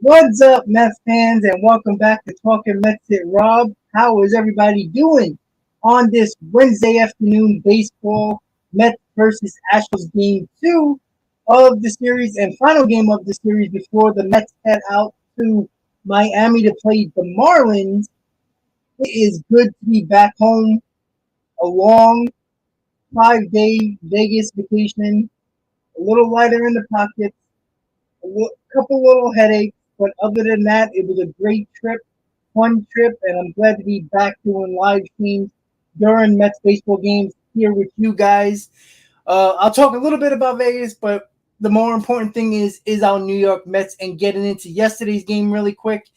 What's up, Mets fans, and welcome back to Talking Mets with Rob. How is everybody doing on this Wednesday afternoon baseball Mets versus Astros game 2 of the series and final game of the series before the Mets head out to Miami to play the Marlins? It is good to be back home. A long 5-day Vegas vacation, a little lighter in the pockets, couple little headaches, but other than that, it was a great trip, fun trip, and I'm glad to be back doing live streams during Mets baseball games here with you guys. I'll talk a little bit about Vegas, but the more important thing is our New York Mets and getting into yesterday's game really quick,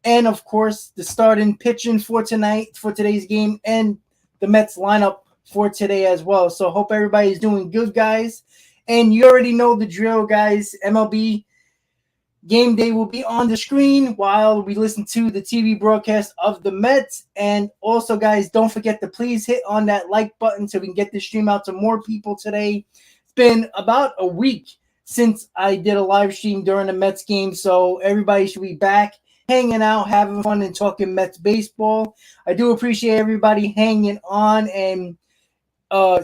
and of course the starting pitching for today's game, and the Mets lineup for today as well. So hope everybody's doing good, guys. And you already know the drill, guys. MLB Game Day will be on the screen while we listen to the TV broadcast of the Mets. And also, guys, don't forget to please hit on that like button so we can get this stream out to more people today. It's been about a week since I did a live stream during the Mets game, so everybody should be back hanging out, having fun, and talking Mets baseball. I do appreciate everybody hanging on and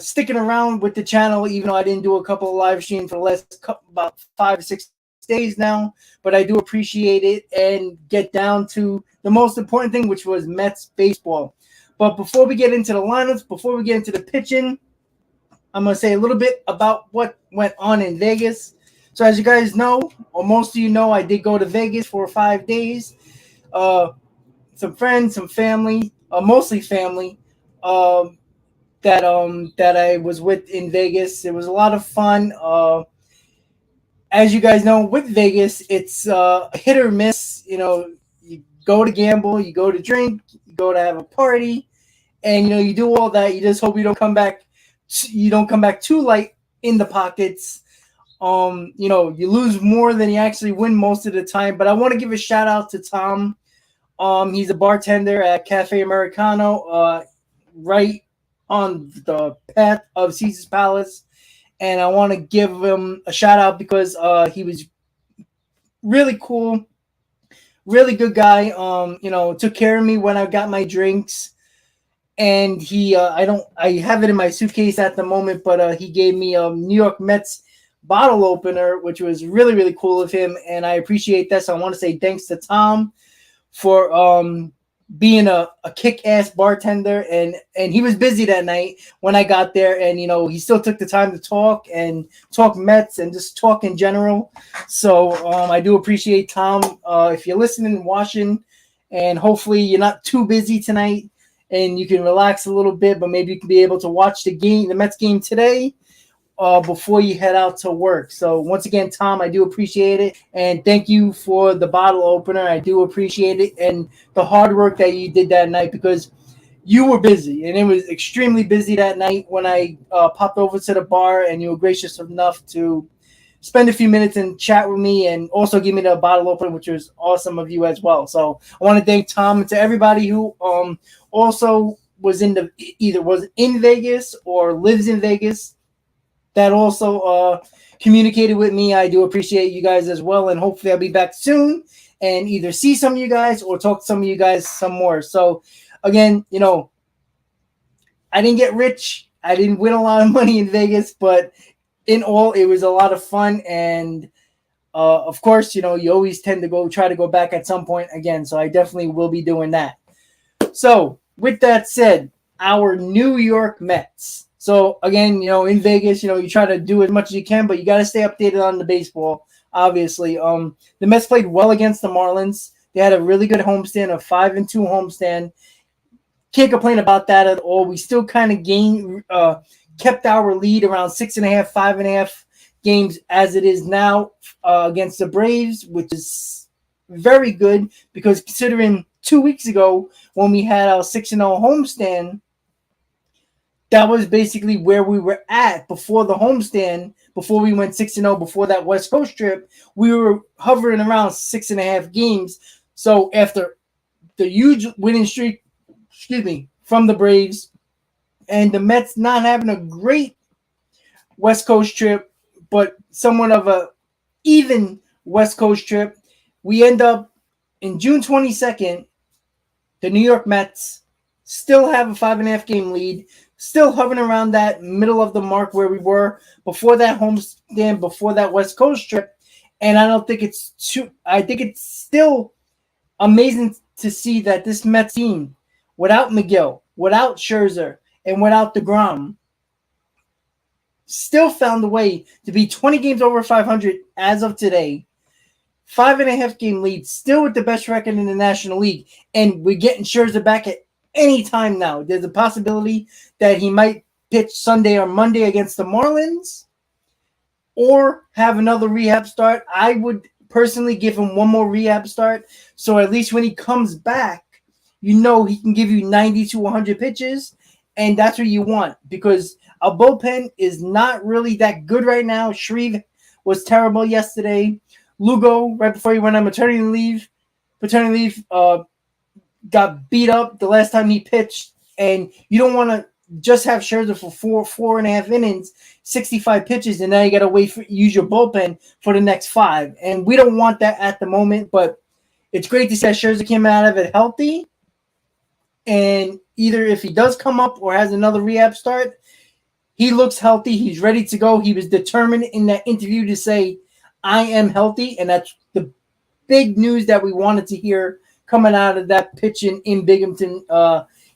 sticking around with the channel, even though I didn't do a couple of live streams for the last about 5 or 6 days now, but I do appreciate it and get down to the most important thing, which was Mets baseball. But before we get into the lineups, before we get into the pitching, I'm going to say a little bit about what went on in Vegas. So as you guys know, or most of you know, I did go to Vegas for 5 days. Some friends, some family, mostly family, that I was with in Vegas. It was a lot of fun. As you guys know, with Vegas, it's hit or miss. You know, you go to gamble, you go to drink, you go to have a party, and you do all that. You just hope you don't come back. You don't come back too light in the pockets. You lose more than you actually win most of the time. But I want to give a shout out to Tom. He's a bartender at Cafe Americano, right on the path of Caesar's Palace. And I want to give him a shout out because he was really cool, really good guy. Took care of me when I got my drinks, and I have it in my suitcase at the moment, but he gave me a New York Mets bottle opener, which was really, really cool of him, and I appreciate that. So I want to say thanks to Tom for being a kick-ass bartender, and he was busy that night when I got there, and he still took the time to talk Mets and just talk in general. So I do appreciate Tom. If you're listening and watching, and hopefully you're not too busy tonight and you can relax a little bit, but maybe you can be able to watch the Mets game today before you head out to work. So once again, Tom, I do appreciate it. And thank you for the bottle opener. I do appreciate it. And the hard work that you did that night, because you were busy, and it was extremely busy that night when I popped over to the bar, and you were gracious enough to spend a few minutes and chat with me and also give me the bottle opener, which was awesome of you as well. So I want to thank Tom, and to everybody who also was either was in Vegas or lives in Vegas that also communicated with me. I do appreciate you guys as well, and hopefully I'll be back soon and either see some of you guys or talk to some of you guys some more. So again, I didn't get rich. I didn't win a lot of money in Vegas, but in all, it was a lot of fun. And of course, you always tend to try to go back at some point again. So I definitely will be doing that. So with that said, our New York Mets. So again, in Vegas, you try to do as much as you can, but you got to stay updated on the baseball. Obviously, the Mets played well against the Marlins. They had a really good homestand, a 5-2 homestand. Can't complain about that at all. We still kind of kept our lead around 6.5, 5.5 games as it is now against the Braves, which is very good because considering 2 weeks ago when we had our 6-0 homestand, that was basically where we were at before the homestand, before we went 6-0, before that West Coast trip. We were hovering around 6.5 games. So after the huge winning streak, from the Braves, and the Mets not having a great West Coast trip, but somewhat of a even West Coast trip, We end up in June 22nd, the New York Mets still have a 5.5 game lead, still hovering around that middle of the mark where we were before that homestand, before that West Coast trip. And I don't think it's too, I think it's still amazing to see that this Mets team, without McGill, without Scherzer, and without DeGrom, still found a way to be 20 games over 500 as of today. 5.5 game lead, still with the best record in the National League, and we're getting Scherzer back at any time now. There's a possibility that he might pitch Sunday or Monday against the Marlins, or have another rehab start. I would personally give him one more rehab start, so at least when he comes back, you know he can give you 90 to 100 pitches, and that's what you want, because our bullpen is not really that good right now. Shreve was terrible yesterday. Lugo, right before he went on paternity leave, got beat up the last time he pitched, and you don't want to just have Scherzer for 4.5 innings, 65 pitches, and now you got to use your bullpen for the next 5. And we don't want that at the moment, but it's great to see that Scherzer came out of it healthy. And either if he does come up or has another rehab start, he looks healthy. He's ready to go. He was determined in that interview to say, I am healthy, and that's the big news that we wanted to hear coming out of that pitching in Binghamton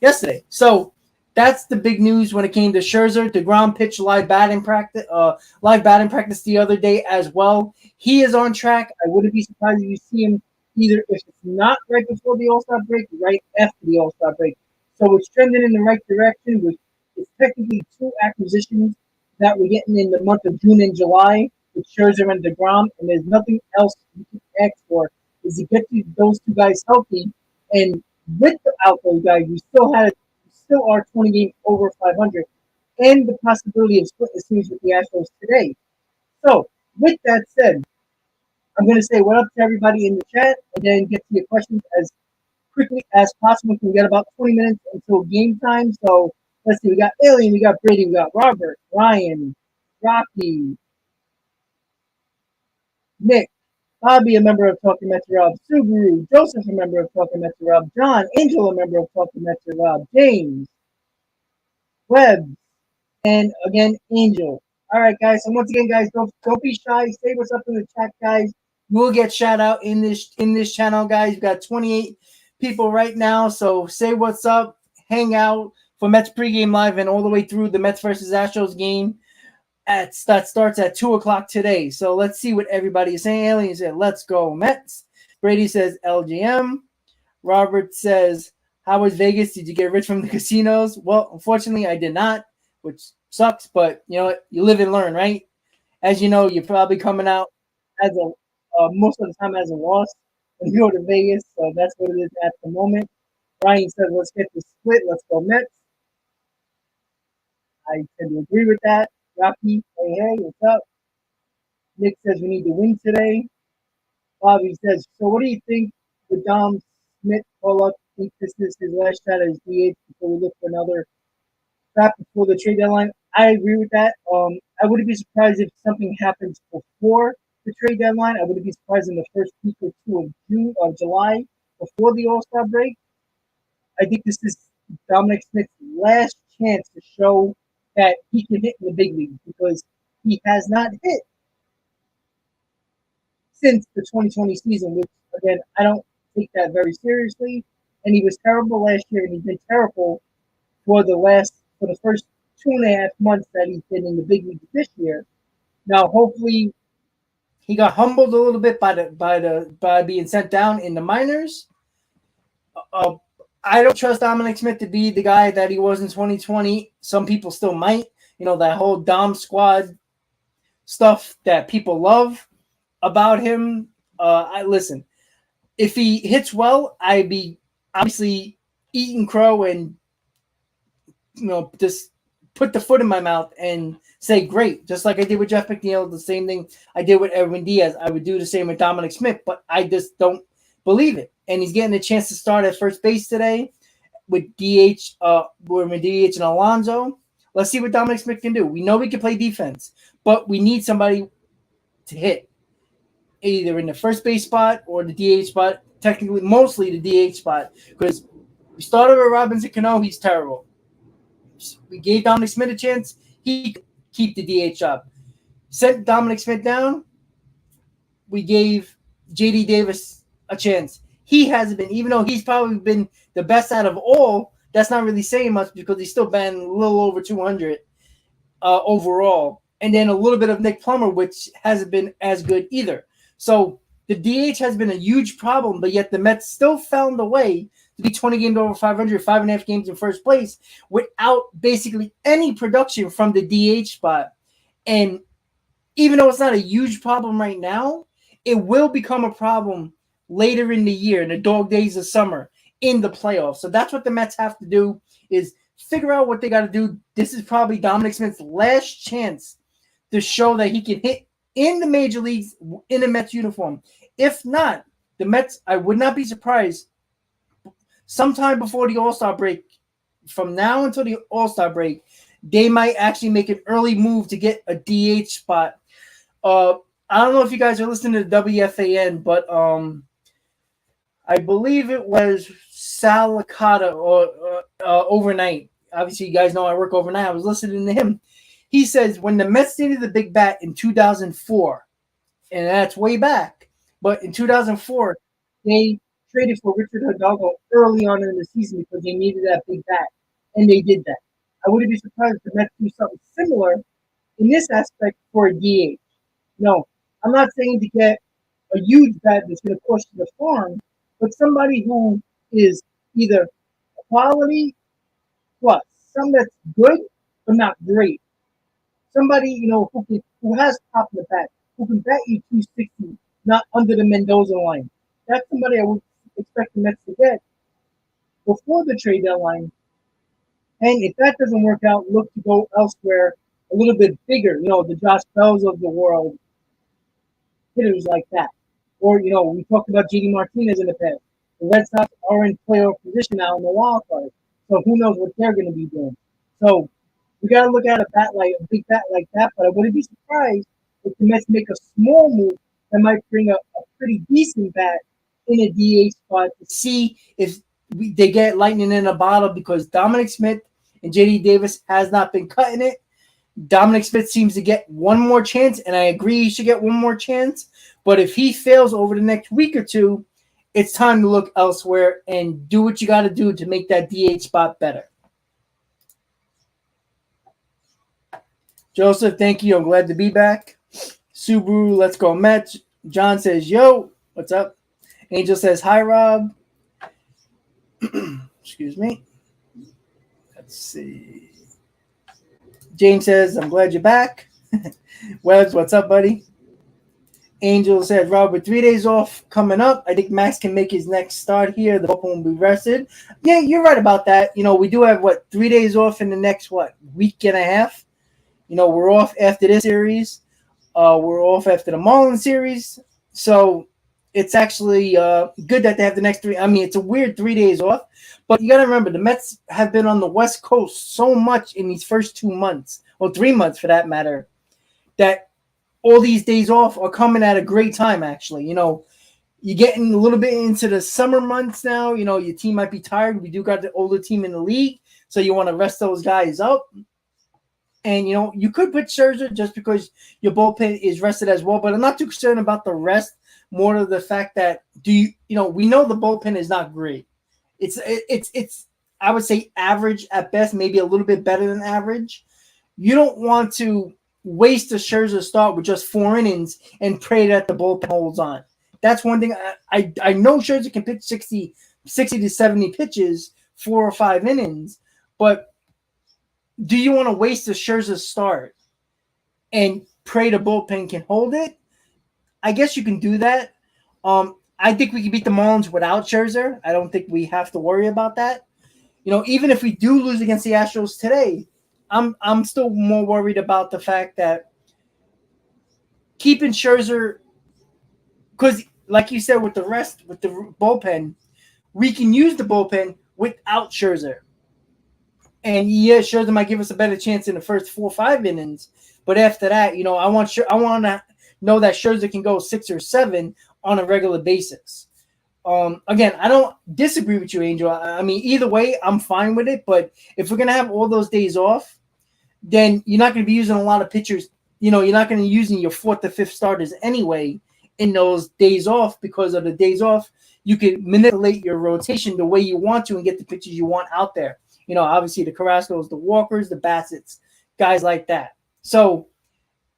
yesterday. So that's the big news when it came to Scherzer. DeGrom pitched live batting practice the other day as well. He is on track. I wouldn't be surprised if you see him either if it's not right before the All-Star break, right after the All-Star break. So it's trending in the right direction. With it's technically 2 acquisitions that we're getting in the month of June and July with Scherzer and DeGrom, and there's nothing else you can ask for is to get those 2 guys healthy. And without those guys, you still are 20 games over 500, and the possibility of splitting the series with the Astros today. So, with that said, I'm going to say what up to everybody in the chat, and then get to your questions as quickly as possible. We got about 20 minutes until game time. So let's see. We got Alien, we got Brady, we got Robert, Ryan, Rocky, Nick, Bobby, a member of Talking Mets Rob, Subaru, Joseph, a member of Talking Mets Rob, John, Angel, a member of Talking Mets Rob, James, Webb, and again, Angel. All right, guys. So once again, guys, don't be shy. Say what's up in the chat, guys. You will get shout out in this channel, guys. We've got 28 people right now, so say what's up. Hang out for Mets pregame live and all the way through the Mets versus Astros game. That starts at 2 o'clock today. So let's see what everybody is saying. Alien said, "Let's go Mets." Brady says, "LGM." Robert says, "How was Vegas? Did you get rich from the casinos?" Well, unfortunately, I did not, which sucks. But you know what? You live and learn, right? As you know, you're probably coming out as a most of the time as a loss when you go to Vegas. So that's what it is at the moment. Ryan says, "Let's get the split. Let's go Mets." I tend to agree with that. Rocky, hey, what's up? Nick says we need to win today. Bobby says, so what do you think with Dom Smith call up? Think this is his last shot as DH before we look for another draft before the trade deadline? I agree with that. I wouldn't be surprised if something happens before the trade deadline. I wouldn't be surprised in the first week or 2 of July before the All-Star break. I think this is Dominic Smith's last chance to show that he can hit in the big league because he has not hit since the 2020 season, which, again, I don't take that very seriously. And he was terrible last year, and he's been terrible for the first 2.5 months that he's been in the big league this year. Now, hopefully, he got humbled a little bit by being sent down in the minors. I don't trust Dominic Smith to be the guy that he was in 2020. Some people still might. You know, that whole Dom squad stuff that people love about him. Listen, if he hits well, I'd be obviously eating crow and, you know, just put the foot in my mouth and say great, just like I did with Jeff McNeil. The same thing I did with Edwin Diaz. I would do the same with Dominic Smith, but I just don't believe it. And he's getting a chance to start at first base today with DH and Alonso. Let's see what Dominic Smith can do. We know we can play defense, but we need somebody to hit. either in the first base spot or the DH spot. Technically, mostly the DH spot, because we started with Robinson Cano. He's terrible. We gave Dominic Smith a chance. He could keep the DH job. Sent Dominic Smith down. We gave JD Davis a chance. He hasn't been, even though he's probably been the best out of all. That's not really saying much because he's still been a little over 200 overall. And then a little bit of Nick Plummer, which hasn't been as good either. So the DH has been a huge problem, but yet the Mets still found a way to be 20 games over 500, 5.5 games in first place without basically any production from the DH spot. And even though it's not a huge problem right now, it will become a problem later in the year, in the dog days of summer, in the playoffs. So that's what the Mets have to do, is figure out what they got to do. This is probably Dominic Smith's last chance to show that he can hit in the major leagues in a Mets uniform. If not, the Mets, I would not be surprised, sometime before the All-Star break, from now until the All-Star break, they might actually make an early move to get a DH spot. I don't know if you guys are listening to WFAN, but I believe it was Sal Licata or overnight. Obviously, you guys know I work overnight. I was listening to him. He says when the Mets needed the big bat in 2004, and that's way back, but in 2004, they traded for Richard Hidalgo early on in the season because they needed that big bat, and they did that. I wouldn't be surprised if the Mets do something similar in this aspect for a DH. No, I'm not saying to get a huge bat that's going to cost you the farm, but somebody who is either quality plus, some that's good but not great. Somebody, who has pop in the bat, who can bat you 260, not under the Mendoza line. That's somebody I would expect the Mets to get before the trade deadline. And if that doesn't work out, look to go elsewhere a little bit bigger, the Josh Bells of the world, hitters like that. Or, we talked about JD Martinez in the past. The Red Sox are in playoff position now in the wild card. So who knows what they're going to be doing. So we got to look at a big bat like that, but I wouldn't be surprised if the Mets make a small move that might bring a pretty decent bat in a DH spot to see if they get lightning in a bottle, because Dominic Smith and JD Davis has not been cutting it. Dominic Smith seems to get one more chance, and I agree he should get one more chance. But if he fails over the next week or two, it's time to look elsewhere and do what you got to do to make that DH spot better. Joseph, thank you. I'm glad to be back. Subaru, let's go Mets. John says, yo, what's up? Angel says, hi, Rob. Excuse me. Let's see. James says, I'm glad you're back. Webbs, what's up, buddy? Angel says, Rob, with 3 days off coming up, I think Max can make his next start here. The bullpen will be rested. Yeah, you're right about that. We do have, 3 days off in the next, week and a half? We're off after this series. We're off after the Marlins series. So it's actually good that they have the next three. I mean, it's a weird 3 days off. But you got to remember, the Mets have been on the West Coast so much in these first 2 months, or 3 months for that matter, that all these days off are coming at a great time, actually. You're getting a little bit into the summer months now. Your team might be tired. We do got the older team in the league, so you want to rest those guys up. And, you could put Scherzer just because your bullpen is rested as well. But I'm not too concerned about the rest, more to the fact that, we know the bullpen is not great. It's I would say average at best, maybe a little bit better than average. You don't want to waste a Scherzer start with just 4 innings and pray that the bullpen holds on. That's one thing. I know Scherzer can pitch 60 to 70 pitches, 4 or 5 innings, but do you want to waste a Scherzer start and pray the bullpen can hold it? I guess you can do that. I think we can beat the Marlins without Scherzer. I don't think we have to worry about that. Even if we do lose against the Astros today, I'm still more worried about the fact that keeping Scherzer, because like you said, with the bullpen, we can use the bullpen without Scherzer. And yeah, Scherzer might give us a better chance in the first 4 or 5 innings, but after that, I want to know that Scherzer can go 6 or 7 on a regular basis. Again, I don't disagree with you, Angel. I mean, either way, I'm fine with it. But if we're gonna have all those days off, then you're not going to be using a lot of pitchers. You're not going to be using your 4th or 5th starters anyway in those days off, because of the days off, you can manipulate your rotation the way you want to and get the pitchers you want out there. Obviously the Carrascos, the Walkers, the Bassetts, guys like that. So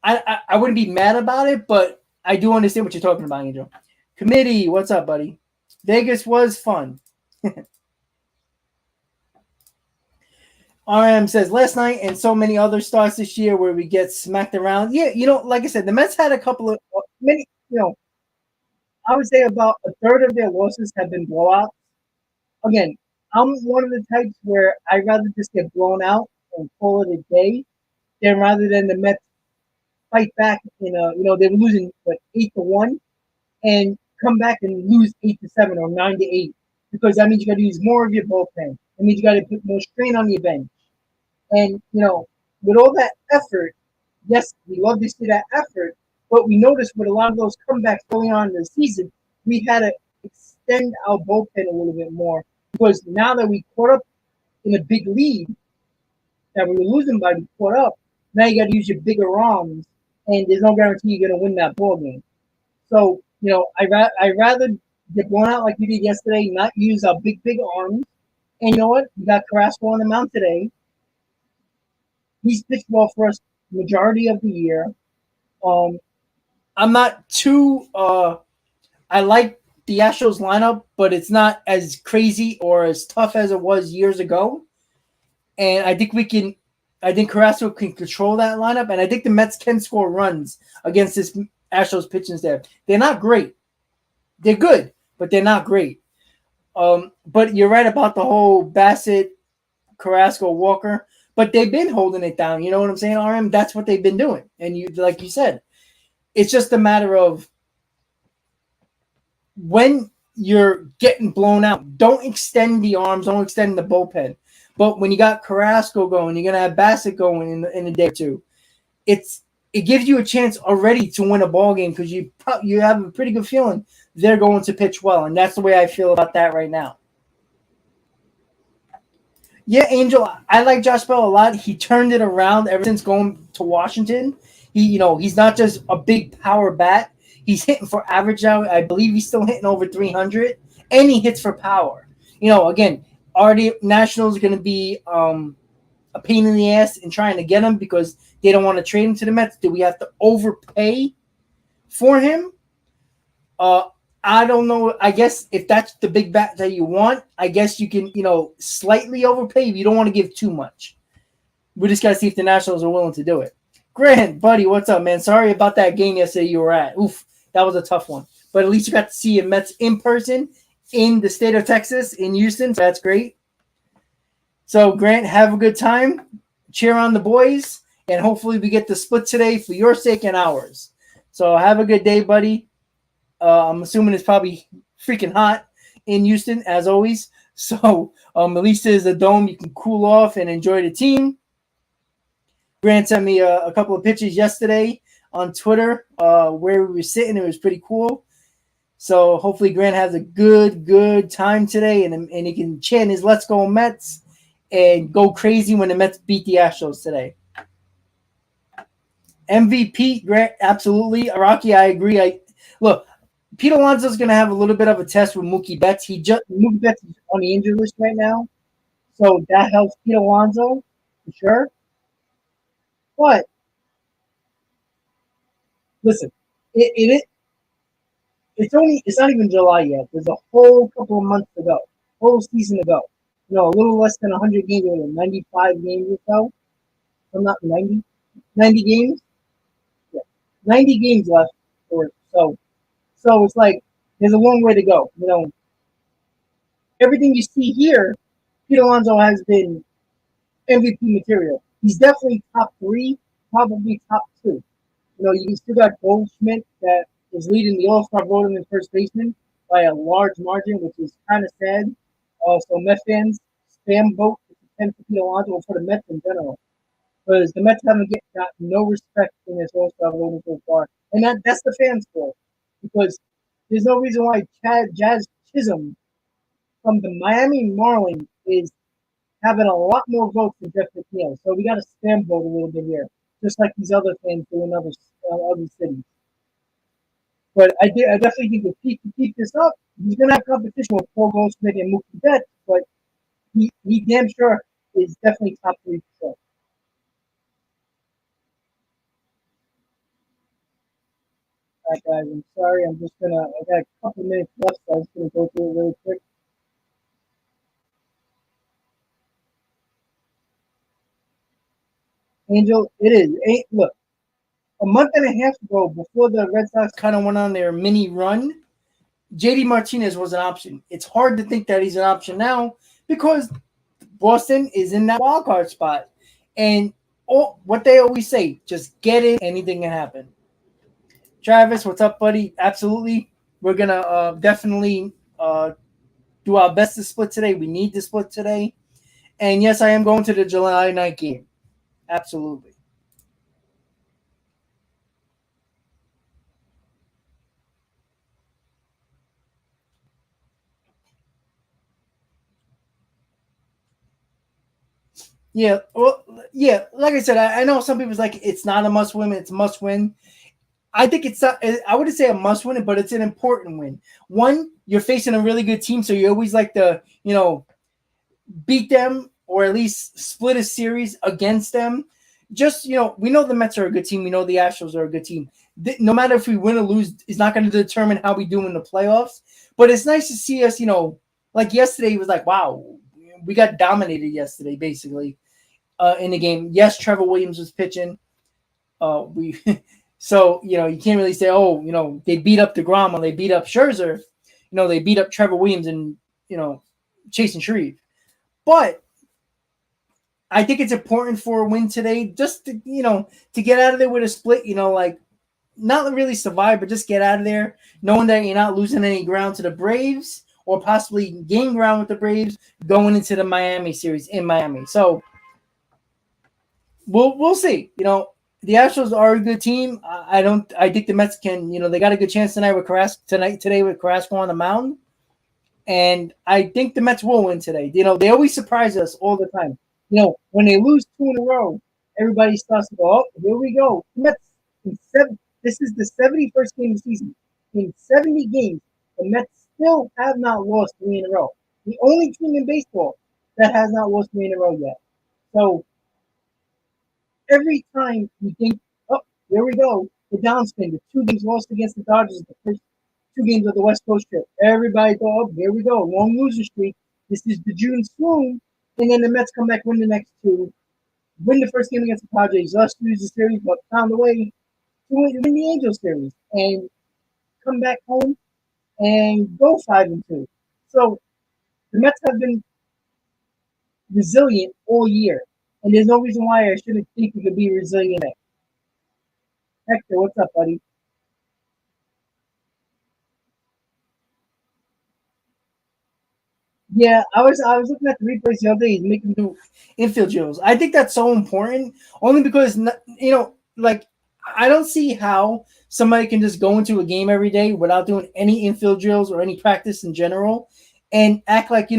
I wouldn't be mad about it, but I do understand what you're talking about, Angel. Committee, what's up, buddy? Vegas was fun. RM says last night and so many other starts this year where we get smacked around. Yeah, like I said, the Mets had a couple of many. I would say about a third of their losses have been blowouts. Again, I'm one of the types where I'd rather just get blown out and call it a day than rather than the Mets fight back in a, they were losing 8-1 and come back and lose 8-7 or 9-8, because that means you got to use more of your bullpen. That means you got to put more strain on your bench. And with all that effort, yes, we love to see that effort, but we noticed with a lot of those comebacks early on in the season, we had to extend our bullpen a little bit more, because now that we caught up in a big lead that we were losing by, we caught up. Now you got to use your bigger arms, and there's no guarantee you're going to win that ball game. So I'd rather get blown out like we did yesterday, not use our big arms. And you know what? We got Carrasco on the mound today. He's pitched well for us the majority of the year. I'm not too. I like the Astros lineup, but it's not as crazy or as tough as it was years ago. And I think we can. I think Carrasco can control that lineup, and I think the Mets can score runs against this Astros pitching staff. They're not great. They're good, but they're not great. But you're right about the whole Bassett, Carrasco, Walker. But they've been holding it down. You know what I'm saying, RM? That's what they've been doing. And like you said, it's just a matter of when you're getting blown out, don't extend the arms, don't extend the bullpen. But when you got Carrasco going, you're gonna have Bassett going in a day or two. It gives you a chance already to win a ball game, because you have a pretty good feeling they're going to pitch well, and that's the way I feel about that right now. Yeah, Angel, I like Josh Bell a lot. He turned it around ever since going to Washington. He's not just a big power bat. He's hitting for average now. I believe he's still hitting over 300, and he hits for power. Again, are the Nationals going to be a pain in the ass in trying to get him because they don't want to trade him to the Mets? Do we have to overpay for him? I don't know. I guess if that's the big bat that you want, I guess you can, slightly overpay. You don't want to give too much. We just got to see if the Nationals are willing to do it. Grant, buddy, what's up, man? Sorry about that game yesterday you were at. Oof, that was a tough one. But at least you got to see your Mets in person in the state of Texas, in Houston. So that's great. So, Grant, have a good time. Cheer on the boys. And hopefully we get the split today for your sake and ours. So have a good day, buddy. I'm assuming it's probably freaking hot in Houston, as always. So at least there's a dome. You can cool off and enjoy the team. Grant sent me a couple of pictures yesterday on Twitter where we were sitting. It was pretty cool. So hopefully Grant has a good time today, and he can chant his "Let's Go Mets" and go crazy when the Mets beat the Astros today. MVP, Grant, absolutely. Rocky, I agree. Look, Pete Alonso's going to have a little bit of a test with Mookie Betts. Mookie Betts is on the injury list right now, so that helps Pete Alonso for sure. But listen, it's not even July yet. There's a whole couple of months to go, whole season to go. A little less than 100 games, 95 games or so. I'm not 90 games. Yeah, 90 games left for it. So it's like there's a long way to go. Everything you see here, Pete Alonso has been MVP material. He's definitely top 3, probably top 2. You still got Goldschmidt that is leading the All-Star voting in first baseman by a large margin, which is kind of sad. So Mets fans, spam vote for Pete Alonso or for the Mets in general. because the Mets haven't got no respect in this All-Star voting so far, and that's the fans' fault because there's no reason why Jazz Chisholm from the Miami Marlins is having a lot more votes than Jeff McNeil. So we got to spam vote a little bit here, just like these other fans do in other cities. But I definitely think if he can keep this up, he's going to have competition with Paul Goldschmidt and Mookie Betts, but he damn sure is definitely top 3%. All right, guys, I'm sorry. I got a couple minutes left, so I'm just going to go through it really quick. Angel, it is. Look, a month and a half ago, before the Red Sox kind of went on their mini run, JD Martinez was an option. It's hard to think that he's an option now because Boston is in that wild card spot. And what they always say, just get in, anything can happen. Travis, what's up, buddy? Absolutely. We're going to definitely do our best to split today. We need to split today. And yes, I am going to the July 9th game. Absolutely. Yeah, well, yeah. Like I said, I know some people's like it's not a must win; it's a must win. I think it's not. I wouldn't say a must win, but it's an important win. One, you're facing a really good team, so you always like to beat them or at least split a series against them. Just we know the Mets are a good team. We know the Astros are a good team. No matter if we win or lose, it's not going to determine how we do in the playoffs. But it's nice to see us. Like yesterday, it was like, wow, we got dominated yesterday, basically. In the game. Yes, Trevor Williams was pitching. We so you can't really say, they beat up DeGrom or they beat up Scherzer. They beat up Trevor Williams and Chase and Shreve. But I think it's important for a win today, just to get out of there with a split. Like not really survive, but just get out of there, knowing that you're not losing any ground to the Braves or possibly gain ground with the Braves going into the Miami series in Miami. So. We'll see. The Astros are a good team. I think the Mets can. They got a good chance tonight with Carrasco on the mound, and I think the Mets will win today. They always surprise us all the time. When they lose 2 in a row, everybody starts to go, "Oh, here we go." The Mets This is the 71st game of the season. In 70 games, the Mets still have not lost 3 in a row. The only team in baseball that has not lost 3 in a row yet. So. Every time you think, oh, here we go, the downspin, the 2 games lost against the Dodgers, the first 2 games of the West Coast trip. Everybody go, oh, here we go, long loser streak. This is the June swoon. And then the Mets come back, win the next 2, win the first game against the Padres, thus lose the series, but found a way to win the Angels series and come back home and go 5-2. So the Mets have been resilient all year. And there's no reason why I shouldn't think we could be resilient. Hector, what's up, buddy? Yeah, I was looking at the replays the other day. He's making do infield drills. I think that's so important, only because like I don't see how somebody can just go into a game every day without doing any infield drills or any practice in general, and act like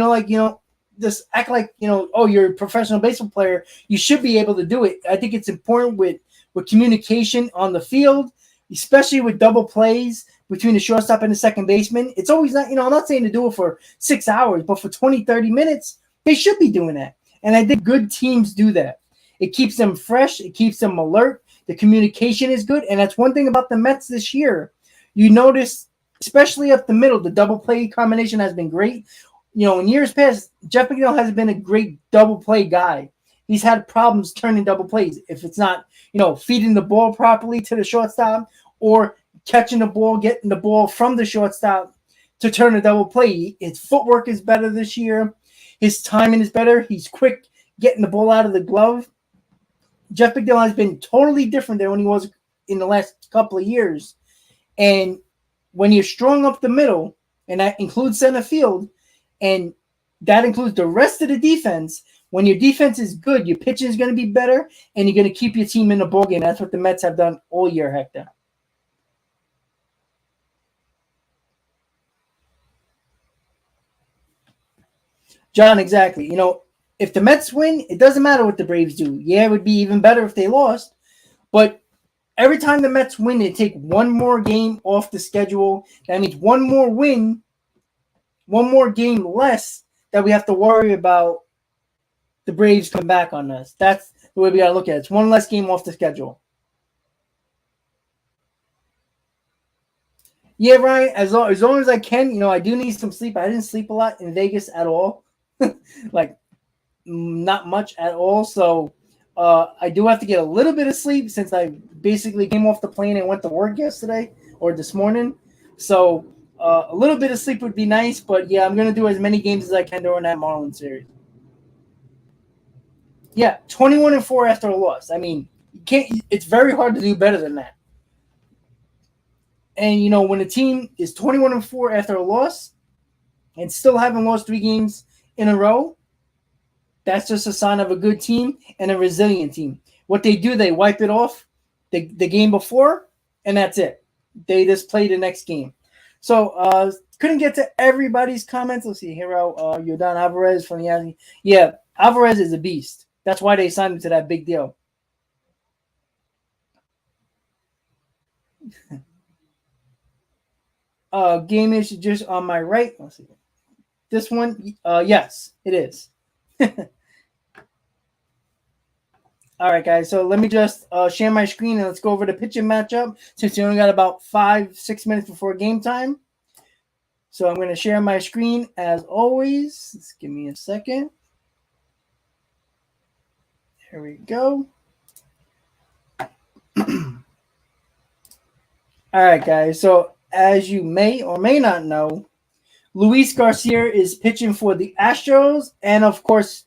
just act like oh, you're a professional baseball player. You should be able to do it. I think it's important with communication on the field, especially with double plays between the shortstop and the second baseman. It's always not, I'm not saying to do it for 6 hours, but for 20, 30 minutes, they should be doing that. And I think good teams do that. It keeps them fresh. It keeps them alert. The communication is good. And that's one thing about the Mets this year. You notice, especially up the middle, the double play combination has been great. In years past, Jeff McNeil hasn't been a great double play guy. He's had problems turning double plays. If it's not, feeding the ball properly to the shortstop or catching the ball, getting the ball from the shortstop to turn a double play. His footwork is better this year. His timing is better. He's quick getting the ball out of the glove. Jeff McNeil has been totally different than when he was in the last couple of years. And when you're strong up the middle, and that includes center field, and that includes the rest of the defense, When your defense is good, your pitching is going to be better, and you're going to keep your team in the ballgame. That's what the Mets have done all year, Hector. John, exactly. If the Mets win, it doesn't matter what the Braves do. Yeah, it would be even better if they lost, but every time the Mets win, they take one more game off the schedule. That means one more win, one more game less that we have to worry about the Braves come back on us. That's the way we got to look at it. It's one less game off the schedule. Yeah, Ryan, as long as I can, I do need some sleep. I didn't sleep a lot in Vegas at all. Like, not much at all. So I do have to get a little bit of sleep since I basically came off the plane and went to work yesterday or this morning. So a little bit of sleep would be nice. But, yeah, I'm going to do as many games as I can during that Marlins series. Yeah, 21-4 after a loss. I mean, it's very hard to do better than that. And, when a team is 21-4 after a loss and still haven't lost 3 games in a row, that's just a sign of a good team and a resilient team. What they do, they wipe it off the game before, and that's it. They just play the next game. So, couldn't get to everybody's comments. Let's see. Hero, Yordan Alvarez from the Yankees. Yeah, Alvarez is a beast. That's why they signed him to that big deal. Game is just on my right. Let's see. This one, yes, it is. All right, guys. So let me just share my screen and let's go over the pitching matchup since we only got about 5-6 minutes before game time. So I'm going to share my screen as always. Just give me a second. There we go. All right, guys. So as you may or may not know, Luis Garcia is pitching for the Astros, and of course,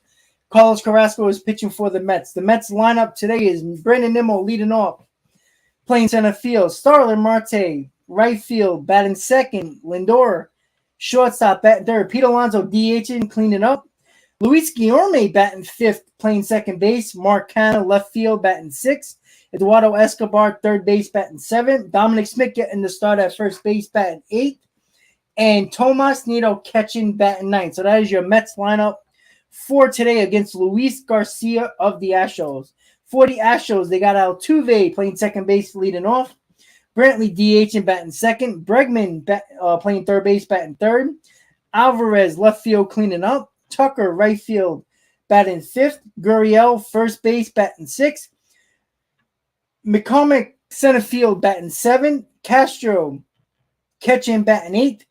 Carlos Carrasco is pitching for the Mets. The Mets lineup today is Brandon Nimmo leading off, playing center field. Starlin Marte, right field, batting second. Lindor, shortstop, batting third. Pete Alonso, DHing, cleaning up. Luis Guillorme batting fifth, playing second base. Mark Canha, left field, batting sixth. Eduardo Escobar, third base, batting seventh. Dominic Smith getting the start at first base, batting eighth. And Tomas Nido catching, batting ninth. So that is your Mets lineup for today against Luis Garcia of the Astros. For the Astros, they got Altuve playing second base, leading off. Brantley DH batting second. Bregman playing third base, batting third. Alvarez left field cleaning up. Tucker right field batting fifth. Gurriel first base batting sixth. McCormick center field batting seventh. Castro catching batting eighth.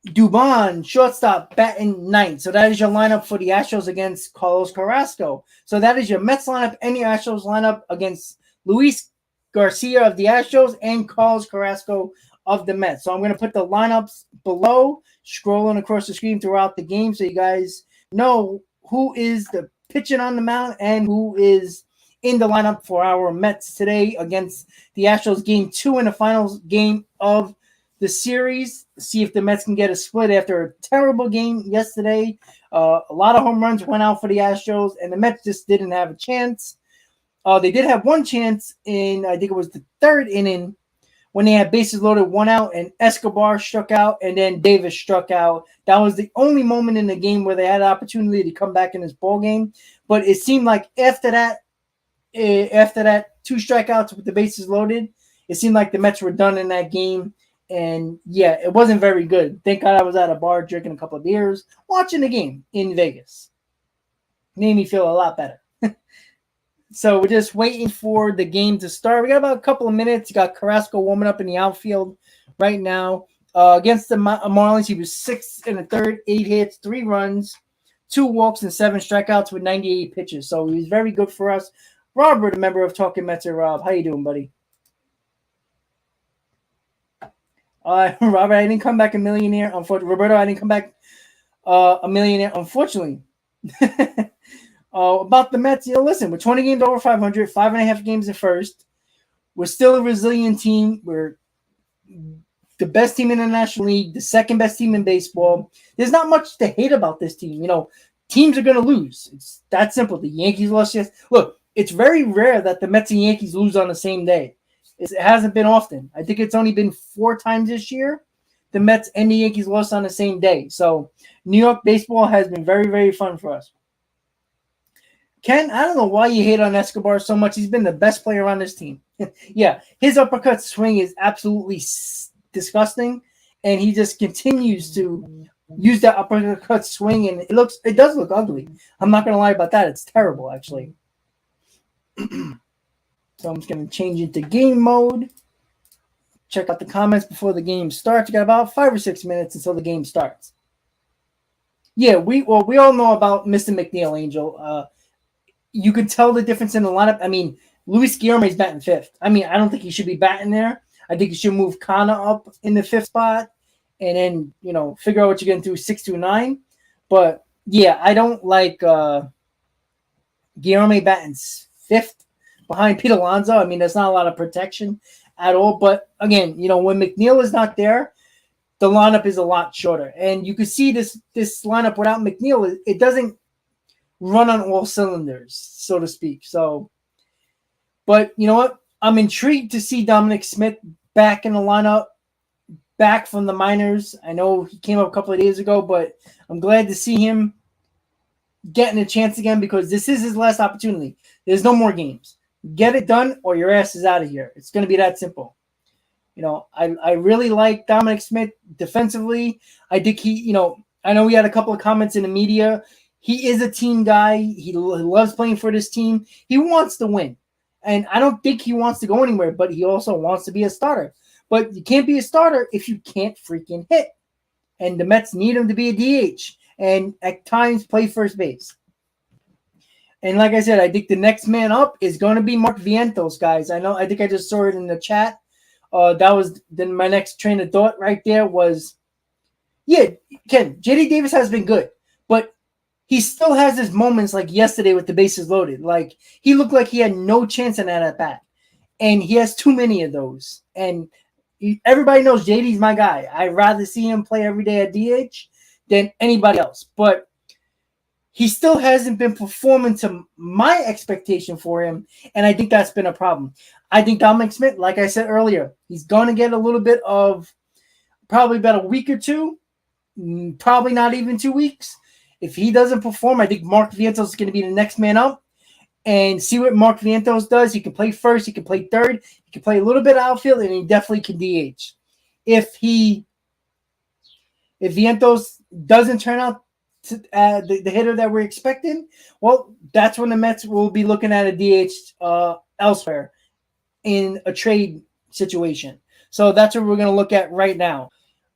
Dubon shortstop batting ninth. So that is your lineup for the Astros against Carlos Carrasco. So that is your Mets lineup and your Astros lineup against Luis Garcia of the Astros and Carlos Carrasco of the Mets. So I'm going to put the lineups below, scrolling across the screen throughout the game so you guys know who is the pitching on the mound and who is in the lineup for our Mets today against the Astros. Game 2 in the final game of the series. See if the Mets can get a split after a terrible game yesterday. A lot of home runs went out for the Astros, and the Mets just didn't have a chance. They did have one chance in, I think it was the third inning, when they had bases loaded, 1 out, and Escobar struck out, and then Davis struck out. That was the only moment in the game where they had an opportunity to come back in this ball game. But it seemed like after that 2 strikeouts with the bases loaded, it seemed like the Mets were done in that game. And, yeah, it wasn't very good. Thank God I was at a bar drinking a couple of beers, watching the game in Vegas. Made me feel a lot better. So we're just waiting for the game to start. We got about a couple of minutes. You got Carrasco warming up in the outfield right now. Against the Marlins, he was 6 1/3, 8 hits, 3 runs, 2 walks, and 7 strikeouts with 98 pitches. So he was very good for us. Robert, a member of Talking Mets. Rob, how you doing, buddy? Robert, I didn't come back a millionaire. Unfortunately, Roberto, I didn't come back a millionaire. Unfortunately. About the Mets, listen, we're 20 games over 500, 5.5 games at first. We're still a resilient team. We're the best team in the National League, the second best team in baseball. There's not much to hate about this team. teams are going to lose. It's that simple. The Yankees lost yesterday. Look, it's very rare that the Mets and Yankees lose on the same day. It hasn't been often. I think it's only been 4 times this year. The Mets and the Yankees lost on the same day. So New York baseball has been very, very fun for us. Ken, I don't know why you hate on Escobar so much. He's been the best player on this team. Yeah, his uppercut swing is absolutely disgusting, and he just continues to use that uppercut swing, and it does look ugly. I'm not going to lie about that. It's terrible, actually. So I'm just going to change into game mode. Check out the comments before the game starts. You got about 5 or 6 minutes until the game starts. Yeah, we all know about Mr. McNeil, Angel. You could tell the difference in the lineup. I mean, Luis Guillorme's batting 5th. I mean, I don't think he should be batting there. I think you should move Kana up in the 5th spot and then, figure out what you're going to do 6 through 9. But, yeah, I don't like Guillorme batting 5th behind Pete Alonso. I mean, there's not a lot of protection at all. But, again, when McNeil is not there, the lineup is a lot shorter. And you can see this lineup without McNeil, it doesn't run on all cylinders, so to speak. So, but you know what? I'm intrigued to see Dominic Smith back in the lineup, back from the minors. I know he came up a couple of days ago, but I'm glad to see him getting a chance again because this is his last opportunity. There's no more games. Get it done or your ass is out of here. It's going to be that simple. I really like Dominic Smith defensively. I think I know we had a couple of comments in the media. He is a team guy. He loves playing for this team. He wants to win. And I don't think he wants to go anywhere, but he also wants to be a starter. But you can't be a starter if you can't freaking hit. And the Mets need him to be a DH and at times play first base. And like I said, I think the next man up is going to be Mark Vientos, guys. I think I just saw it in the chat. That was then my next train of thought right there was, yeah, Ken, JD Davis has been good, but he still has his moments like yesterday with the bases loaded. Like he looked like he had no chance in that at bat, and he has too many of those. And everybody knows JD's my guy. I'd rather see him play every day at DH than anybody else. But he still hasn't been performing to my expectation for him, and I think that's been a problem. I think Dominic Smith, like I said earlier, he's going to get a little bit of probably about a week or two, probably not even 2 weeks. If he doesn't perform, I think Mark Vientos is going to be the next man up and see what Mark Vientos does. He can play first, he can play third, he can play a little bit of outfield, and he definitely can DH. If Vientos doesn't turn out to, the hitter that we're expecting, well, that's when the Mets will be looking at a DH elsewhere in a trade situation. So that's what we're going to look at right now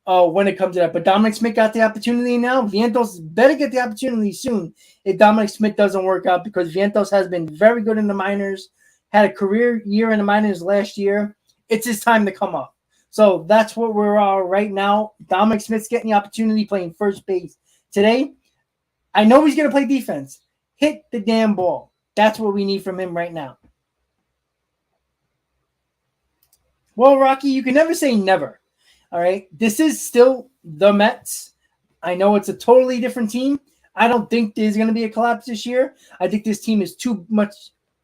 when it comes to that. But Dominic Smith got the opportunity now. Vientos better get the opportunity soon if Dominic Smith doesn't work out, because Vientos has been very good in the minors, had a career year in the minors last year. It's his time to come up. So that's what we're right now. Dominic Smith's getting the opportunity playing first base today. I know he's going to play defense. Hit the damn ball. That's what we need from him right now. Well, Rocky, you can never say never. All right. This is still the Mets. I know it's a totally different team. I don't think there's going to be a collapse this year. I think this team is too much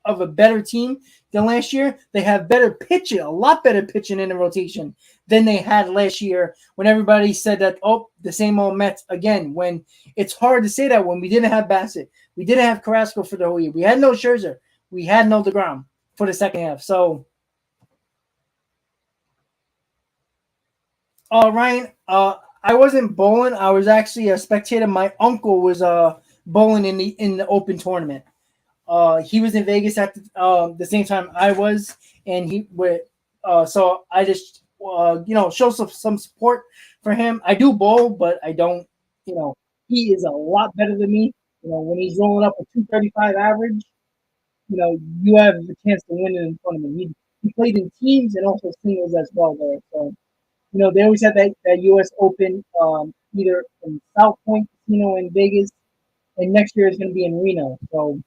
of a better team than last year. They have better pitching, a lot better pitching in the rotation than they had last year when everybody said that, oh, the same old Mets again, when it's hard to say that when we didn't have Bassett. We didn't have Carrasco for the whole year. We had no Scherzer. We had no DeGrom for the second half. So, Ryan, I wasn't bowling. I was actually a spectator. My uncle was bowling in the open tournament. He was in Vegas at the same time I was, and so I just show some support for him. I do bowl, but I don't. He is a lot better than me. When he's rolling up a 235 average, you have a chance to win in the tournament. He played in teams and also singles as well there. So. They always have that U.S. Open either in South Point Casino in Vegas, and next year is going to be in Reno. So,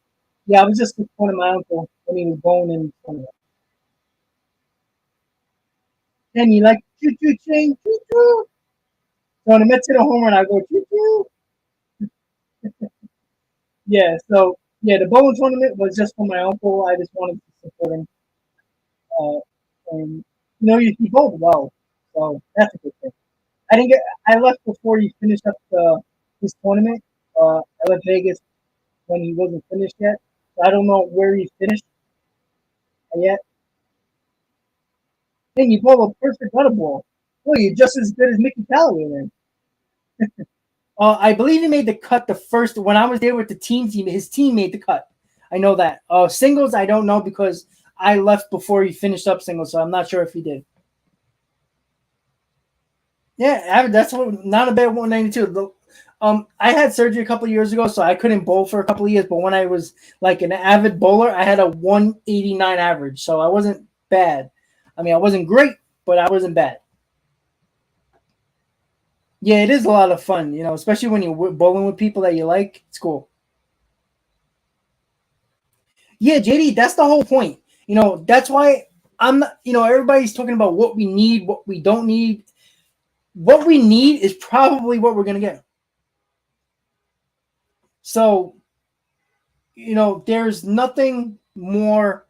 yeah, I was just supporting my uncle when he was going in. And he like choo-choo chain, choo-choo. So when the Mets hit a home run, I go choo-choo. Yeah, so yeah, the bowling tournament was just for my uncle. I just wanted to support him. Uh, and he bowled well, so that's a good thing. I didn't get. I left before he finished up his tournament. I left Vegas when he wasn't finished yet. So I don't know where he finished yet. And you bowled a perfect gutter ball. Well, you're just as good as Mickey Callaway then. I believe he made the cut the first when I was there with the team. His team made the cut. I know that. Singles, I don't know because I left before he finished up singles, so I'm not sure if he did. Yeah, that's not a bad 192. I had surgery a couple of years ago, so I couldn't bowl for a couple of years. But when I was like an avid bowler, I had a 189 average, so I wasn't bad. I mean, I wasn't great, but I wasn't bad. Yeah, it is a lot of fun, especially when you're bowling with people that you like. It's cool. Yeah, JD, that's the whole point. That's why I'm not, everybody's talking about what we need, what we don't need. What we need is probably what we're going to get. So, there's nothing more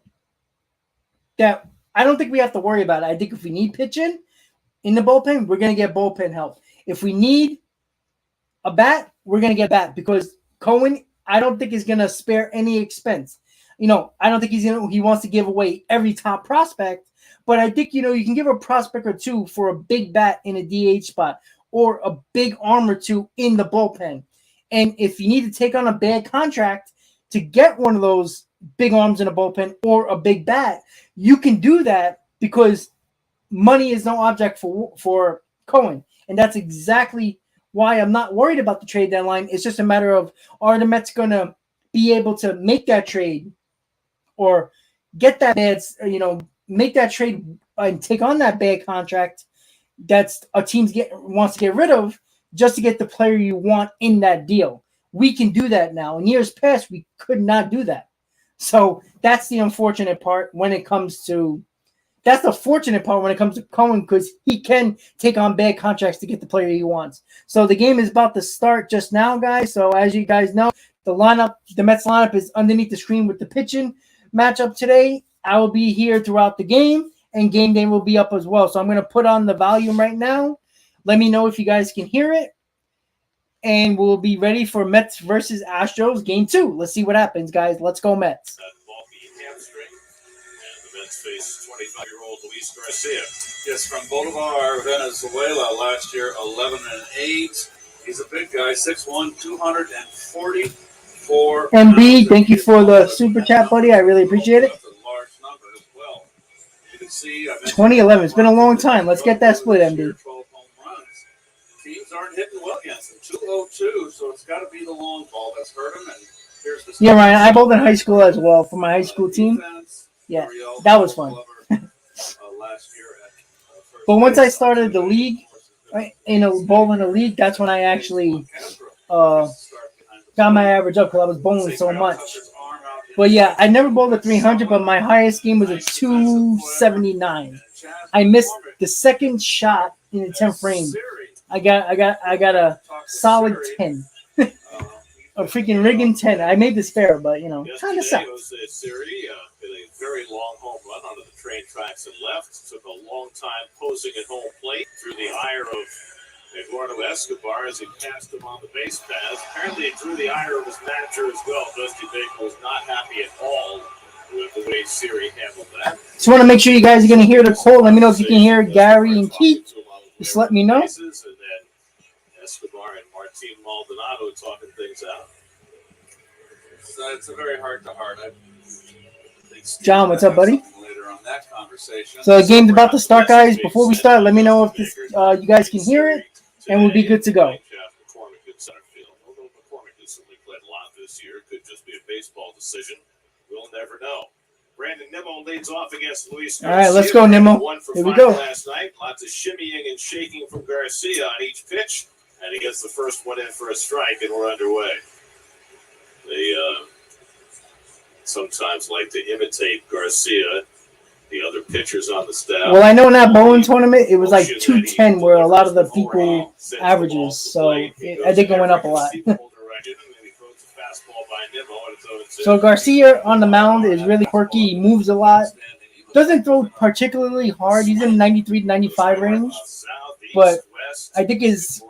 that I don't think we have to worry about. I think if we need pitching in the bullpen, we're going to get bullpen help. If we need a bat, we're going to get a bat because Cohen, I don't think is going to spare any expense. I don't think he wants to give away every top prospect, but I think, you can give a prospect or two for a big bat in a DH spot or a big arm or two in the bullpen. And if you need to take on a bad contract to get one of those big arms in a bullpen or a big bat, you can do that because money is no object for Cohen. And that's exactly why I'm not worried about the trade deadline. It's just a matter of, are the Mets going to be able to make that trade or get that bad, make that trade and take on that bad contract that's a team wants to get rid of just to get the player you want in that deal. We can do that now. In years past, we could not do that. So that's the unfortunate part when it comes to that's the fortunate part when it comes to Cohen because he can take on bad contracts to get the player he wants. So the game is about to start just now, guys. So as you guys know, the Mets lineup is underneath the screen with the pitching matchup today. I will be here throughout the game, and game day will be up as well. So I'm going to put on the volume right now. Let me know if you guys can hear it. And we'll be ready for Mets versus Astros game 2. Let's see what happens, guys. Let's go Mets. The Mets face 25-year-old Luis Garcia. Yes, from Bolivar, Venezuela, last year 11-8. He's a big guy, 6'1", 244. MB, thank you for the super chat, buddy. I really appreciate it. 2011. It's been a long time. Let's get that split, MB. Teams aren't hitting well against him. 202, so it's got to be the long ball that's hurt him. And here's the yeah, Ryan, I bowled in high school as well for my high school team. Yeah, that was fun. But once I started the league, bowling the league, that's when I actually got my average up because I was bowling so much. But yeah, I never bowled a 300, but my highest game was a 279. I missed the second shot in the 10th frame. I got a solid 10. A freaking rigging 10. I made this fair, but kind of sucks. A very long home run onto the train tracks and left. Took a long time posing at home plate through the ire of Eduardo Escobar as he passed him on the base paths. Apparently, it drew the ire of his manager as well. Dusty Baker was not happy at all with the way Siri handled that. Just want to make sure you guys are going to hear the call. Let me know if you can hear Gary and Keith. Just let me know. And then Escobar and Martin Maldonado talking things out. So it's a very heart-to-heart. John, what's up, buddy? On that conversation. So the game's about to start, guys. Before we start, let me know if you guys can hear it, and we'll be good to go. McCormick in center field. Although McCormick has certainly played a lot this year, could just be a baseball decision. We'll never know. Brandon Nimmo leads off against Luis Garcia. All right, let's go, Nimmo. Here we go. Last night, lots of shimmying and shaking from Garcia on each pitch, and he gets the first one in for a strike, and we're underway. They sometimes like to imitate Garcia, the other pitchers on the staff. Well, I know in that bowling tournament, it was like 210 where a lot of the people averages, so I think it went up a lot. Fastball by Nimmo, and it's 0-2. So Garcia on the mound is really quirky. He moves a lot. Doesn't throw particularly hard. He's in 93 to 95 range. But I think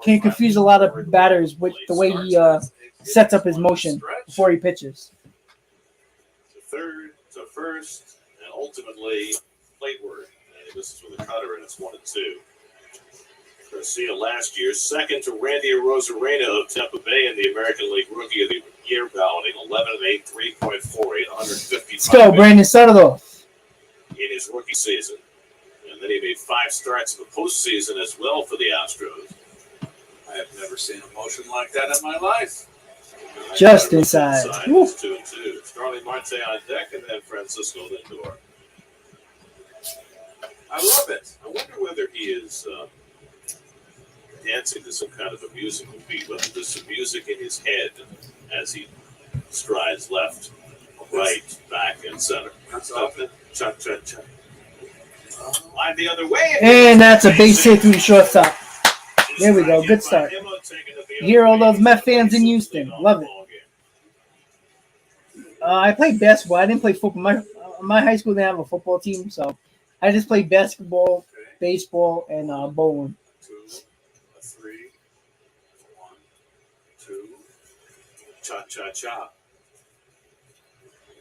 can confuse a lot of batters with the way he sets up his motion before he pitches. To third, to first, and ultimately plateward. And this is with a cutter, and it's 1-2. Garcia last year, second to Randy Arozarena of Tampa Bay in the American League Rookie of the Year balloting, 11-8, 3.48, 155. Let's go, Brandon Soto. In his rookie season. And then he made 5 starts in the postseason as well for the Astros. I have never seen a motion like that in my life. Just inside. It's 2-2. Starling Marte on deck, and then Francisco Lindor. I love it. I wonder whether he is dancing to some kind of a musical beat, whether there's some music in his head as he strides left, right, back, and center. That's often. Cha-cha-cha. Line the other way. And that's a base hit through the shortstop. There we go. Good start. You hear all those Met fans in Houston. Love it. I played basketball. I didn't play football. My high school didn't have a football team, so I just played basketball, baseball, and bowling. 2, 3, 1, 2. Cha-cha-cha.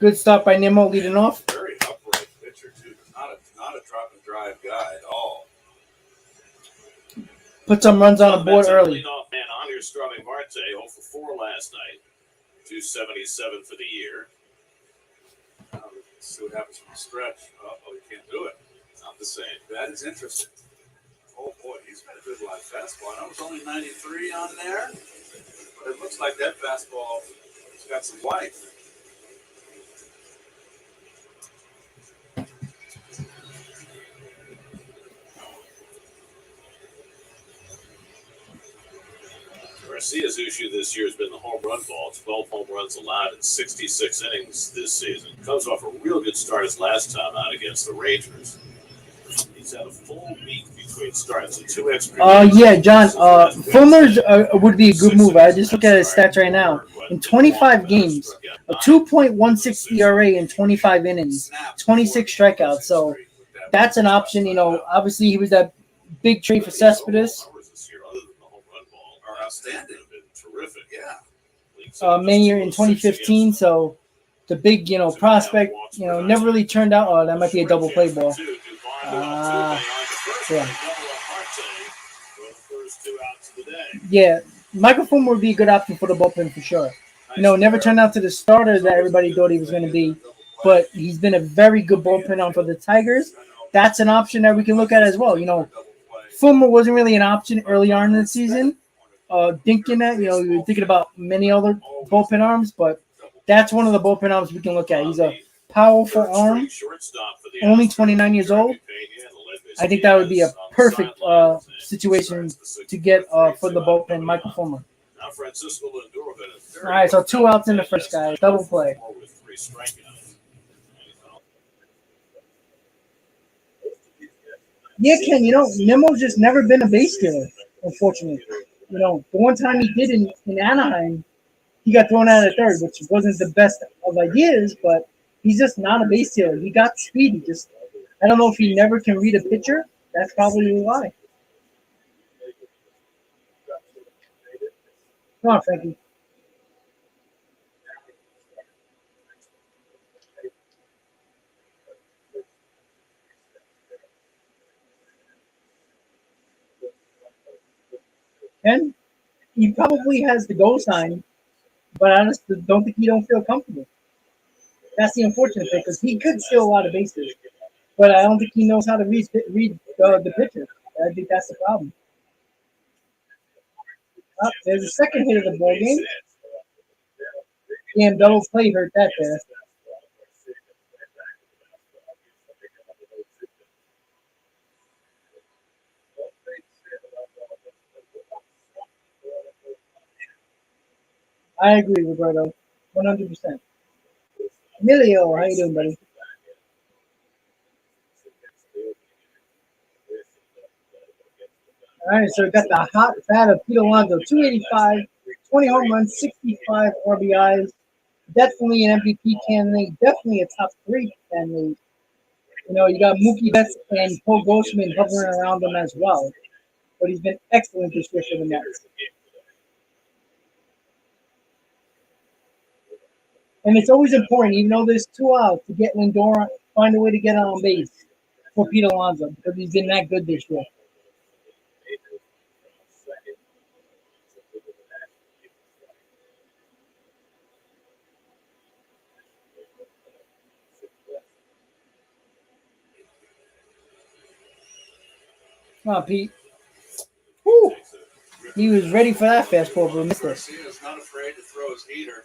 Good start by Nimmo leading off. Very upright pitcher, too. Not a drop and drive guy at all. Put some runs on the board early. Leadoff man on here, Starling Marte, 0 for 4 last night. 277 for the year. Let's see what happens from the stretch. Oh, he can't do it. Not the same. That is interesting. Oh, boy, he's got a good live fastball. I know it's only 93 on there, but it looks like that fastball has got some life. Garcia's issue this year has been the home run ball. 12 home runs allowed in 66 innings this season. Comes off a real good start his last time out against the Rangers. He's had a full week between starts and 2 extra. Yeah, John. Fulmer's would be a good move. I just look at his stats right now. In 25 games, a 2.16 ERA in 25 innings, 26 strikeouts. So that's an option. You know, obviously he was that big trade for Cespedes. Outstanding. Terrific. Yeah. Many year in 2015, so the big, prospect, never really turned out. Oh, that might be a double play ball. Yeah. Yeah, Michael Fulmer would be a good option for the bullpen for sure. Never turned out to the starter that everybody thought he was going to be, but he's been a very good bullpen on for the Tigers. That's an option that we can look at as well. Fulmer wasn't really an option early on in the season. Thinking that, you're thinking about many other bullpen arms, but that's one of the bullpen arms we can look at. He's a powerful arm, only 29 years old. I think that would be a perfect situation to get for the bullpen, Michael Fulmer. All right, so 2 outs in the first, guy. Double play. Yeah, Ken, Nimmo's just never been a base stealer, unfortunately. The one time he did in Anaheim, he got thrown out at third, which wasn't the best of ideas, but he's just not a base stealer. He got speed. I don't know if he never can read a pitcher. That's probably why. Come on, Frankie. And he probably has the goal sign, but I just don't think he don't feel comfortable. That's the unfortunate thing, because he could steal a lot of bases, but I don't think he knows how to read the pitcher. I think that's the problem. There's a second hit of the ball game. Damn, double play hurt that there. I agree, Roberto. 100%. Emilio, how you doing, buddy? All right, so we got the hot bat of Pete Alonso, 285, 20 home runs, 65 RBIs. Definitely an MVP candidate. Definitely a top 3 candidate. You know, you got Mookie Betts and Paul Goldschmidt hovering around him as well. But he's been excellent this year for the Mets. And it's always important, even though there's 2 outs, to get Lindor, find a way to get on base for Pete Alonso because he's been that good this year. Come on, Pete. Woo! He was ready for that fastball, but missed it. Garcia's not afraid to throw his heater.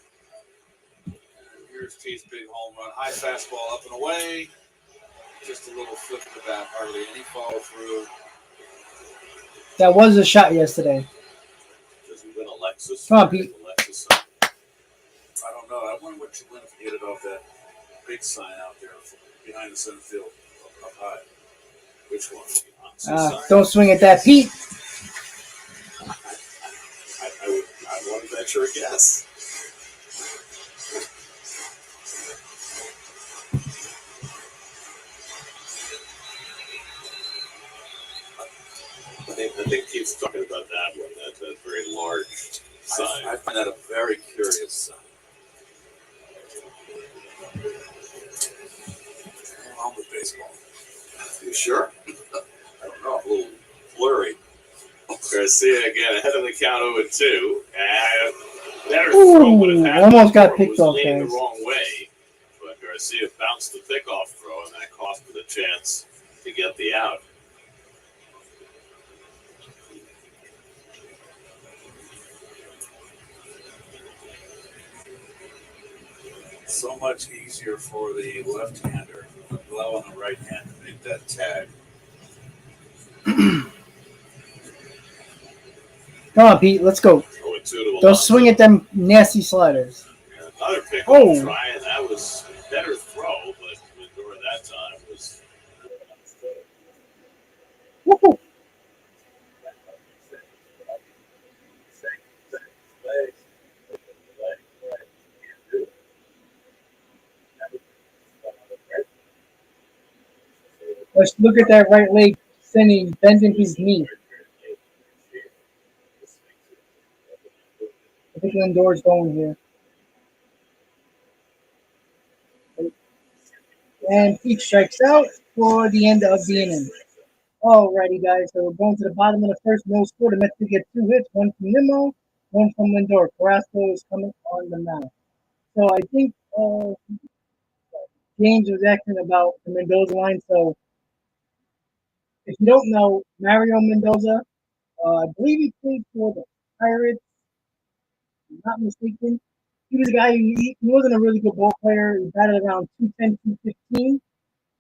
Here's T's big home run. High fastball up and away. Just a little flip of the bat, hardly any follow through. That was a shot yesterday. Does he win Alexis? Come on, Pete. Alexis. I don't know. I wonder what you win if you hit it off that big sign out there behind the center field up high. Which one? Don't swing at that, Pete. I want to venture a guess. I think Keith's talking about that one, that very large sign. I find that a very curious sign. What's wrong with baseball? You sure? I don't know. A little blurry. Garcia again ahead of the count 0-2. Better throw would have happened. Almost got picked off, leaning guys. the wrong way, but Garcia bounced the pickoff throw, and that cost him the chance to get the out. So much easier for the left-hander, the glove on the right hand to make that tag. Come on, Pete. Let's go. 0-2 to Don't swing at them nasty sliders. Another pickoff Oh. try, and that was a better throw, but Lindor that time was. Woo-hoo. Let's look at that right leg bending his knee. I think Lindor's going here. And Pete strikes out for the end of the inning. Alrighty, guys. So we're going to the bottom of the first. No score. The Mets will get 2 hits, one from Nimmo, one from Lindor. Carrasco is coming on the mound. So I think James was asking about the Mendoza line. So if you don't know, Mario Mendoza, I believe he played for the Pirates. If I'm not mistaken. He was a guy he wasn't a really good ball player. He batted around 210, 215.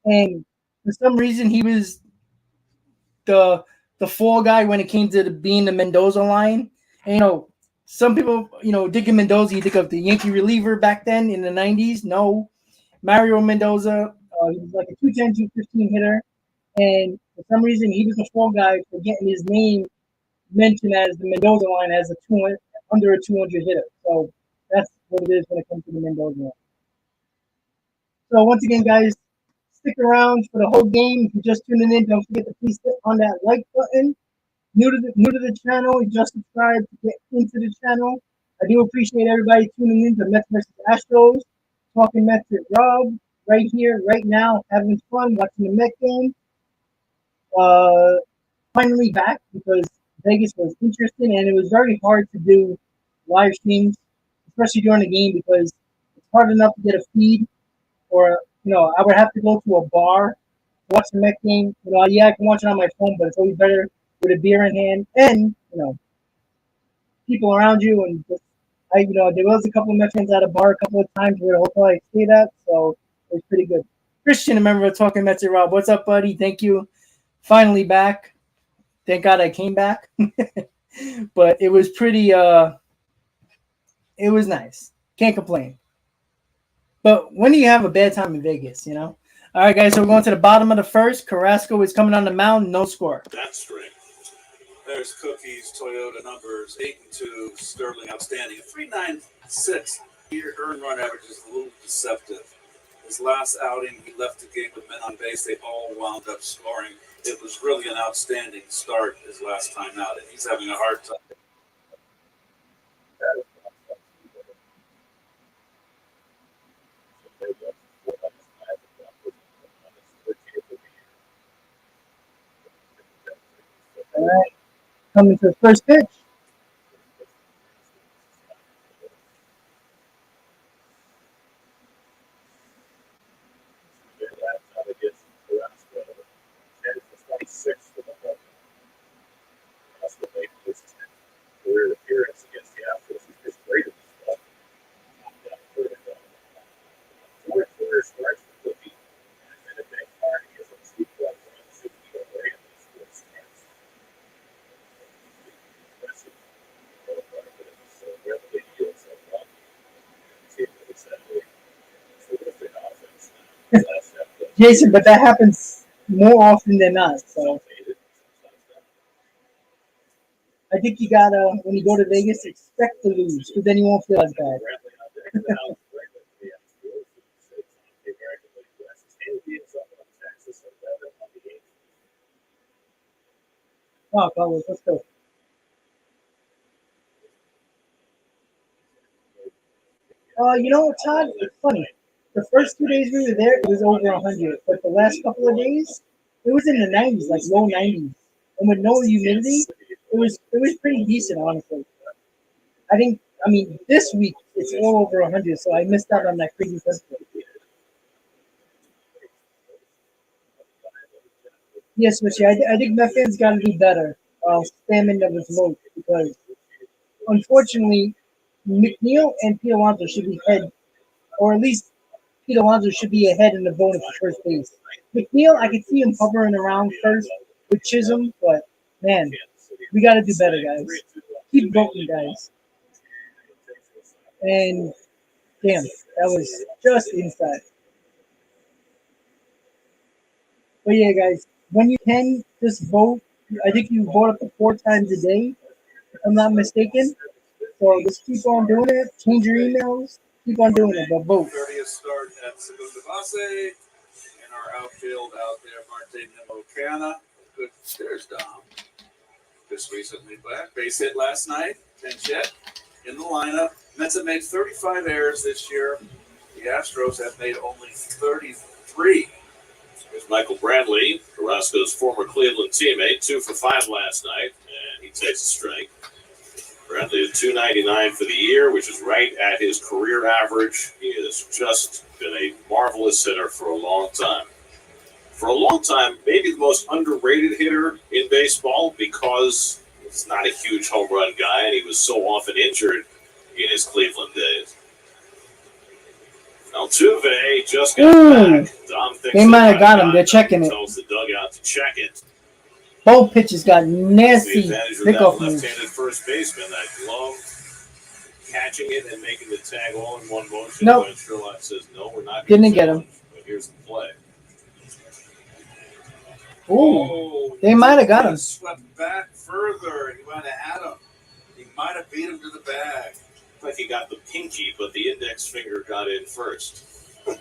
And for some reason, he was the fall guy when it came to being the Mendoza line. And, you know, some people, you know, Dickie Mendoza, you think of the Yankee reliever back then in the 90s. No. Mario Mendoza, he was like a 210, 215 hitter. And for some reason, he was the fall guy for getting his name mentioned as the Mendoza line as under a 200 hitter. So that's what it is when it comes to the Mendoza line. So once again, guys, stick around for the whole game. If you're just tuning in, don't forget to please click on that like button. New to the channel, just subscribe to get into the channel. I do appreciate everybody tuning in to Mets vs. Astros, talking Mets with Rob, right here, right now, having fun, watching the Met game. Finally back because Vegas was interesting, and it was very hard to do live streams, especially during the game, because it's hard enough to get a feed, or, you know, I would have to go to a bar to watch the Met game. You know, yeah, I can watch it on my phone, but it's always better with a beer in hand and, you know, people around you. And just, there was a couple of Met fans at a bar a couple of times where the hotel I stayed at, so it was pretty good. Christian, a member of Talking Mets with Rob. What's up, buddy? Thank you. Finally back. Thank God I came back. But it was pretty, it was nice. Can't complain. But when do you have a bad time in Vegas, you know? All right, guys, so we're going to the bottom of the first. Carrasco is coming on the mound, no score. That string. There's Cookie's Toyota numbers 8 and 2, Sterling outstanding. 3.96 year earned run average is a little deceptive. His last outing, he left the game with men on base. They all wound up scoring. It was really an outstanding start his last time out, and he's having a hard time. All right, coming to the first pitch. Career appearance against the Astros. He's just great at this stuff. Four career starts for Cookie. And a big part he is a two club run, 60 away in those four starts. Impressive. So really yield so well. See what he said. Terrific offense. Jason, but that happens more often than not. So I think you gotta, when you go to Vegas, expect to lose, because then you won't feel as bad. Oh, Carlos, let's go. You know what, Todd? It's funny. The first 2 days we were there, it was over 100. But the last couple of days, it was in the 90s, like low 90s. And with no humidity, it was pretty decent, honestly. I mean, this week it's all over 100, so I missed out on that crazy festival. Yes, Richie, I think Met fans got to do better spamming of his vote, because unfortunately, McNeil and Pete Alonso should be head, or at least Pete Alonso should be ahead in the voting for first base. McNeil, I can see him hovering around first with Chisholm, but man, we got to do better, guys. Keep voting, guys. And damn, that was just inside. But yeah, guys, when you can just vote, I think you vote up to 4 times a day, if I'm not mistaken. So just keep on doing it. Change your emails. Keep on doing it, but vote. 30th start at Segundo Base. In our outfield out there, Marte Nimocana. Good. There's Dom. Just recently back. Base hit last night. Tenchet in the lineup. Mets have made 35 errors this year. The Astros have made only 33. Here's Michael Bradley, Carrasco's former Cleveland teammate, 2 for 5 last night, and he takes a strike. Bradley is .299 for the year, which is right at his career average. He has just been a marvelous hitter for a long time. For a long time, maybe the most underrated hitter in baseball, because he's not a huge home run guy, and he was so often injured in his Cleveland days. Altuve just got back. Dom thinks They might have got him. They're checking it. Tells the dugout to check it. Both pitches got nasty pickoff moves. Left-handed first baseman, that glove, catching it and making the tag all in one motion. Nope. When Sherlock says, no, we're not Didn't get him. But here's the play. Ooh, they might have got him. Swept back further. He might have had him. He might have beat him to the bag. Like he got the pinky, but the index finger got in first. They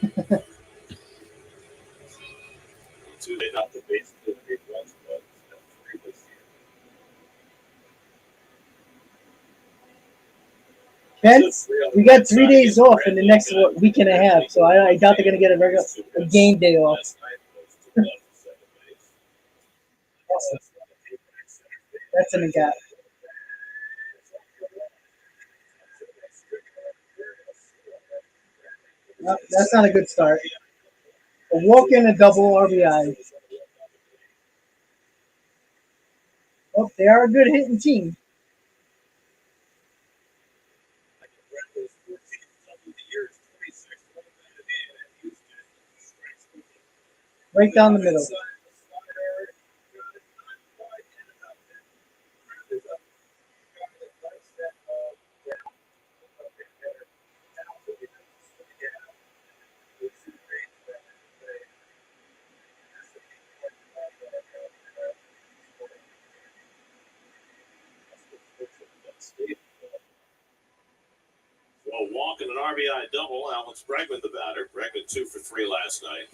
got the base to the big ones, but Ken, we got 3 days off in the next week and a half, so I doubt they're going to get a game day off. That's in the gap. No, that's not a good start. A walk in, a double RBI. Oh, they are a good hitting team. Right down the middle. RBI double. Alex Bregman, the batter. Bregman 2 for 3 last night.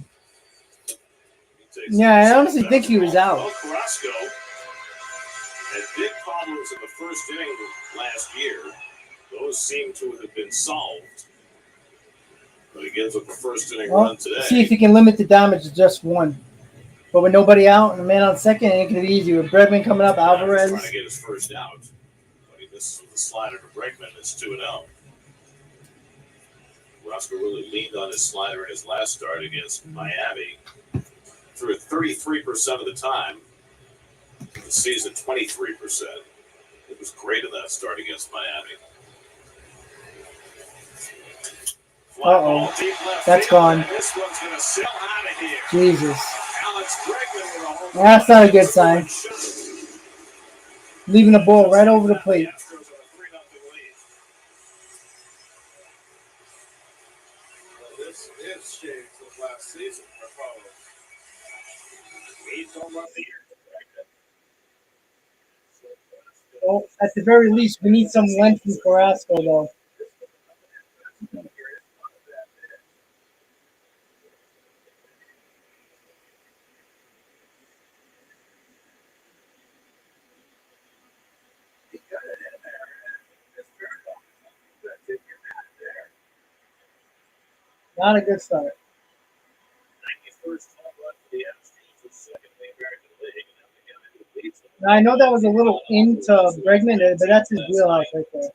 Yeah, I honestly think he was out. Well, Carrasco had big problems in the first inning last year. Those seem to have been solved. But he gives up the first inning run today. See if he can limit the damage to just one. But with nobody out and a man on second, it can be easy. With Bregman coming up, Alvarez trying to get his first out. But he misses with the slider to Bregman. It's 2-0. Carrasco really leaned on his slider in his last start against Miami. Threw it 33% of the time. The season, 23%. It was great in that start against Miami. Uh-oh. That's gone. This one's going to sail out of here. Jesus. Alex Bregman with a home run. That's not a good sign. Leaving the ball right over the plate. This is shades of last season for Carlos. Well, at the very least, we need some length from Carrasco, though. Not a good start. 91st home run for the Astros, the second in the American League. Now, I know that was a little into Bregman, but that's his wheelhouse right there.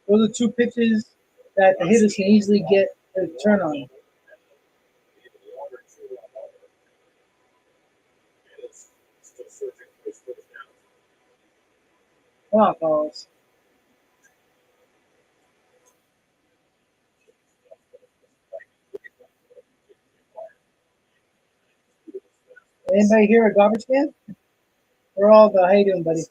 Those are two pitches that the hitters can easily get a turn on. Come on, Carlos. Anybody here a garbage can? We're all good. How you doing, buddy?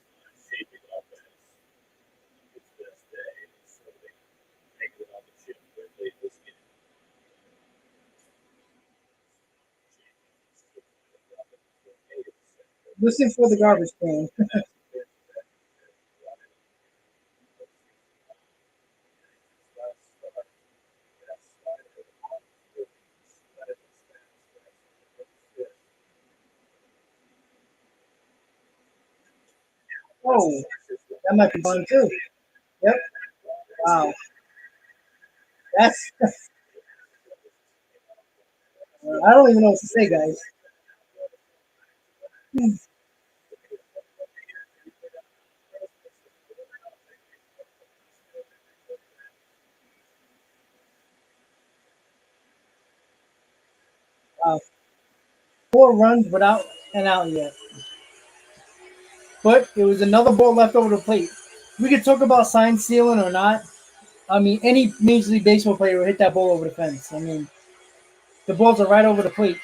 Listen for the garbage can. Oh, that might be fun too. Yep. Wow. That's. I don't even know what to say, guys. Wow. 4 runs without an out yet. But it was another ball left over the plate. We could talk about sign stealing or not. I mean, any Major League Baseball player will hit that ball over the fence. I mean, the balls are right over the plate.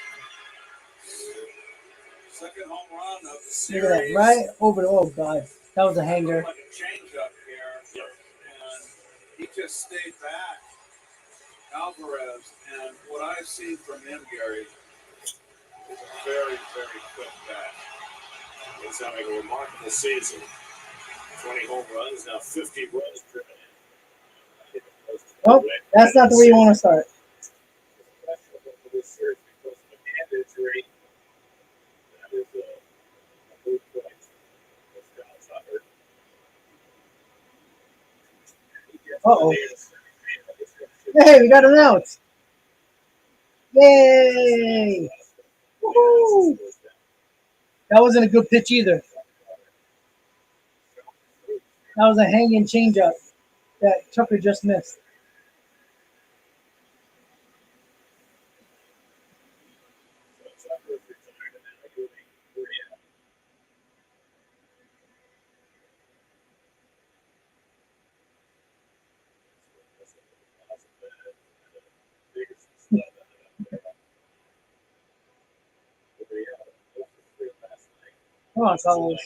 Second home run of the Look at that, series. right over the. Oh God, that was a hanger. Like a change up here, and he just stayed back. Alvarez, and what I've seen from him, Gary, is a very, very quick bat. He's having a remarkable season. 20 home runs, now 50 runs driven in. Oh, that's not the way you want to start. Uh-oh. Hey, we got an out. Yay! Woo-hoo. That wasn't a good pitch either. That was a hanging changeup that Tucker just missed. Come on, Carlos.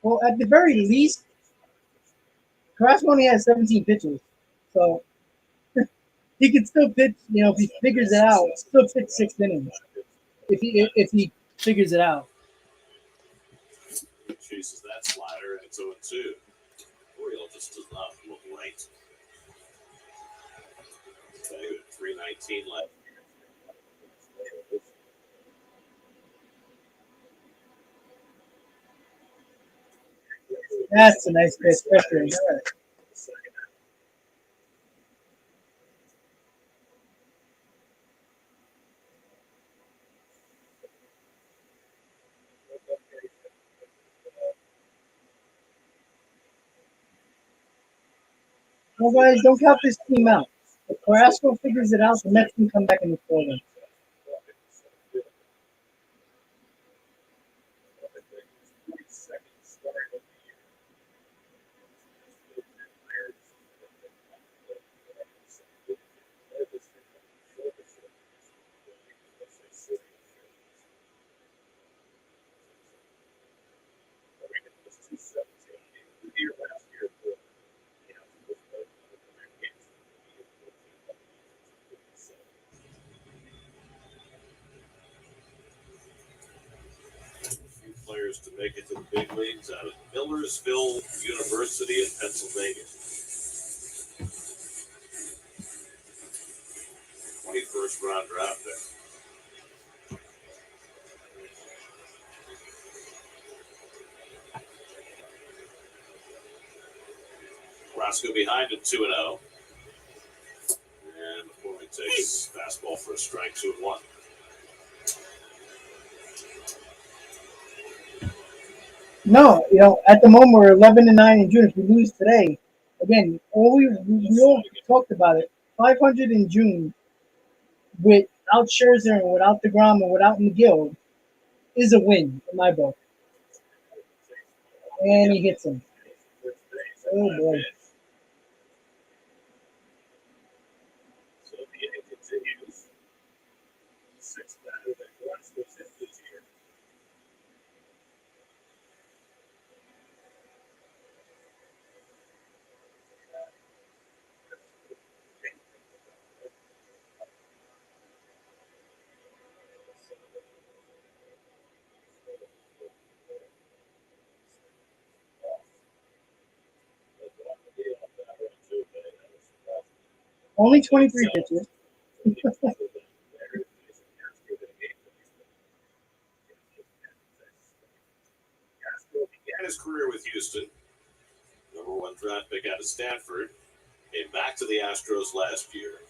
Well, at the very least, Carrasco only has 17 pitches. So he could still pitch, if he figures it out, still pitch 6 innings. If he figures it out. chases that slider, and it's 0-2. Oriole just does not look right. 3:19 left. That's a nice pitch, especially. Well, guys, don't count this team out. If Carrasco figures it out, the Mets can come back in the quarter. Players to make it to the big leagues out of Millersville University in Pennsylvania. 21st round draft pick. Carrasco behind at 2-0. And McCormick takes fastball for a strike, 2-1. No, at the moment we're 11-9 in June. If we lose today, again, we all talked about it. 500 in June without Scherzer and without DeGrom and without McGill is a win in my book. And he hits him. Oh boy. So the inning continues. 6 batter that Carrasco's hit this year. Only 23 pitches. Began his career with Houston, #1 draft pick out of Stanford, came back to the Astros last year.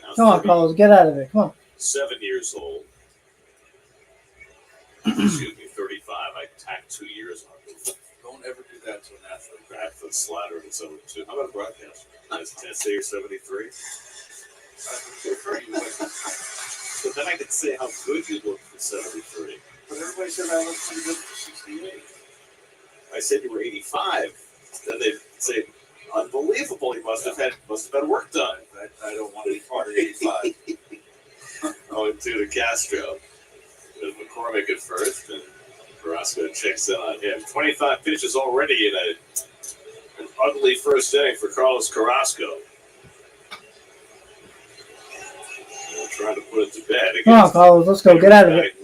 Now Come on, Carlos, get out of it. Come on. 7 years old. Excuse me, 35. I tacked 2 years on it. Don't ever do that to an athlete. Back foot slider and 7-2. How about a broadcast? Did I say you're 73? So then I could say how good you look for 73. But everybody said I looked pretty good for 68. I said you were 85. Then they'd say, unbelievable. You must have had work done. I don't want to be part of 85. 0-2 to Castro. With McCormick at first, and Carrasco checks in on him. 25 pitches already in an ugly first inning for Carlos Carrasco. We'll try to put it to bed. Come on, Carlos, let's go. Get out of it.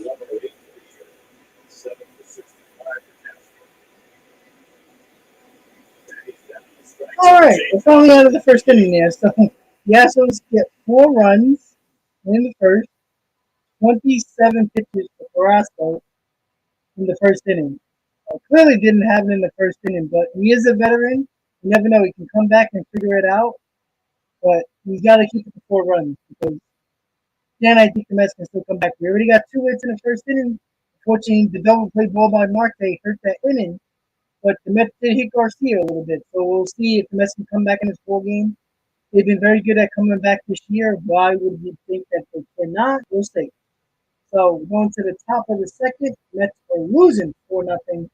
All right, it's only out of the first inning there. So the Astros get 4 runs in the first, 27 pitches for Carrasco in the first inning. Clearly didn't have it in the first inning, but he is a veteran. You never know. He can come back and figure it out. But he's got to keep it to 4 runs because then I think the Mets can still come back. We already got 2 hits in the first inning. Unfortunately, the double play ball by Marte hurt that inning. But the Mets did hit Garcia a little bit. So we'll see if the Mets can come back in this ball game. They've been very good at coming back this year. Why would you think that they cannot? We'll see. So going to the top of the second, Mets are losing 4-0.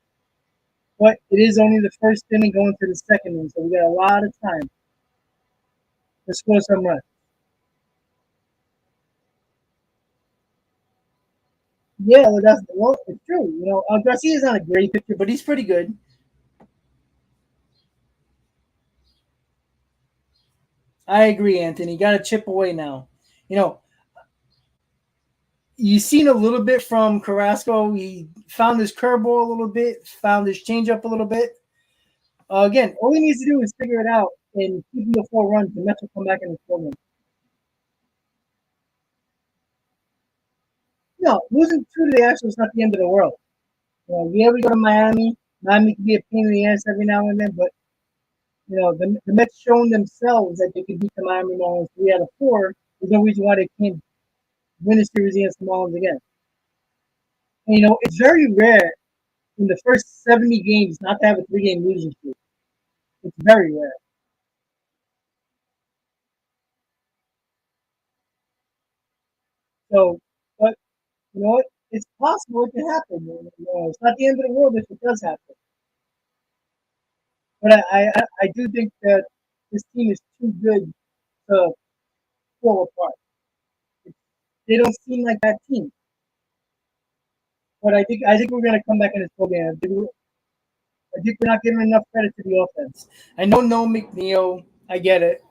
But it is only the first inning going to the second inning, so we got a lot of time to score some runs. Yeah, it's true. Garcia's not a great pitcher, but he's pretty good. I agree, Anthony. Got to chip away now. You've seen a little bit from Carrasco. He found his curveball a little bit, found his changeup a little bit. Again, all he needs to do is figure it out and keep the 4 runs. The Mets will come back in the 4 runs. No, losing 2 to the Astros is not the end of the world. Yeah, we go to Miami. Miami can be a pain in the ass every now and then, but the Mets shown themselves that they can beat the Miami Marlins 3 out of 4. There's no reason why they can't win a series against the Marlins again. And, it's very rare in the first 70 games not to have a 3-game losing streak. It's very rare. So, but you know what? It's possible it can happen. It's not the end of the world if it does happen. But I do think that this team is too good to fall apart. They don't seem like that team. But I think we're gonna come back in this program. I think we're not giving enough credit to the offense. I know no McNeil. I get it.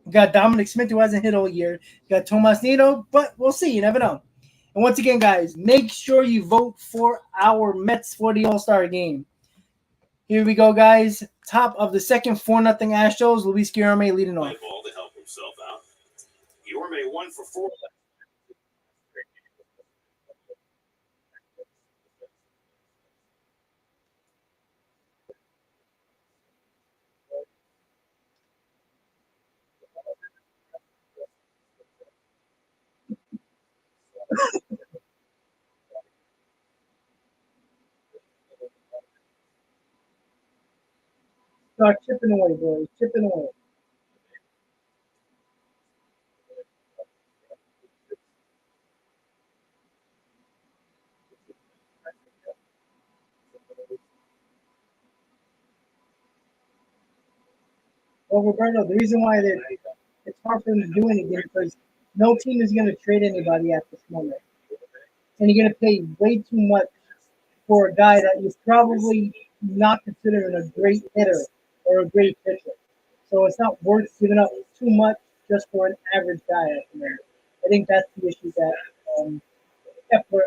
We got Dominic Smith who hasn't hit all year. We got Tomas Nido, but we'll see. You never know. And once again, guys, make sure you vote for our Mets for the All-Star game. Here we go, guys. Top of the second, 4-0 Astros. Luis Guillorme leading off. Ball to help himself out. Guillorme 1 for 4. Start chipping away, boys. Chipping away. Well, Roberto, the reason why it's hard for them to do anything because no team is going to trade anybody at this moment. And you're going to pay way too much for a guy that is probably not considering a great hitter or a great pitcher. So it's not worth giving up too much just for an average guy at the moment. I think that's the issue that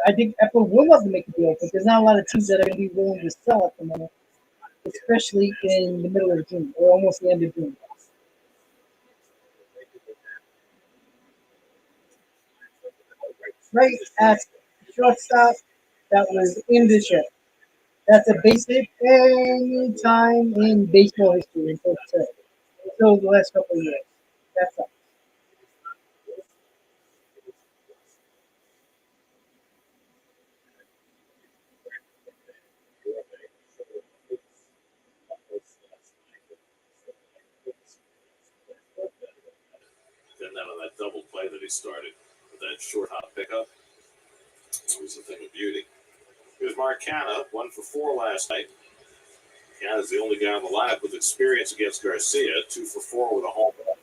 I think Epler would love to make a deal, but there's not a lot of teams that are going to be willing to sell at the moment, especially in the middle of June or almost the end of June. Right at shortstop, that was in the ship. That's a basic any time in baseball history until the last couple of years. That's up. Then that on that double play that he started with that short hop pickup. It was a thing of beauty. Here's Marcana, 1 for 4 last night. Marcana's the only guy on the lineup with experience against Garcia, 2 for 4 with a home run.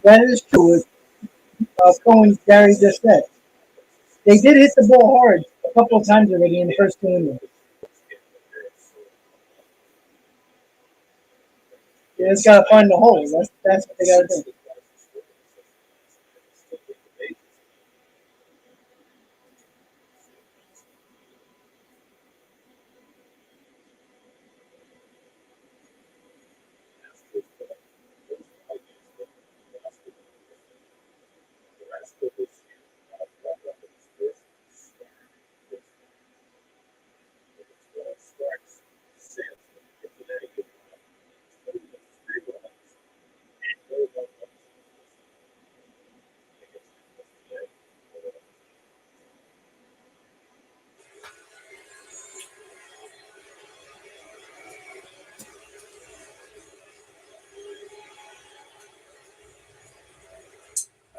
That is true. Cohen Gary just said. They did hit the ball hard a couple of times already in the first 2 innings. You just gotta find the hole. That's what they gotta do.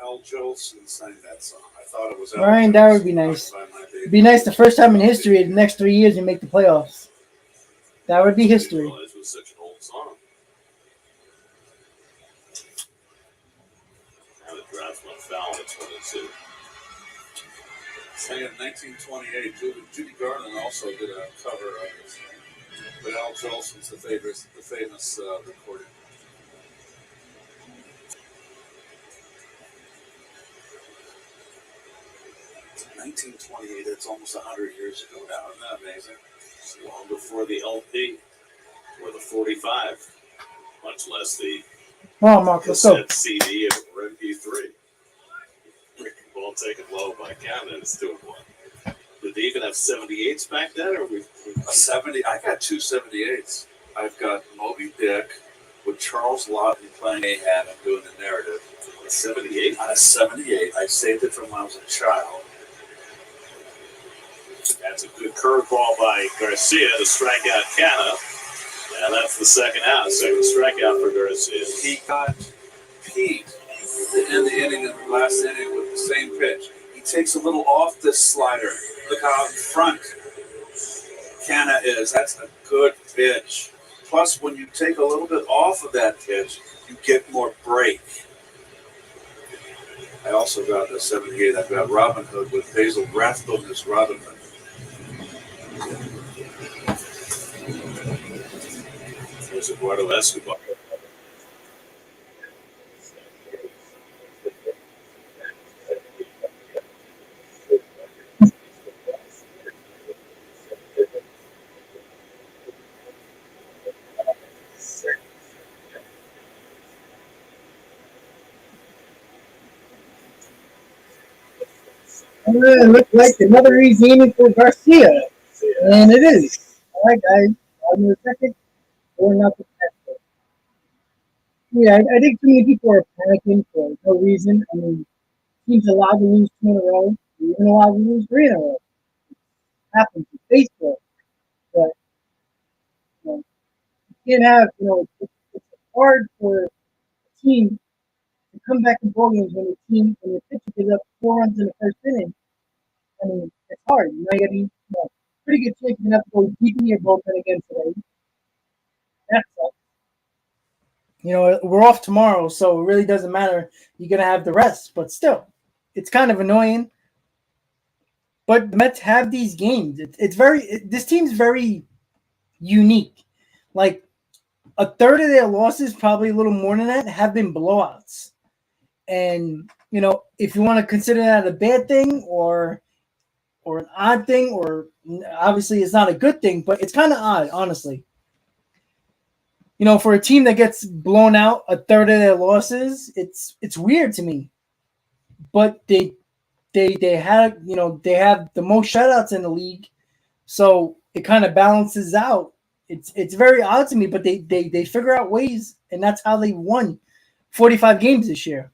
Al Jolson sang that song. I thought it was Al Ryan, that would be Jolson, nice. by my It'd be nice the first time in history, the next 3 years, you make the playoffs. That would be history. This was such an old song. Now the draft went foul. It's 1-2. Say in 1928, Judy Garland also did a cover of it. But Al Jolson's the famous recording. It's 1928. That's almost 100 years ago now. Isn't that amazing? It's long before the LP or the 45, much less the cassette CD or MP3. Breaking ball taken low by Canada. It's 2-1. Did they even have 78s back then, or we? A 70. I got two 78s. I've got Moby Dick with Charles Lawton playing Ahab and doing the narrative. On a 78? On a 78. I saved it from when I was a child. That's a good curveball by Garcia to strike out Canada. And that's the second out. Second strikeout for Garcia. He got Pete to end the inning in the last inning with the same pitch. He takes a little off this slider. Look how in front Canna is. That's a good pitch. Plus, when you take a little bit off of that pitch, you get more break. I also got the 78. I've got Robin Hood with Basil Rathbone as Robin Hood. There's Eduardo Escobar. It looks like another easy inning for Garcia, and it is. All right, guys. On the second, 4-0. Yeah, I think too many people are panicking for no reason. I mean, teams allowed to lose 2 in a row, even allowed to lose 3 in a row. It happens in baseball, but you can't have. It's hard for a team to come back in ball games when the pitcher gives up 4 runs in the first inning. I mean, it's hard. You got to be pretty good chance you're going to have to go deep in your bullpen again today. That sucks. We're off tomorrow, so it really doesn't matter. You're going to have the rest, but still, it's kind of annoying. But the Mets have these games. This team's very unique. Like, a third of their losses, probably a little more than that, have been blowouts. And, if you want to consider that a bad thing or an odd thing, or obviously it's not a good thing, but it's kind of odd, honestly. For a team that gets blown out a third of their losses, it's weird to me. But they have the most shutouts in the league, so it kind of balances out. It's very odd to me, but they figure out ways, and that's how they won 45 games this year.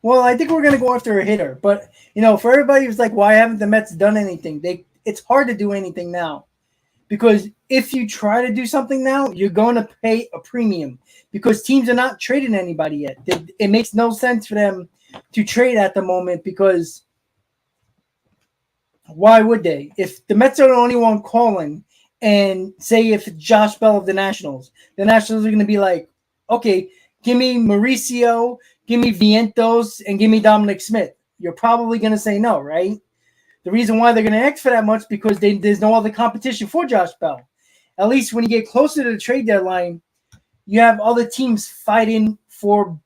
Well, I think we're going to go after a hitter. But, for everybody who's like, why haven't the Mets done anything? It's hard to do anything now. Because if you try to do something now, you're going to pay a premium. Because teams are not trading anybody yet. It makes no sense for them to trade at the moment, because why would they? If the Mets are the only one calling, and say if it's Josh Bell of the Nationals are going to be like, okay, give me Mauricio, give me Vientos, and give me Dominic Smith. You're probably going to say no, right? The reason why they're going to ask for that much because there's no other competition for Josh Bell. At least when you get closer to the trade deadline, you have other teams fighting for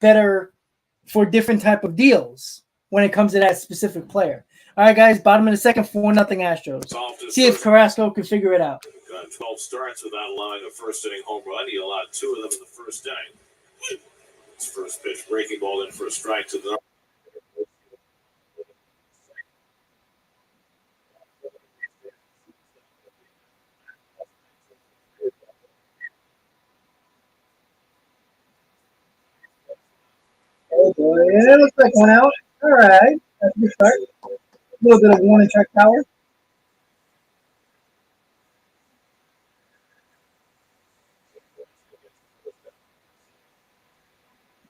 different type of deals when it comes to that specific player. All right, guys, bottom of the second, 4-0 Astros. See if Carrasco can figure it out. 12 starts without allowing a first-inning home run. He allowed 2 of them in the first inning. His first pitch, breaking ball in for a strike to the. Oh boy, it looks like one out. All right, that's a good start. A little bit of warning track power.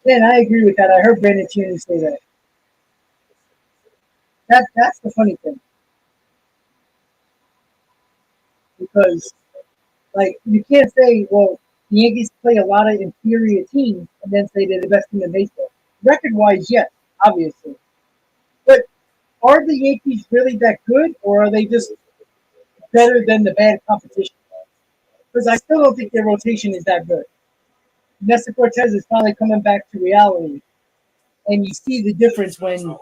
And I agree with that. I heard Brandon Tierney say that. That's the funny thing. Because, you can't say, well, the Yankees play a lot of inferior teams and then say they're the best team in baseball. Record-wise, yes, obviously. But are the Yankees really that good, or are they just better than the bad competition. Because I still don't think their rotation is that good. Nestor Cortez is finally coming back to reality. And you see the difference when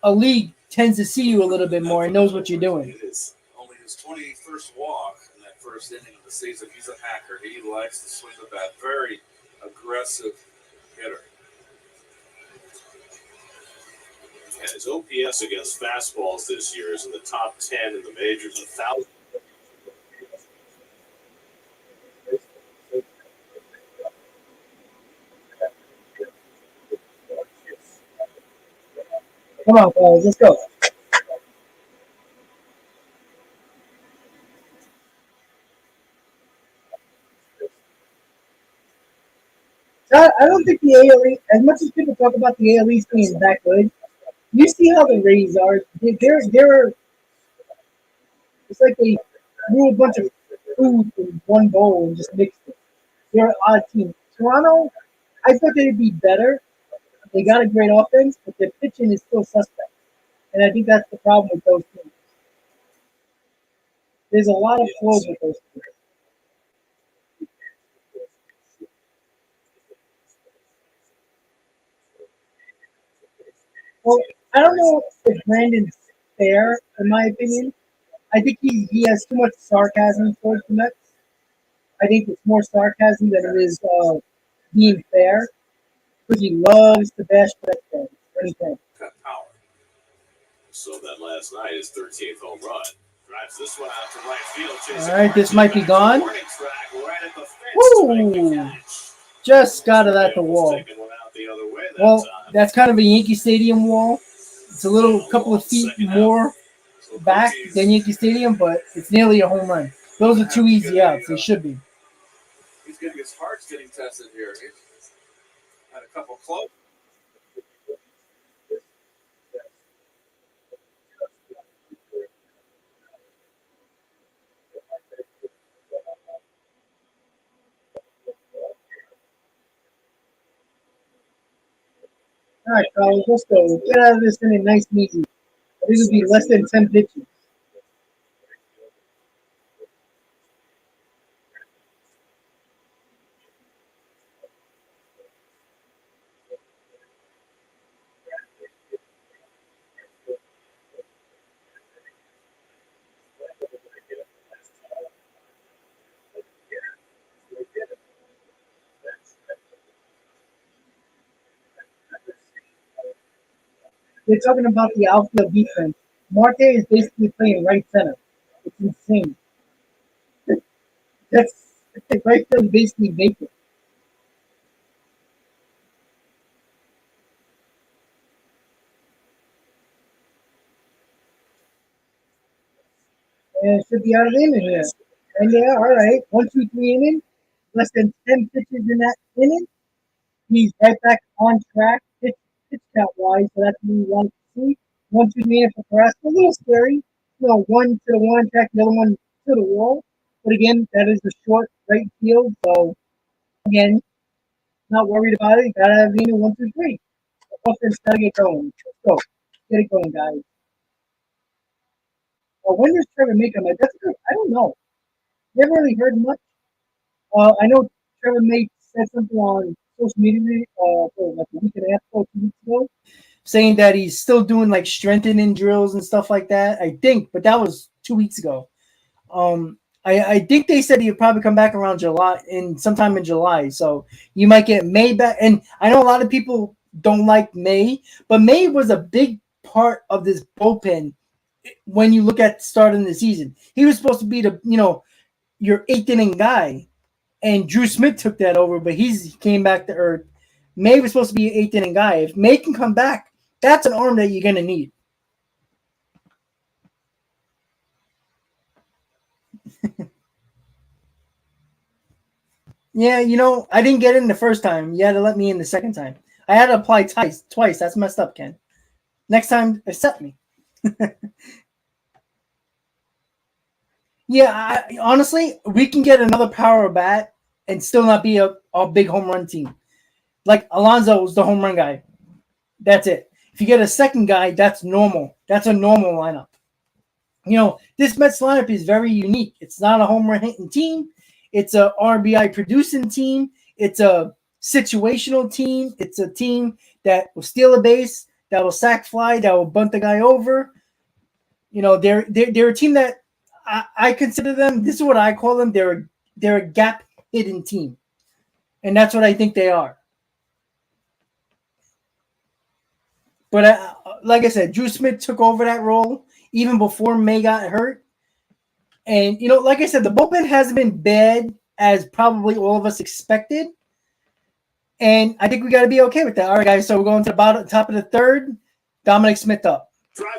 a league tends to see you a little bit more and knows what you're doing. It is only his 21st walk in that first inning of the season. He's a hacker. He likes to swing the bat. Very aggressive hitter. And his OPS against fastballs this year is in the top 10 in the majors. 1,000. Come on, guys, let's go. I don't think the AL East, as much as people talk about the AL East being that good, you see how the Rays are. They're it's like they threw a bunch of food in one bowl and just mixed it. They're an odd team. Toronto, I thought they'd be better. They got a great offense, but their pitching is still suspect. And I think that's the problem with those teams. There's a lot of flaws with those teams. Well, I don't know if Brandon's fair, in my opinion. I think he has too much sarcasm towards the Mets. I think it's more sarcasm than it is being fair, because he loves to bash Mets fans. Anything. Got power. So that last night, his 13th home run. Drives this one out to right field. All right, this might be gone. Warning track right at the fence. Woo! Just got it at the wall. Taking one out the other way that Well, time. that's kind of a Yankee Stadium wall. It's a little couple of feet more back than Yankee Stadium, but it's nearly a home run. Those are two easy outs. They should be. He's getting his heart's getting tested here. He's had a couple close. All right, fellas, let's go. Get out of this inning nice and easy. This would be less than 10 pitches. They're talking about the outfield defense. Marte is basically playing right center. It's insane. That's right field is basically vacant. And it should be out of the inning here. And yeah, all right. 1, 2, 3 inning. Less than 10 pitches in that inning. He's right back on track, pitch count wise, so that's what we want to see. 1, 2, 3 inning for Carrasco. A little scary. One to the one track, the other one to the wall. But again, that is the short right field. So again, not worried about it. Gotta have the inning 1, 2, 3. Offense gotta get going. Let's go. Get it going, guys. When does Trevor make them? That's good. I don't know. Never really heard much. I know Trevor May said something on social media like a week and a half ago, 2 weeks ago, saying that he's still doing like strengthening drills and stuff like that. I think, but that was 2 weeks ago. I think they said he'd probably come back around sometime in July. So you might get May back. And I know a lot of people don't like May, but May was a big part of this bullpen when you look at starting the season. He was supposed to be your 8th inning guy. And Drew Smith took that over, but he came back to earth. May was supposed to be an 8th inning guy. If May can come back, that's an arm that you're going to need. Yeah, I didn't get in the first time. You had to let me in the second time. I had to apply twice. That's messed up, Ken. Next time, accept me. Yeah, honestly, we can get another power bat and still not be a big home run team. Like Alonso was the home run guy. That's it. If you get a second guy, that's normal. That's a normal lineup. This Mets lineup is very unique. It's not a home run hitting team. It's a RBI producing team. It's a situational team. It's a team that will steal a base, that will sack fly, that will bunt the guy over. They're a team that I consider them. This is what I call them. They're a gap hidden team, and that's what I think they are. But like I said, Drew Smith took over that role even before May got hurt. And, like I said, the bullpen hasn't been bad as probably all of us expected. And I think we got to be okay with that. All right, guys, so we're going to the top of the third. Dominic Smith up.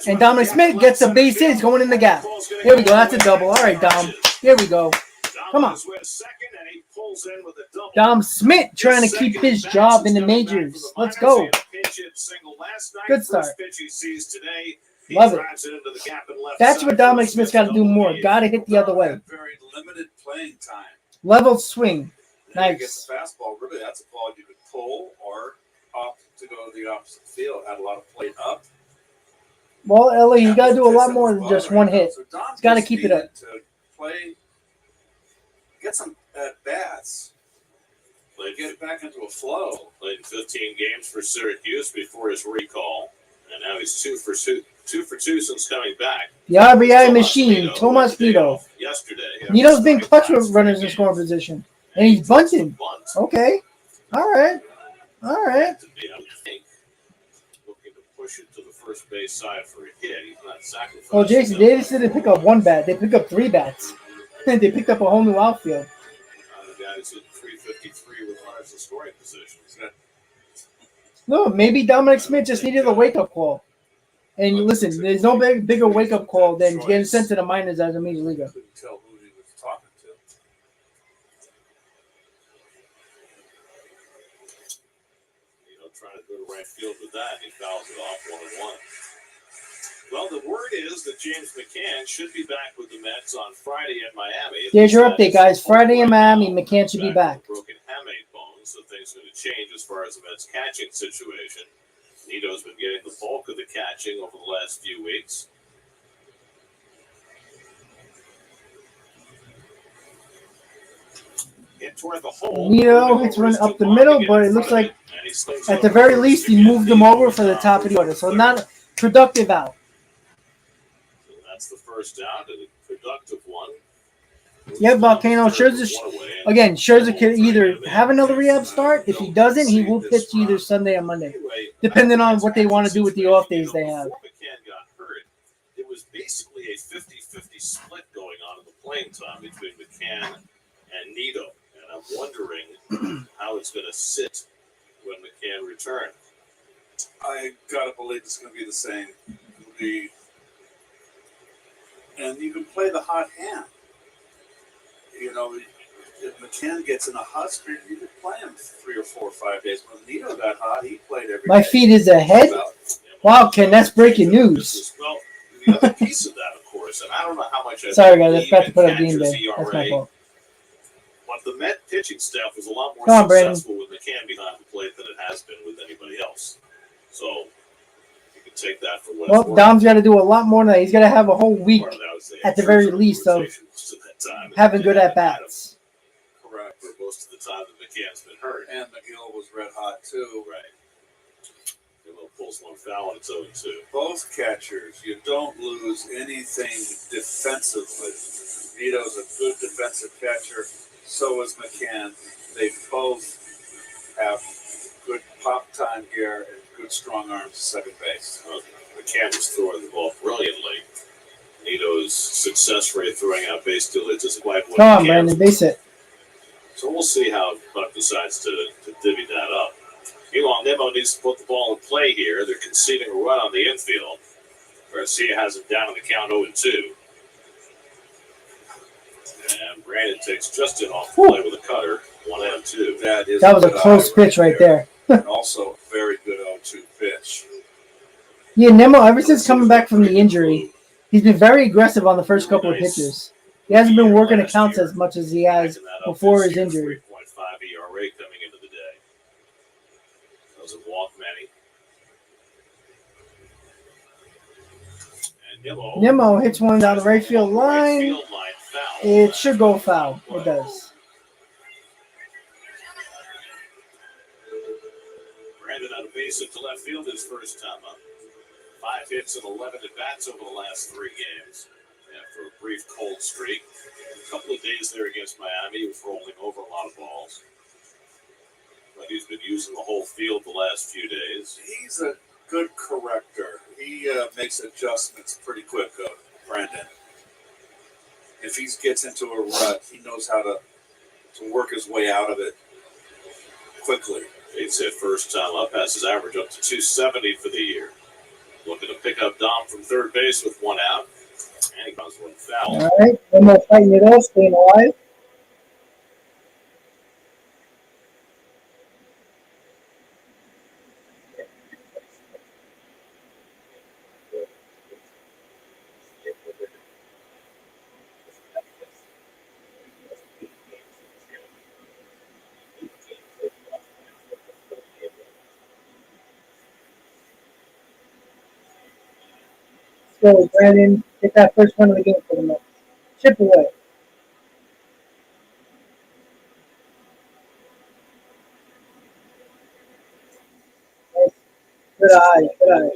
And Dominic Smith gets a base hit. He's going in the gap. Here we go. That's a double. All right, Dom. Here we go. Come on. Dom Smith trying to keep his job in the majors. Let's go. Good start. Love it. That's what Dominic Smith's got to do more. Got to hit the other way. Very limited playing time. Level swing. Nice. Get the fastball. Really, that's a ball you could pull or opt to go to the opposite field. Had a lot of plate up. Well, Ellie, you got to do a lot more than just one hit. So He's got to keep it up. To play, get some at bats. Get it back into a flow. Played 15 games for Syracuse before his recall, and now he's 2 for 2 since coming back. The RBI machine, Tomas Nido. Yesterday, Nido's been clutch with runners in scoring position, and he's bunting. Okay, all right. Looking to push it to the first base side for a hit. He's not sacrificing. Well, Jason, they didn't pick up one bat; they picked up 3 bats. They picked up a whole new outfield. The guy's at 353 with runners in scoring position. No, maybe Dominic Smith just needed a wake-up call. And listen, there's no bigger wake-up call than getting sent to the minors as a major leaguer. Couldn't tell who he was talking to. Trying to go to right field with that. He fouls it off 1-1. Well, the word is that James McCann should be back with the Mets on Friday in Miami. There's your update, guys. Friday in Miami, McCann should be back. Broken hamate bones, so things are going to change as far as the Mets catching situation. Nito's been getting the bulk of the catching over the last few weeks. Hit toward the hole. Nito hits one up the middle, but it looks like at the very least he moved them over for the top of the order. So not a productive out. So that's the first out, and a productive one. Yeah, Volcano. Scherzer could either have another rehab start. If he doesn't, he will pitch either Sunday or Monday, depending on what they want to do with the off days they have. Before McCann got hurt, it was basically a 50-50 split going on in the playing time between McCann and Nito. And I'm wondering how it's going to sit when McCann returns. I gotta believe it's going to be the same. And you can play the hot hand. If McCann gets in a hot streak, you could play him 3 or 4 or 5 days. When Nito got hot, he played every day. My feet is ahead. Wow, Ken, that's breaking news. Well, the other piece of that, of course, and I don't know how much. Sorry, guys, I forgot to put up Dean there. That's my fault. But the Met pitching staff was a lot more successful with McCann behind the plate than it has been with anybody else. So you can take that for what it's worth. Dom's got to do a lot more than that. He's got to have a whole week at the very least of having good at-bats. Correct, for most of the time that McCann's been hurt. And McGill was red hot, too. Right. Pulls one foul and it's 0-2. Both catchers, you don't lose anything defensively. Nito's a good defensive catcher. So is McCann. They both have good pop time gear and good strong arms at second base. McCann was throwing the ball brilliantly. Nito's success rate throwing out base steal hits isn't quite what Come on, Brandon, base it. So we'll see how Buck decides to divvy that up. Meanwhile, Nimmo needs to put the ball in play here. They're conceding a run on the infield. Garcia has it down on the count 0-2. And Brandon takes Justin off the play with a cutter, 1-2. That was a close pitch right there. And also a very good 0-2 pitch. Yeah, Nimmo, ever since coming back from the injury, he's been very aggressive on the first couple of pitches. He hasn't been working accounts as much as he has before his injury. 3.5 ERA coming into the day. Doesn't walk many. And Nimmo hits one down the right field line. Foul. It should go foul. It does. Brandon on a base into left field his first time up. 5 hits and 11 at bats over the last 3 games. After a brief cold streak. A couple of days there against Miami, he was rolling over a lot of balls. But he's been using the whole field the last few days. He's a good corrector. He makes adjustments pretty quick, Brandon. If he gets into a rut, he knows how to work his way out of it quickly. He's hit first time up, has his average up to 270 for the year. Looking to pick up Dom from third base with 1 out. And he comes one foul. All right. Nimmo fighting it off, staying alive. So, Brandon, get that first one of the game for the Mets. Chip away. Nice. Good eye. Good eye.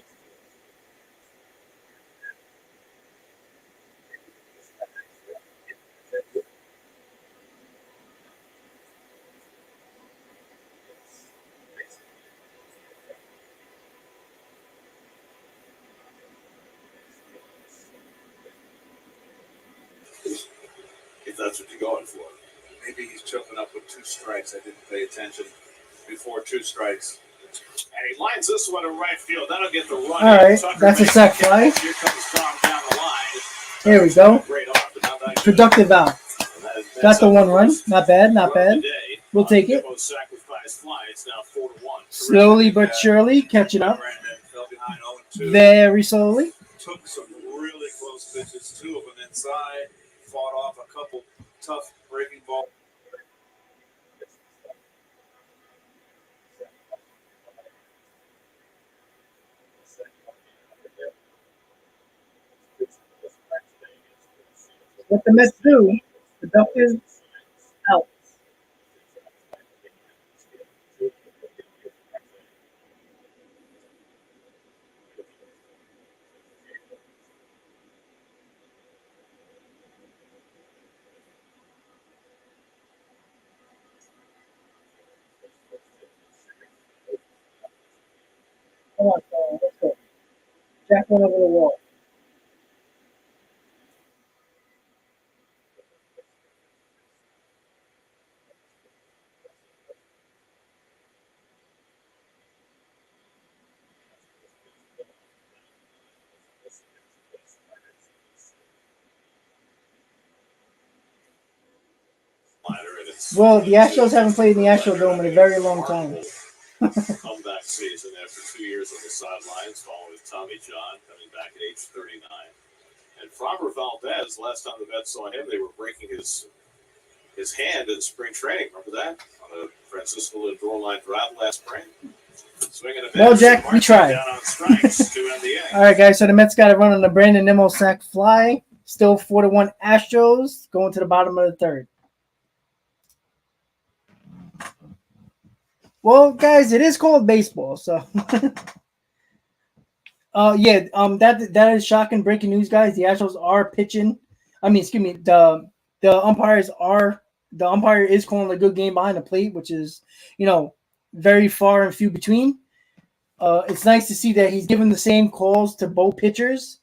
If that's what you're going for. Maybe he's choking up with 2 strikes. I didn't pay attention before 2 strikes. And he lines this one to right field. That'll get the run. All right, that's a sac fly. Here comes Dom down the line. There we go. Great arm, but not that good. Productive out. Got the 1 run. Not bad, not bad. We'll take it. Sacrifice fly. It's now 4-1. Slowly but surely, catching up. Brandon fell behind 0-2. Very slowly. Took some really close pitches, 2 of them inside. Fought off a couple tough breaking balls. What the Mets do, productive out. Come on, Paul, let's go. Jack one over the wall. Well, the Astros haven't played in the Astrodome in a very long time. Comeback season after 2 years on the sidelines, following Tommy John coming back at age 39. And Framber Valdez, last time the Mets saw him, they were breaking his hand in spring training. Remember that? On a Francisco Lindor line drive last spring. Swinging a Well, Jack, we tried. Down on strikes to end the inning. All right, guys, so the Mets got a run on the Brandon Nimmo sac fly. Still 4-1 Astros, going to the bottom of the 3rd. Well, guys, it is called baseball, so that is shocking breaking news, guys. The Astros are pitching. The umpire is calling a good game behind the plate, which is, very far and few between. It's nice to see that he's giving the same calls to both pitchers.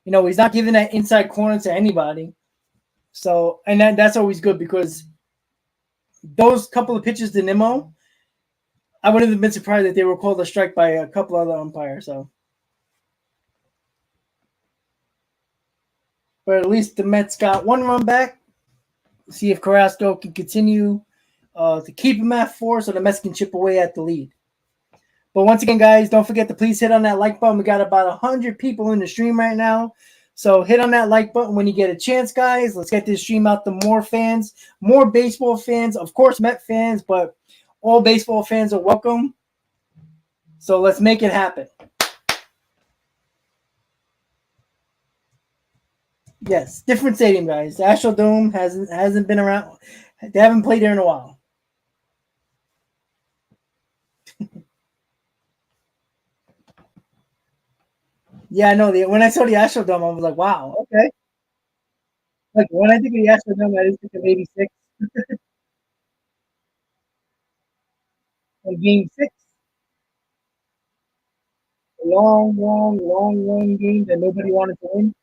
He's not giving that inside corner to anybody. So, and that's always good because those couple of pitches to Nimmo, I wouldn't have been surprised if they were called a strike by a couple other umpires. So, but at least the Mets got 1 run back. See if Carrasco can continue to keep him at 4, so the Mets can chip away at the lead. But once again, guys, don't forget to please hit on that like button. We got about 100 people in the stream right now. So hit on that like button when you get a chance, guys. Let's get this stream out to more fans, more baseball fans, of course, Met fans, but all baseball fans are welcome. So let's make it happen. Yes, different stadium, guys. The Astrodome hasn't been around. They haven't played there in a while. Yeah, I know. When I saw the Astrodome, I was like, wow, okay. Like when I think of the Astrodome, I just think of '86 and Game 6. A long game that nobody wanted to win.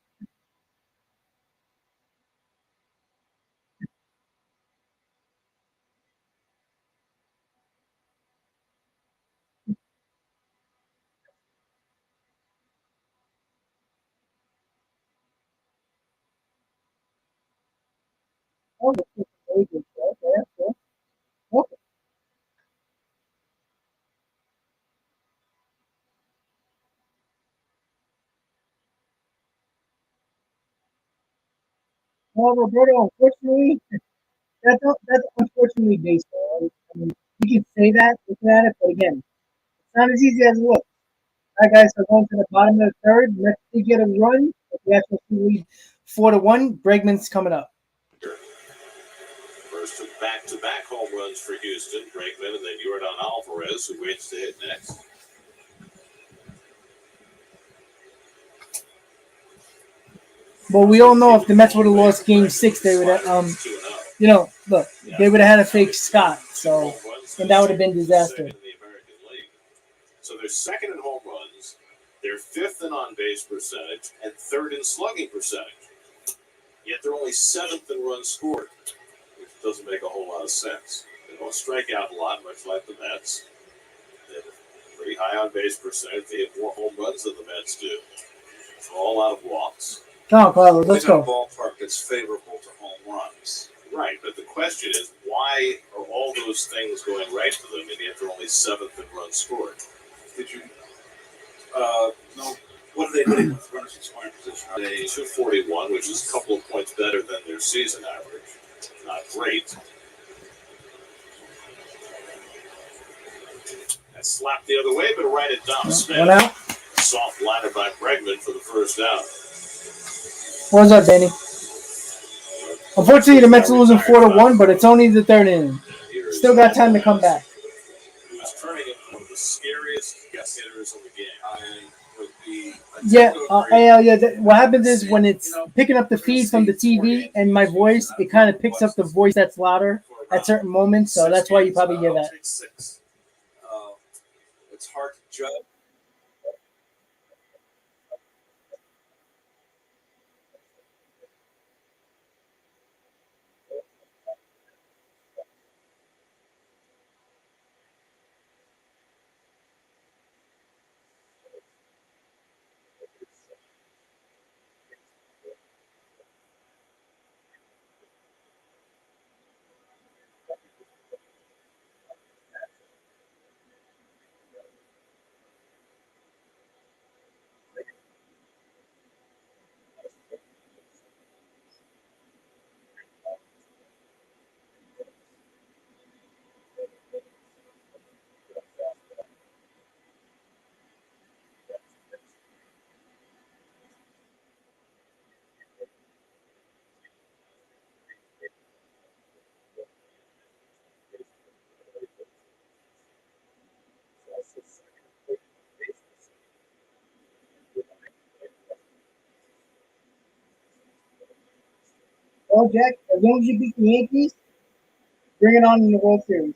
Oh, that's just very good. Okay, that's cool. Okay. Well, Roberto, unfortunately, that's unfortunately baseball. Right? I mean, you can say that, looking at it, but again, it's not as easy as it looks. All right, guys, so going to the bottom of the third. Let's get a run. The Astros lead 4-1. Bregman's coming up. First of back-to-back home runs for Houston. Bregman and then Jordan Alvarez, who waits to hit next. But we all know if the Mets would have lost Game 6, they would have, look, they would have had a fake Scott. So, and that would have been disaster. So they're second in home runs, they're fifth in on-base percentage, and third in slugging percentage. Yet they're only seventh in runs scored, which doesn't make a whole lot of sense. They don't strike out a lot, much like the Mets. They have a pretty high on-base percentage. They have more home runs than the Mets do. So all out of walks. Come on, Carlos, let's They got a go. ballpark that's favorable to home runs. Right, but the question is, why are all those things going right to them, and yet they're only seventh in runs scored? Did you know what are they hitting with runners in scoring position? Are they 241, which is a couple of points better than their season average. Not great. That slapped the other way, but right at Dom Smith. One out. Soft liner by Bregman for the first out. What's up, Danny? Unfortunately, the Mets are losing 4-1, but it's only the third inning. Still got time to come back. He was turning into one of the scariest hitters in the game. I would be What happens is when it's picking up the feed from the TV and my voice, it kind of picks up the voice that's louder at certain moments. So that's why you probably hear that. It's hard to judge. Well, Jack, as long as you beat the Yankees, bring it on in the World Series.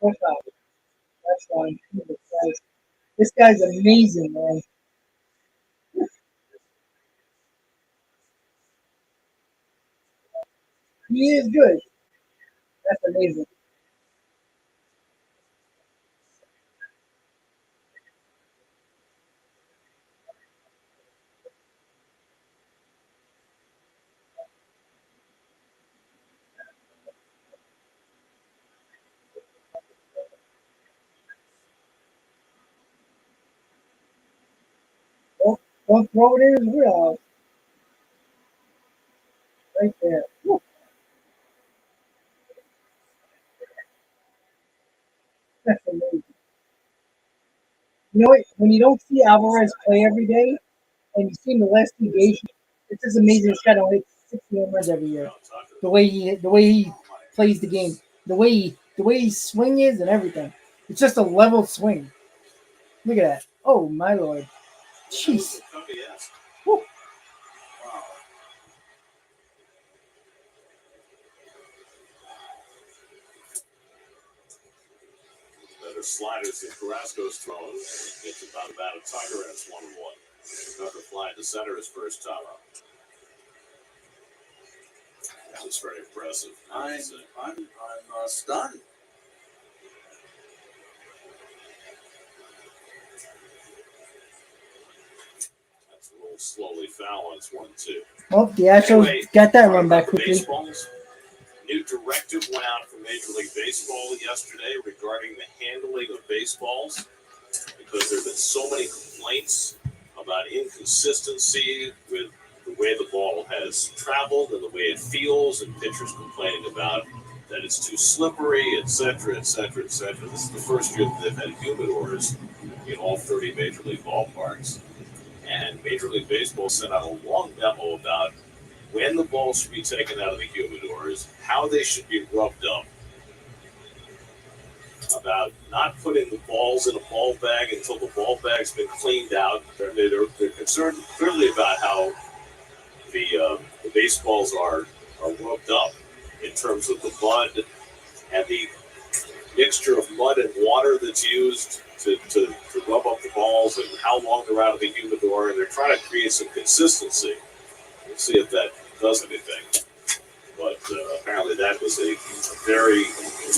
That's fine. That's fine. This guy's amazing, man. He is good. That's amazing. Don't throw it in his wheelhouse. Right there. Woo. You know what? When you don't see Alvarez play every day, and you see him the last 2 games, it's just amazing. This guy don't hit 60 home runs every year. The way he plays the game, the way his swing is, and everything. It's just a level swing. Look at that. Oh my lord. Jeez. Woo. Wow. Better sliders than Carrasco's throwing. Gets about a Tucker, and it's 1-1. Tucker flying to center his first time up. That was very impressive. I'm stunned. That's a little slowly foul. It's 1-2. Well, the Astros got that run back quickly. Baseballs. New directive went out from Major League Baseball yesterday regarding the handling of baseballs because there have been so many complaints about inconsistency with the way the ball has traveled and the way it feels, and pitchers complaining about that it's too slippery, etc., etc., etc. This is the first year that they've had humidors in all 30 Major League ballparks. And Major League Baseball sent out a long memo about when the balls should be taken out of the humidors, how they should be rubbed up, about not putting the balls in a ball bag until the ball bag's been cleaned out. They're concerned clearly about how the baseballs are rubbed up in terms of the mud and the mixture of mud and water that's used to rub up the balls and how long they're out of the humidor. And they're trying to create some consistency. We'll see if that does anything. But apparently that was a very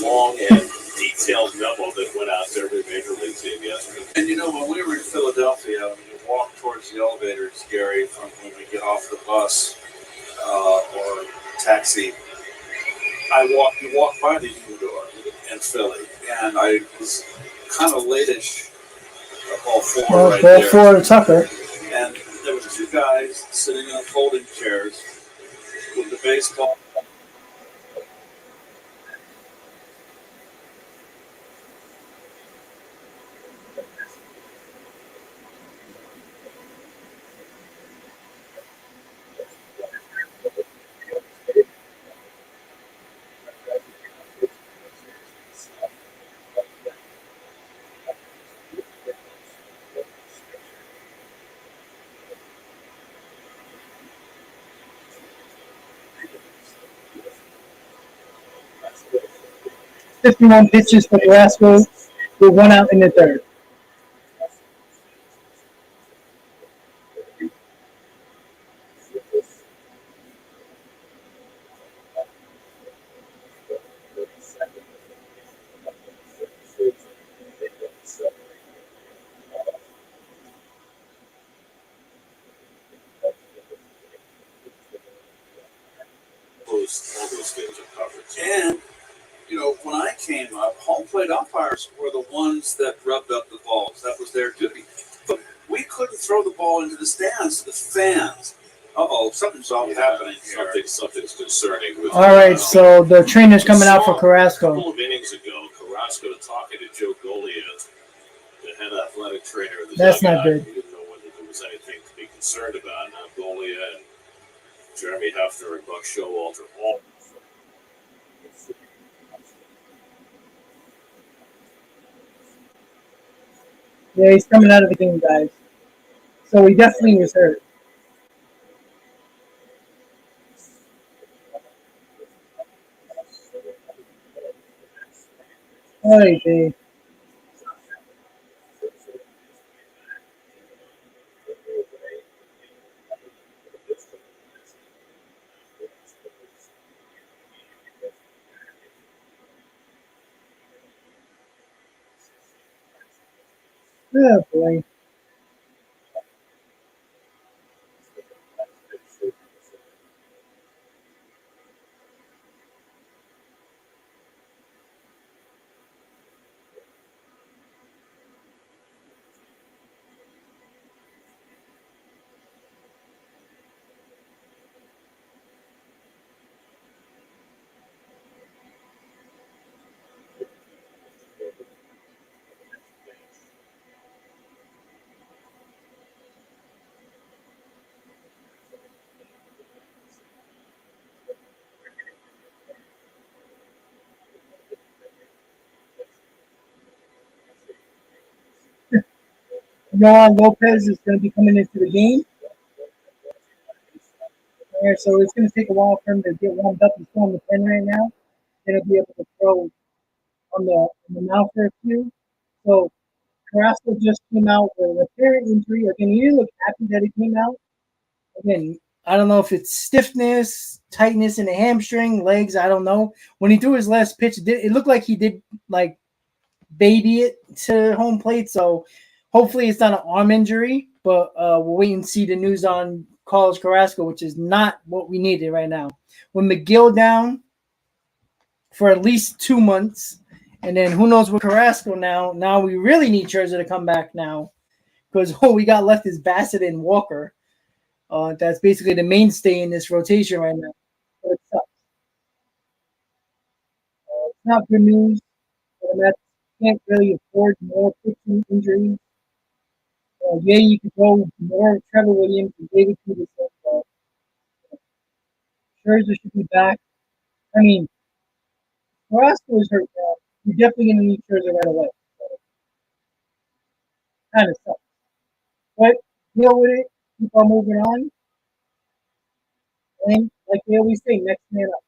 long and detailed memo that went out to every major league team yesterday. And you know, when we were in Philadelphia, when you walk towards the elevators, Gary, from when we get off the bus or taxi, you walk by the humidor in Philly, and I was kind of late-ish. Ball four to Tucker. And there were two guys sitting in folding chairs with the baseball. "51 pitches for Carrasco with 1 out in the third." All those games are covered. And, you know, when I came up, home plate umpires were the ones that rubbed up the balls. That was their duty. But we couldn't throw the ball into the stands. The fans. Something's all happening here. Something's concerning. All right, so the trainer's coming out for A Carrasco. couple of innings ago, Carrasco talking to Joe Goliath, the head athletic trainer of the That's dugout. not good. He didn't know whether there was anything to be concerned about. Now Goliath and Jeremy Hefner and Buck Showalter all. Yeah, he's coming out of the game, guys. So he definitely was hurt. Oy vey. Oh boy. Yohan Lopez is going to be coming into the game. All right, so it's going to take a while for him to get warmed up. He's throwing the pen right now. Going to be able to throw on the mount for a few. So Carrasco just came out with an apparent injury. Again, he didn't look happy that he came out. Again, I don't know if it's stiffness, tightness in the hamstring, legs. I don't know. When he threw his last pitch, it looked like he did like baby it to home plate. So hopefully it's not an arm injury. But we'll wait and see the news on Carlos Carrasco, which is not what we needed right now. With McGill down for at least 2 months, and then who knows with Carrasco now. Now we really need Scherzer to come back now because all we got left is Bassett and Walker. That's basically the mainstay in this rotation right now. So it sucks. It's not good news for the Mets. Can't really afford more pitching injuries. Yeah, you could go more Trevor Williams and David Peterson. Scherzer should be back. I mean, Carrasco is hurt now. You're definitely going to need Scherzer right away. So, kind of sucks. But deal with it. Keep on moving on. And like they always say, next man up.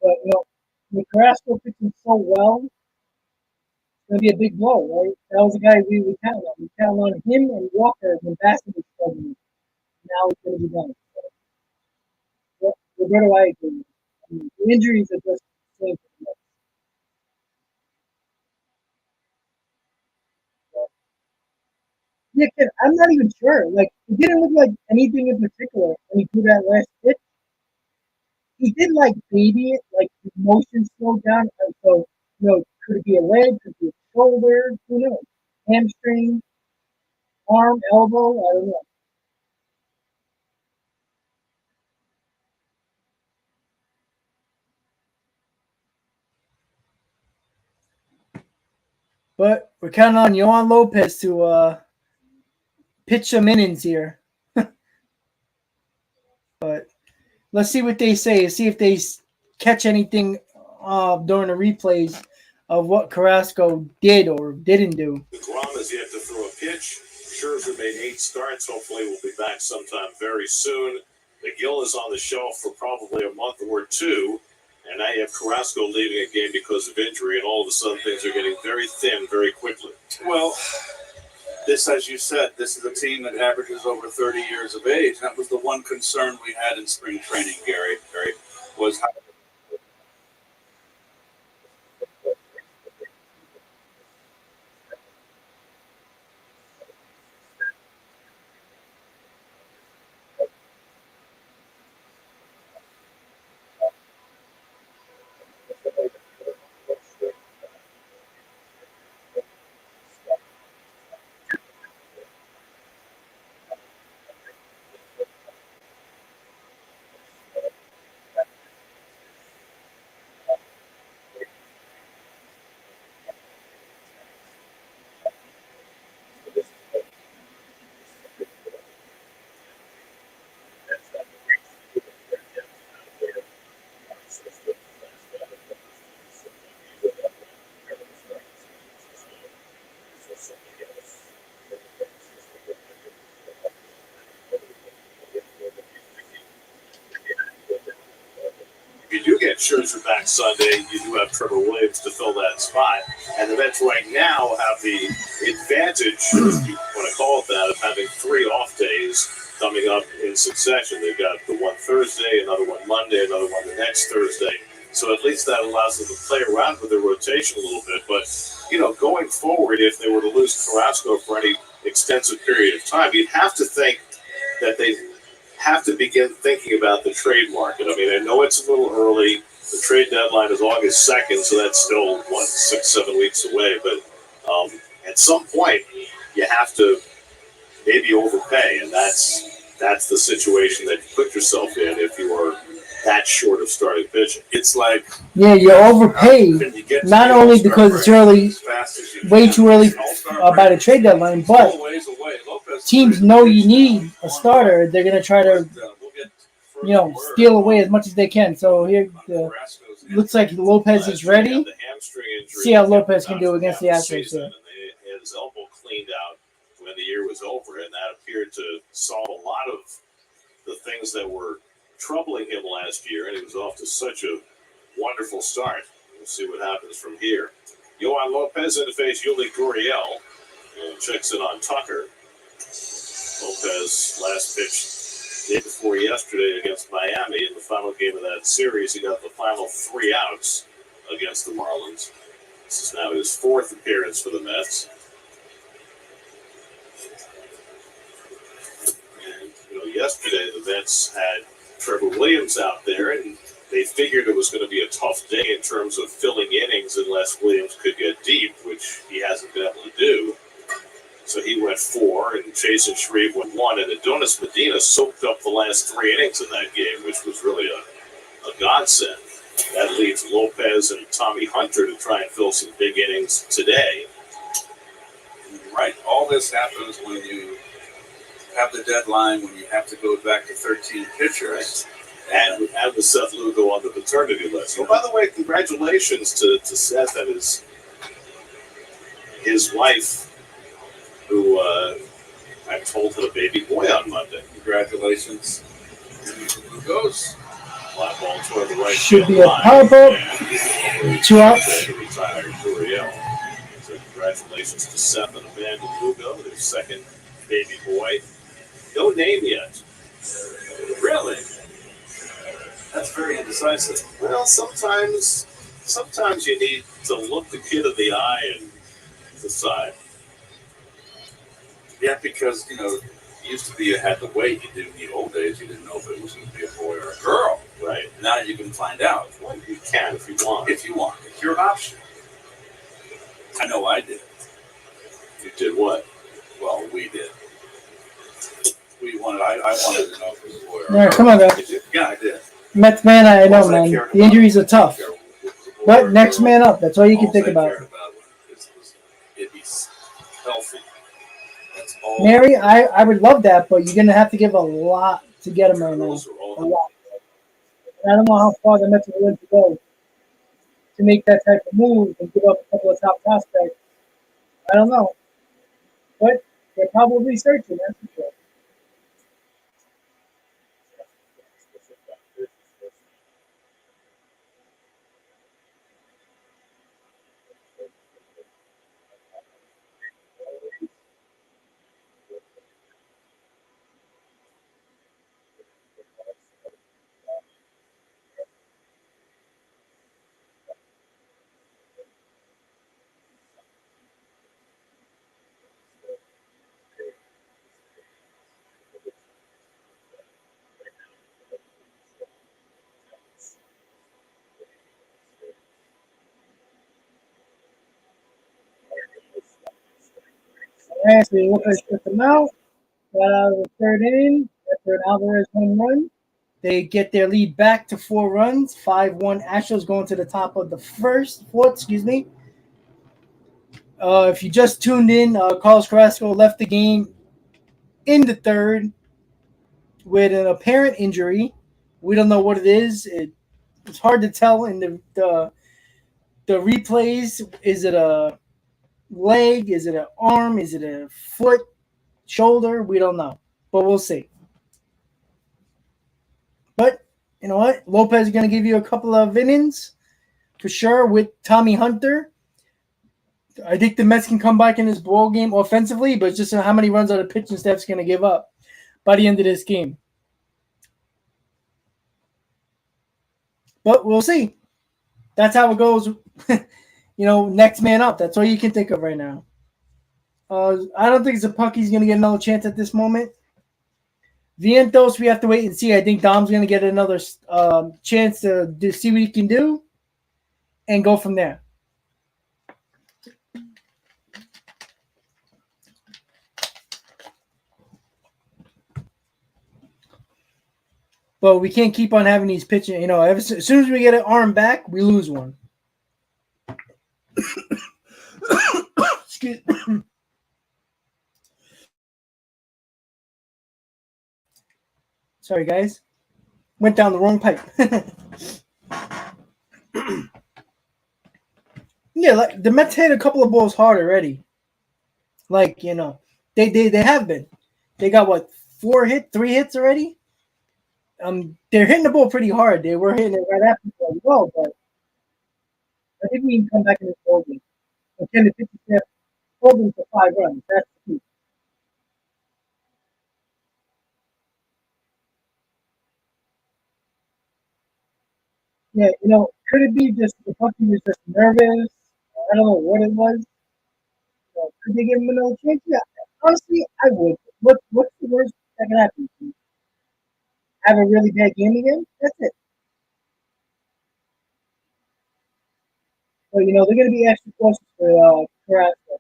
But, with Carrasco pitching so well, it's going to be a big blow, right? That was the guy we were counting on. We counted on him and Walker when Bassett was struggling. Now it's going to be done. So, where do I agree? I mean, the injuries are just the same for the Mets. Yeah, kid, I'm not even sure. Like, it didn't look like anything in particular when he threw that last pitch. He did like baby it, like his motion slowed down. And so, could it be a leg? Could it be a shoulder? Who knows? Hamstring, arm, elbow? I don't know. But we're counting on Yohan Lopez to pitch some innings here. But let's see what they say. See if they catch anything during the replays of what Carrasco did or didn't do. DeGrom is yet to throw a pitch. Scherzer made 8 starts. Hopefully we'll be back sometime very soon. McGill is on the shelf for probably a month or 2. And now you have Carrasco leaving a game because of injury, and all of a sudden things are getting very thin very quickly. Well, this, as you said, this is a team that averages over 30 years of age. That was the one concern we had in spring training, Gary, was how If you do get Scherzer back Sunday, you do have Trevor Williams to fill that spot. And the Mets right now have the advantage, if you want to call it that, of having 3 off days coming up in succession. They've got the one Thursday, another one Monday, another one the next Thursday. So at least that allows them to play around with their rotation a little bit. But, going forward, if they were to lose Carrasco for any extensive period of time, you'd have to think that they have to begin thinking about the trade market. I mean, I know it's a little early. The trade deadline is August 2nd, so that's still, 6-7 weeks away. But at some point, you have to maybe overpay, and that's the situation that you put yourself in if you are that short of starting pitching. it's like Yeah, you overpay, not only because it's early, way too early by the trade deadline, but teams know you need a starter. They're going to try to, steal away as much as they can. So here, looks like Lopez is ready. See how Lopez can do against the Astros here. He had his elbow cleaned was over, and that appeared to solve a lot of the things that were troubling him last year, and he was off to such a wonderful start. We'll see what happens from here. Yohan Lopez in to face Yuli Gurriel, and checks in on Tucker. Lopez last pitched the day before yesterday against Miami in the final game of that series. He got the final 3 outs against the Marlins. This is now his 4th appearance for the Mets. And, yesterday the Mets had Trevor Williams out there, and they figured it was going to be a tough day in terms of filling innings unless Williams could get deep, which he hasn't been able to do. So he went 4, and Jason Shreve went 1, and Adonis Medina soaked up the last 3 innings in that game, which was really a godsend. That leaves Lopez and Tommy Hunter to try and fill some big innings today. Right. All this happens when you have the deadline, when you have to go back to 13 pitchers. And with Seth Lugo on the paternity list. Well, by the way, congratulations to Seth and his wife, who I told had a baby boy on Monday. Congratulations. Who goes? Fly ball toward the right. Should be a power ball. 2 outs. Retired Gurriel. So congratulations to Seth and Amanda Lugo, their second baby boy. No name yet. Really? That's very indecisive. Well, sometimes you need to look the kid in the eye and decide. Yeah, because, it used to be you had to wait. You didn't, in the old days, you didn't know if it was going to be a boy or a girl. Right. Now you can find out. Well, you can if you want. If you want. It's your option. I know I did. You did what? Well, we did. I wanted to know if it was a boy or a All right, girl. come on, guys. Yeah, I did. Mets man, I know, man. The injuries are tough. But next man up. That's all you can think about. It'd be healthy. That's all. Mary, I would love that, but you're going to have to give a lot to get him right now. A lot. I don't know how far the Mets are willing to go to make that type of move and give up a couple of top prospects. I don't know. But they're probably searching, that's for sure. Alright, so Lopez took them out. Got out of the 3rd inning after an Alvarez home run. They get their lead back to 4 runs. 5-1 Astros going to the top of the 4th. If you just tuned in, Carlos Carrasco left the game in the 3rd with an apparent injury. We don't know what it is. It's hard to tell in the replays. Is it a leg? Is it an arm? Is it a foot? Shoulder? We don't know. But we'll see. But you know what? Lopez is going to give you a couple of innings for sure with Tommy Hunter. I think the Mets can come back in this ball game offensively, but it's just how many runs are the pitching staff's going to give up by the end of this game. But we'll see. That's how it goes. Next man up. That's all you can think of right now. I don't think Zapucki's going to get another chance at this moment. Vientos, we have to wait and see. I think Dom's going to get another chance to see what he can do and go from there. But we can't keep on having these pitching. As soon as we get an arm back, we lose one. Excuse me. Sorry, guys. Went down the wrong pipe. Yeah, the Mets hit a couple of balls hard already. They have been. They got what, 3 hits already. They're hitting the ball pretty hard. They were hitting it right after as well, but I think we can come back in this ball game. And can the pitcher step holding for 5 runs? That's the key. Yeah, could it be just the puppy was just nervous? I don't know what it was. Could they give him another chance? Yeah, honestly, I would. What's the worst that can happen? Have a really bad game again? That's it. But they're going to be extra cautious for Carrasco.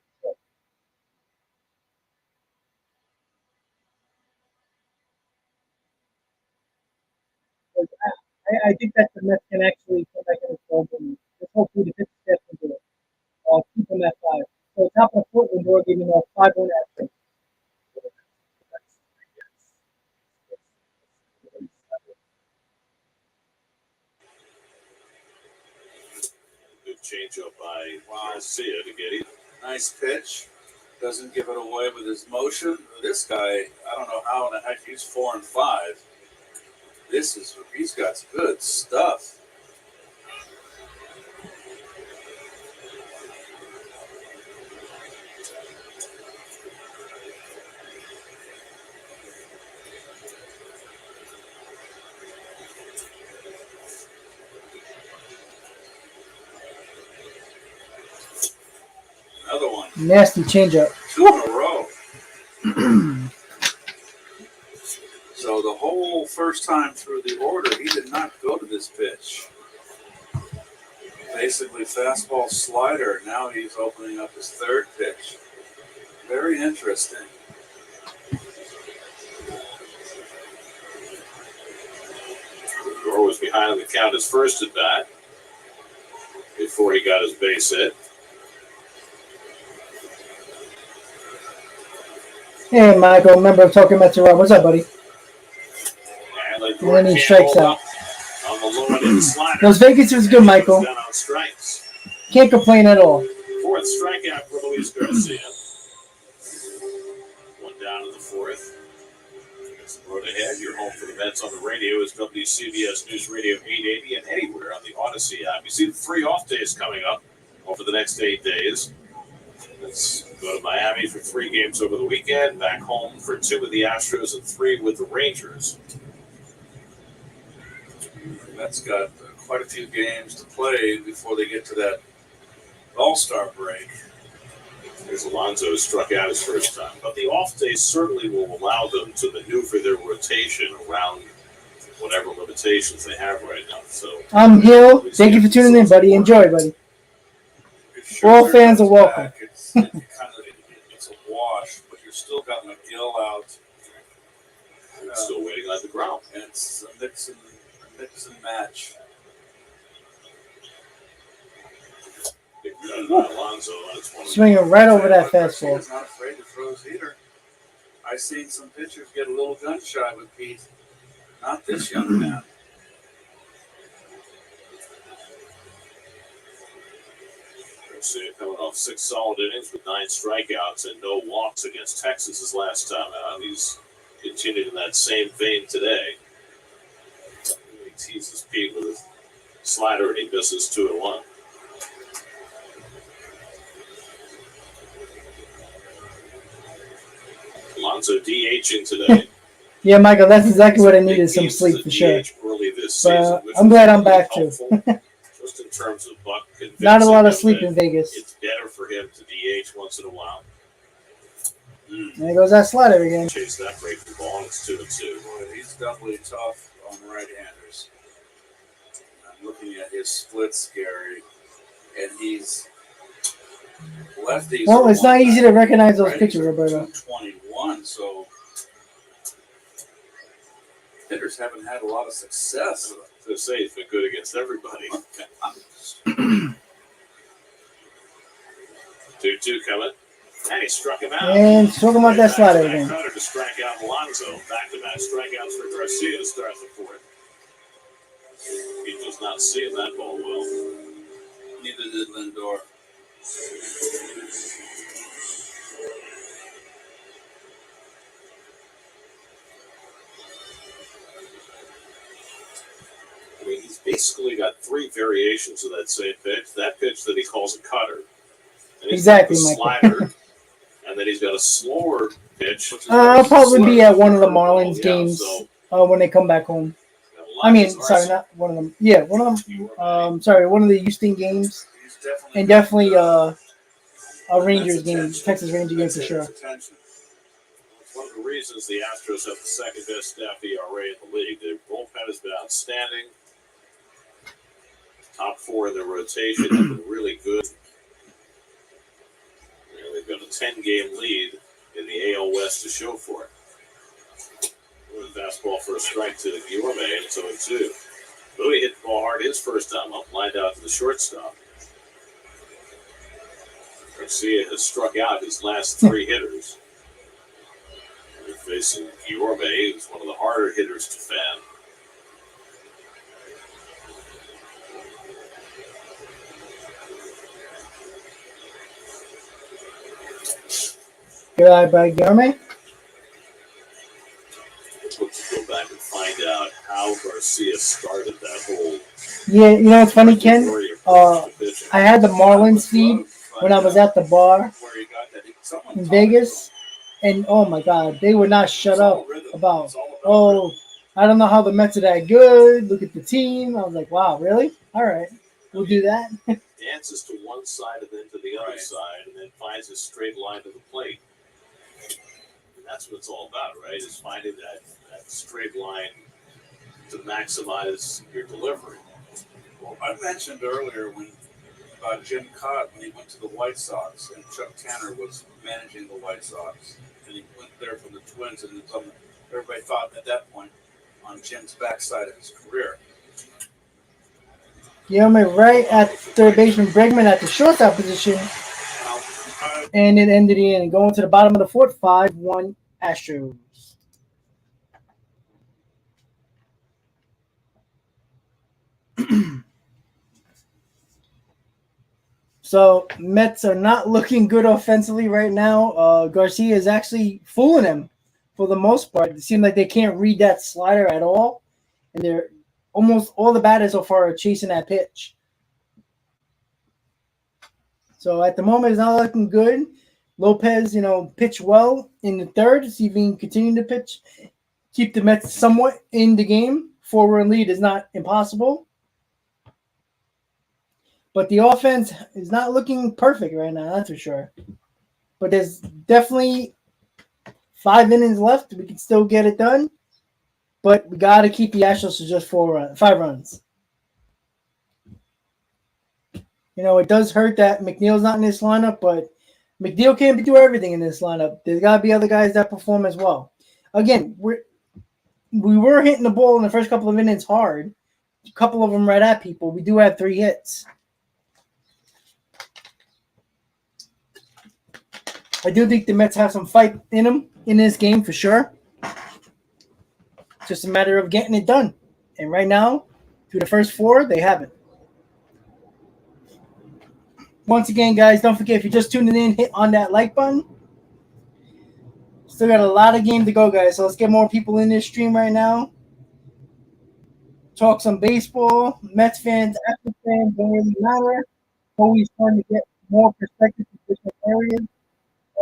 So, I think that the Mets can actually come back in this ball game. Just hopefully the pitcher steps into it. Keep them at 5. So top of the foot, we're giving a 5-1 action. Good changeup by Garcia to get him. Nice pitch. Doesn't give it away with his motion. This guy, I don't know how in the heck he's 4 and 5. He's got good stuff. Another one. Nasty changeup. 2 in a row. So the whole first time through the order, he did not go to this pitch. Basically fastball slider. Now he's opening up his third pitch. Very interesting. Gore was behind the count his first at bat before he got his base hit. Hey, Michael, remember talking about Rob. What's up, buddy? And then he strikes out. On the low end slider. Those Vegas was good, Michael. Down on strikes. Can't complain at all. 4th strikeout for Luis Garcia. 1 down in the 4th. That's the road ahead. You're home for the Mets on the radio is WCBS News Radio 880 and anywhere on the Odyssey app. You see the 3 off days coming up over the next 8 days. Let's go to Miami for 3 games over the weekend. Back home for 2 with the Astros and 3 with the Rangers. Mets got quite a few games to play before they get to that All-Star break. There's Alonso who struck out his first time. But the off days certainly will allow them to maneuver their rotation around whatever limitations they have right now. So I'm Hill. Thank you for tuning in, buddy. Enjoy, buddy. All fans are welcome. It's a wash, but you're still got McGill out. Still waiting on the ground. And it's a mix and match. Alonso, swinging right over that fastball. He's not afraid to throw his heater. I've seen some pitchers get a little gun shy with Pete. Not this young man. Garcia coming off 6 solid innings with 9 strikeouts and no walks against Texas his last time out. He's continued in that same vein today. He teases Pete with a slider and he misses 2-1. Alonso DHing today. Yeah, Michael, that's exactly what I needed, some sleep for sure. But I'm glad I'm back too. Just in terms of Buck, not a lot of sleep in Vegas. It's better for him to DH once in a while. There goes that slider again. Chase that breaking ball, and it's 2-2. Boy, he's definitely tough on right-handers. I'm looking at his splits, Gary, and he's lefties. Well, it's not easy to recognize those pitches, Roberto. 21, so hitters haven't had a lot of success. To say it's been good against everybody. 2-2 coming. And he struck him out. And talking about that slider again. Cutter to strike out Alonso. Back-to-back strikeouts for Garcia to start the 4th. He was not seeing that ball well. Neither did Lindor. basically got three variations of that same pitch. That pitch that he calls a cutter. And he's Exactly, got the Michael. slider. And then he's got a slower pitch. I'll probably be at one of the Marlins games when they come back home. I mean, sorry, not one of them. Yeah, one of them. Sorry, one of the Houston games. And definitely a Rangers game, Texas Ranger game for sure. One of the reasons the Astros have the second best staff ERA in the league. Their bullpen has been outstanding. Top four in their rotation have been really good. They've got a 10-game lead in the AL West to show for it. Fastball for a strike to Guillorme, and 0-2. Bowie hit the ball hard his first time up, lined out to the shortstop. Garcia has struck out his last three hitters. They're facing Guillorme, who's one of the harder hitters to fan. Good eye by Guillorme. Let's go back and find out how Garcia started that whole. Yeah, you know what's funny, Ken? I had the Marlins feed when I was at the bar in Vegas, and oh my God, they would not shut up about, I don't know how the Mets are that good. Look at the team. I was like, wow, really? All right, we'll do that. Dances to one side and then to the other side, and then finds a straight line to the plate. And that's what it's all about, right? Is finding that straight line to maximize your delivery. Well, I mentioned earlier about Jim Cott when he went to the White Sox and Chuck Tanner was managing the White Sox, and he went there from the Twins, and everybody thought at that point on Jim's backside of his career. Guillorme right at third baseman, Bregman at the shortstop position, and it ended in going to the bottom of the fourth, 5-1 Astros. So Mets are not looking good offensively right now. Garcia is actually fooling them for the most part. It seems like they can't read that slider at all, and they're almost all the batters so far are chasing that pitch. So at the moment, it's not looking good. Lopez, pitched well in the third. See if he can continue to pitch, keep the Mets somewhat in the game. 4-run lead is not impossible. But the offense is not looking perfect right now, that's for sure. But there's definitely 5 innings left. We can still get it done. But we got to keep the Astros to just 5 runs. It does hurt that McNeil's not in this lineup, but McNeil can't do everything in this lineup. There's got to be other guys that perform as well. Again, we were hitting the ball in the first couple of innings hard. A couple of them right at people. We do have 3 hits. I do think the Mets have some fight in them in this game for sure. It's just a matter of getting it done. And right now, through the first 4, they haven't. Once again, guys, don't forget, if you're just tuning in, hit on that like button. Still got a lot of game to go, guys. So let's get more people in this stream right now. Talk some baseball. Mets fans, Astros fans, don't really matter. Always trying to get more perspective from different areas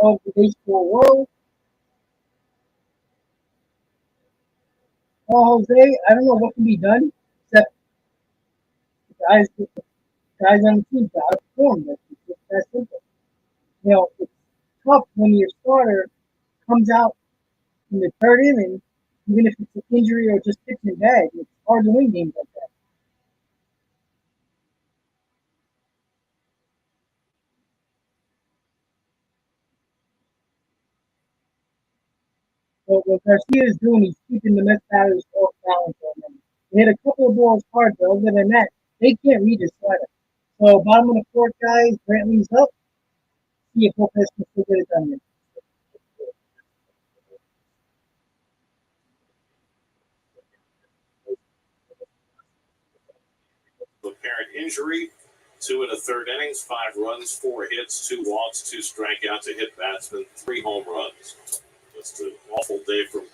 of the baseball world. Well, Jose, I don't know what can be done except guys on the team got to perform. It's just that simple. It's tough when your starter comes out in the third inning, even if it's an injury or just pitching bad. It's hard to win games like that. But what Garcia is doing, he's keeping the Mets batters off balance on them. They hit a couple of balls hard, but other than that, they can't read his slider. So bottom of the fourth, guys, Brantley's up. See if Lopez can still get it done there. Apparent injury, 2 1/3 innings, 5 runs, 4 hits, 2 walks, 2 strikeouts to hit batsmen, 3 home runs. Just an awful day from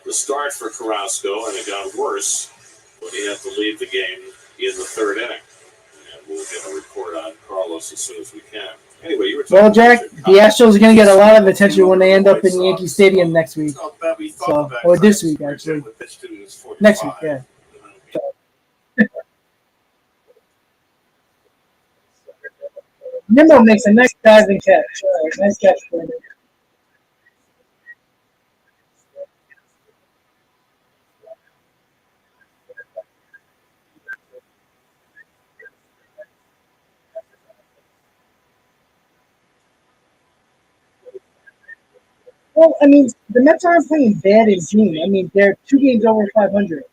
the start for Carrasco, and it got worse when he had to leave the game in the third inning. And we'll get a report on Carlos as soon as we can. Anyway, you were Well, Jack, the Astros are going to get a lot of attention when they end up in Yankee Stadium next week. So, or this week, actually. Next week, yeah. Nimmo makes a nice diving catch. Nice catch for him. Well, I mean, the Mets aren't playing bad in June. I mean, they're 2 games over 500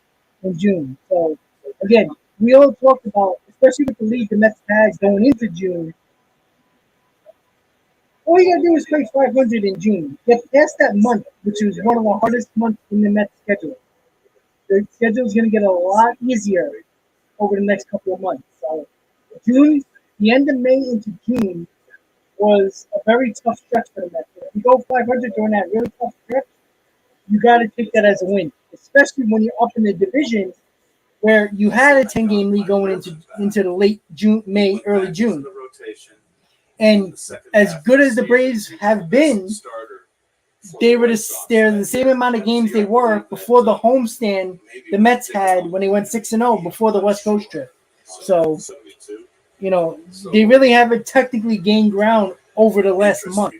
in June. So, again, we all talked about, especially with the lead the Mets had going into June, all you got to do is play 500 in June. Get past that month, which is one of the hardest months in the Mets schedule. The schedule is going to get a lot easier over the next couple of months. So, June, the end of May into June was a very tough stretch for the Mets. If you go 500 during that really tough stretch, you got to take that as a win, especially when you're up in the division where you had a 10-game lead going into the late June, May, early June. And as good as the Braves have been, they're the same amount of games they were before the homestand the Mets had when they went 6-0 before the West Coast trip. So, you know, they really haven't technically gained ground over the last month.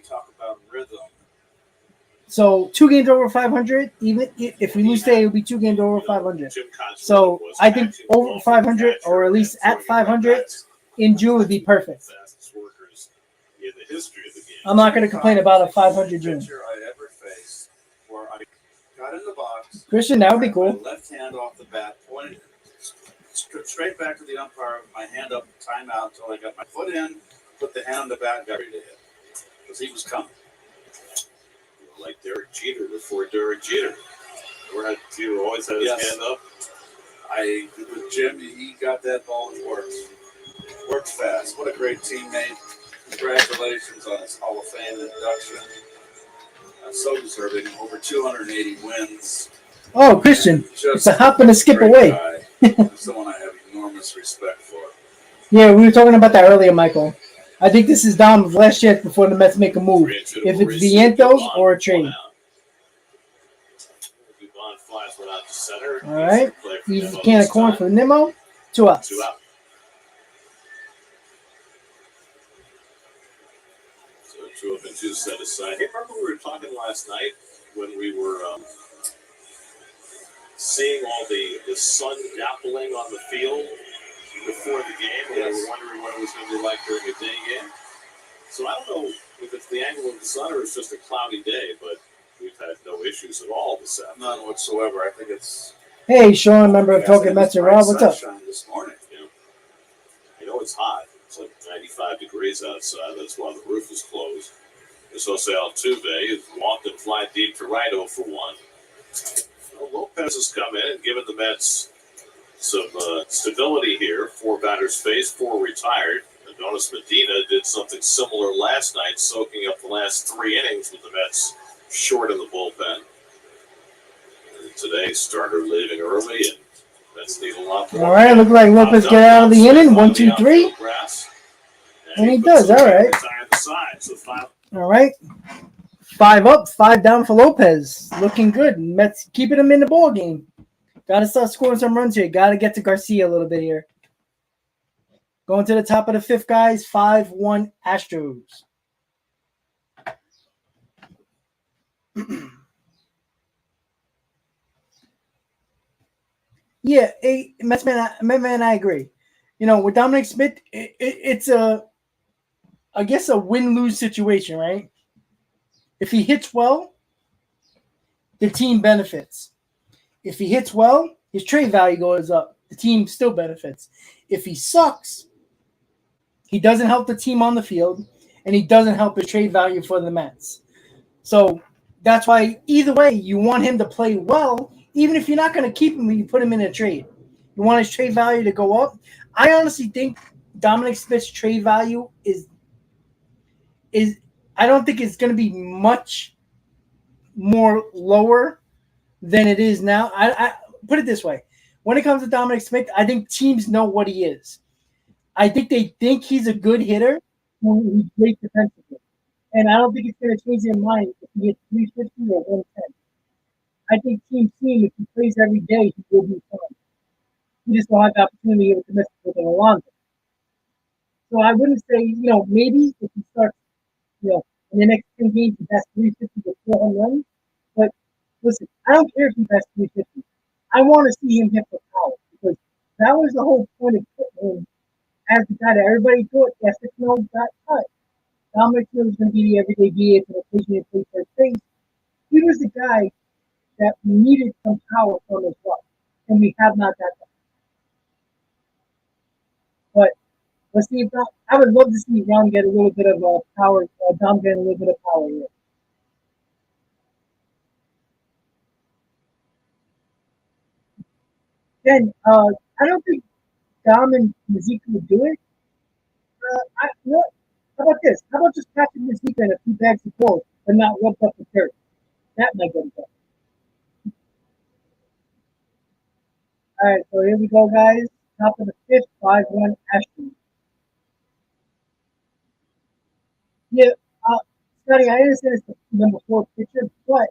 So 2 games over 500, even if we lose today, it'll be 2 games over 500. So I think over 500, or at least at 500 in June would be perfect. I'm not going to complain about a 500 June. Christian, that would be cool. Left hand off the bat, pointed straight back to the umpire, my hand up, timeout until I got my foot in, put the hand on the bat, and got ready to hit. Because he was coming. Like Derek Jeter before Derek Jeter. Jeter always had his hand up. With Jim, he got that ball and worked fast. What a great teammate. Congratulations on his Hall of Fame induction. So deserving, over 280 wins. Oh, Christian, it's a hop and a skip away. Someone I have enormous respect for. Yeah, we were talking about that earlier, Michael. I think this is Dom's last chance before the Mets make a move. If it's Vientos or a trade. All right. Easy can of corn for Nimmo. 2 outs. 2 out. So 2 up and 2 set aside. Hey, remember we were talking last night when we were seeing all the sun dappling on the field before the game, and we were wondering what it was going to be like during a day game. So I don't know if it's the angle of the sun or it's just a cloudy day, but we've had no issues at all this afternoon. None whatsoever. I think it's... Hey, Sean, member of Talking Mets and Rob, what's up? This morning. Yeah. I know it's hot. It's like 95 degrees outside. That's why the roof is closed. This Jose Altuve walked and fly deep to right 0 for 1. Well, Lopez has come in and given the Mets some stability here. 4 batters faced, 4 retired. Adonis Medina did something similar last night, soaking up the last 3 innings with the Mets short in the bullpen. And today, starter leaving early, and Mets need a lot more. All right, look like Lopez get out of the inning. 1, 2, 3. And he does, all right. All right. 5 up, 5 down for Lopez. Looking good. Mets keeping him in the ball game. Got to start scoring some runs here. Got to get to Garcia a little bit here. Going to the top of the 5th, guys. 5-1 Astros. Yeah, Metsman, I agree. You know, with Dominic Smith, it's I guess a win-lose situation, right? If he hits well, the team benefits. If he hits well, his trade value goes up. The team still benefits. If he sucks, he doesn't help the team on the field, and he doesn't help his trade value for the Mets. So that's why either way, you want him to play well, even if you're not going to keep him when you put him in a trade. You want his trade value to go up. I honestly think Dominic Smith's trade value is I don't think it's going to be much more lower than it is now. I put it this way. when it comes to Dominic Smith, I think teams know what he is. I think they think he's a good hitter who's great defensively. And I don't think it's going to change their mind if he gets 350 or 110. I think teams see him if he plays every day, he will be fine. He just don't have the opportunity to commit with him longer. So I wouldn't say, maybe if he starts, in the next 10 games, he bats 350 to 400. But listen, I don't care if he bats 350. I want to see him hit for power because that was the whole point of putting him as the guy that everybody thought after Cano got cut. Dominic Smith was going to be the everyday DH and occasionally play first base. He was the guy that we needed some power from as well, and we have not got that. But let's see if I would love to see Ron get a little bit of power. Dom get a little bit of power here. Then I don't think Dom and Mazika would do it. How about this? How about just catching Mazika in a few bags of balls and not rub up the dirt? That might get it done. All right, so here we go, guys. Top of the fifth, 5-1 Astros. Yeah, Scotty, I understand it's the number 4 pitcher, but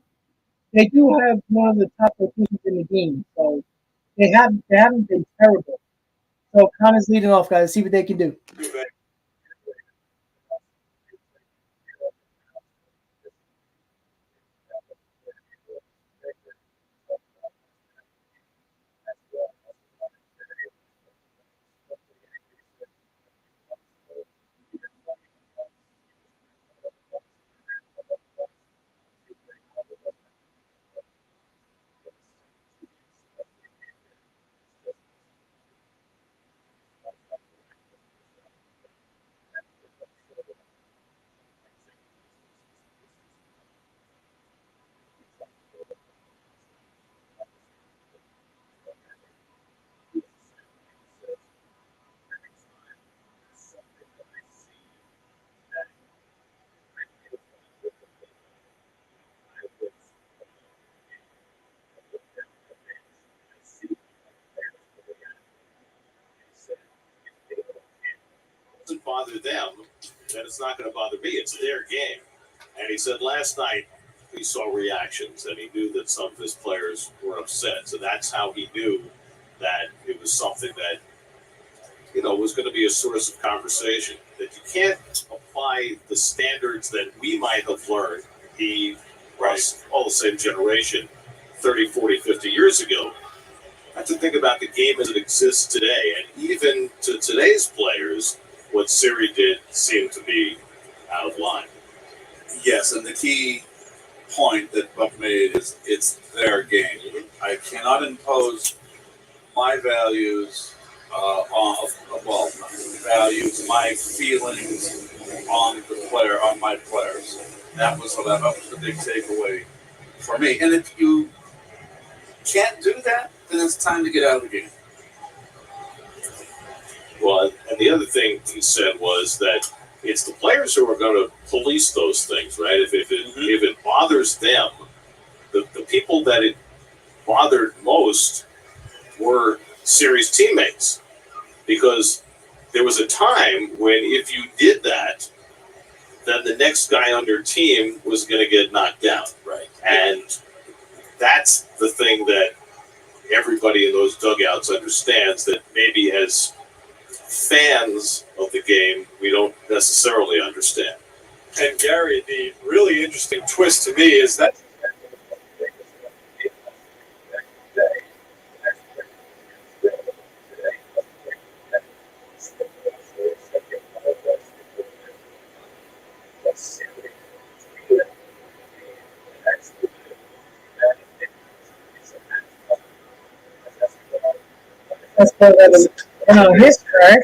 they do have one of the top rotations in the game, so they haven't been terrible. So Connor's leading off, guys. See what they can do. Doesn't bother them, then it's not going to bother me. It's their game. And he said last night he saw reactions and he knew that some of his players were upset. So that's how he knew that it was something that, was going to be a source of conversation. That you can't apply the standards that we might have learned. He was all the same generation 30, 40, 50 years ago. I have to think about the game as it exists today. And even to today's players, what Siri did seemed to be out of line. Yes, and the key point that Buck made is it's their game. I cannot impose my values my feelings on the player, on my players. That was the big takeaway for me. And if you can't do that, then it's time to get out of the game. Well, and the other thing he said was that it's the players who are going to police those things, right? If it bothers them, the people that it bothered most were Siri's teammates. Because there was a time when if you did that, then the next guy on your team was going to get knocked out. Right. And that's the thing that everybody in those dugouts understands, that maybe as fans of the game, we don't necessarily understand. And Gary, the really interesting twist to me is that Let's put that in his track.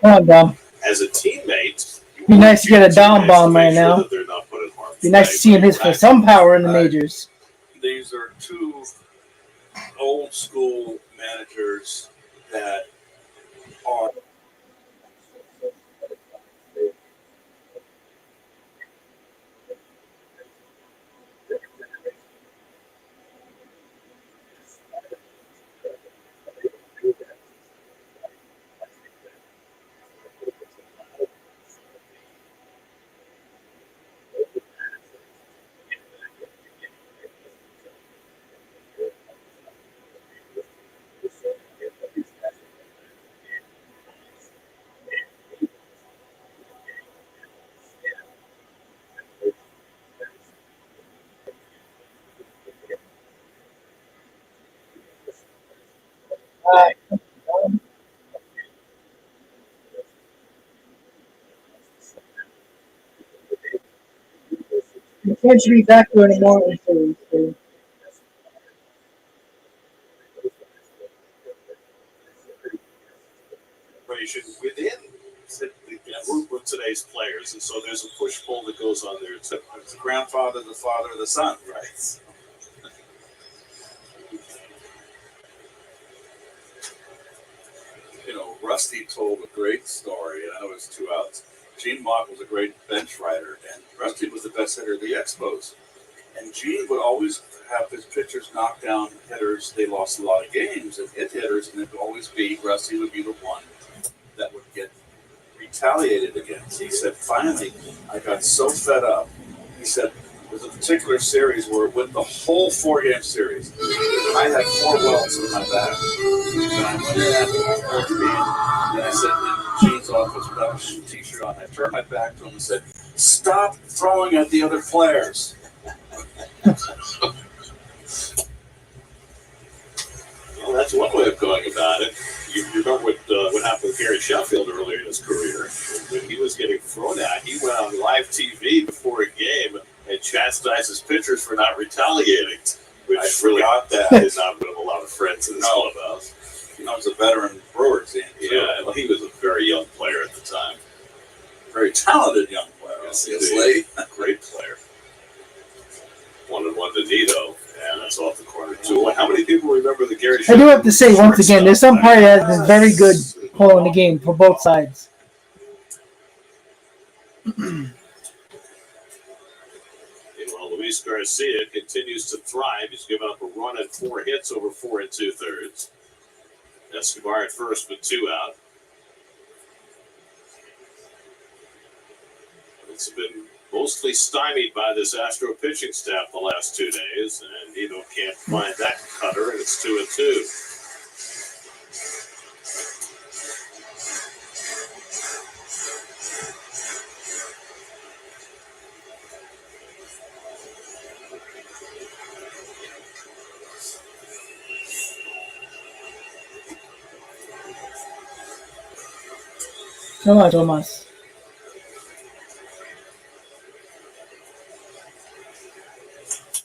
Come on, Dom. As a teammate, Be nice to get a Dom bomb right sure now. that they're not put in harm's Be nice way, to see him but hit for some power in the majors. These are two old school managers that are. You can't be back to anymore. But you should within the group of today's players, and so there's a push-pull that goes on there. It's The grandfather, the father, the son, right? Rusty told a great story, and I know it's 2 outs. Gene Mott was a great bench rider, and Rusty was the best hitter of the Expos. And Gene would always have his pitchers knock down hitters. They lost a lot of games and hit hitters, and it would always be Rusty would be the one that would get retaliated against. He said, finally, I got so fed up. He said, there's a particular series where with the whole 4-game series, I had 4 welts in my back. And I went in after the 4th game, and I said in Gene's office without a t-shirt on, I turned my back to him and said, stop throwing at the other players. Well, that's one way of going about it. You remember what happened with Gary Sheffield earlier in his career. When he was getting thrown at, he went on live TV before a game and chastised his pitchers for not retaliating, which I really forgot that. did not put him a lot of friends in his clubhouse. He was a veteran Brewers fan. Yeah, well, he was a very young player at the time. Very talented young player. Yes, obviously. Great player. 1-1 to Nito, and that's off the corner, 2-1. How many people remember the Gary I Sheffield? do have to say once again, there's some party that has been very good calling the game for both sides. Meanwhile, Luis Garcia continues to thrive. He's given up a run and 4 hits over 4 2/3. Escobar at first with 2 out. It's been mostly stymied by this Astro pitching staff the last 2 days, and Nito can't find that cutter, and it's 2-2. Come on, Tomas.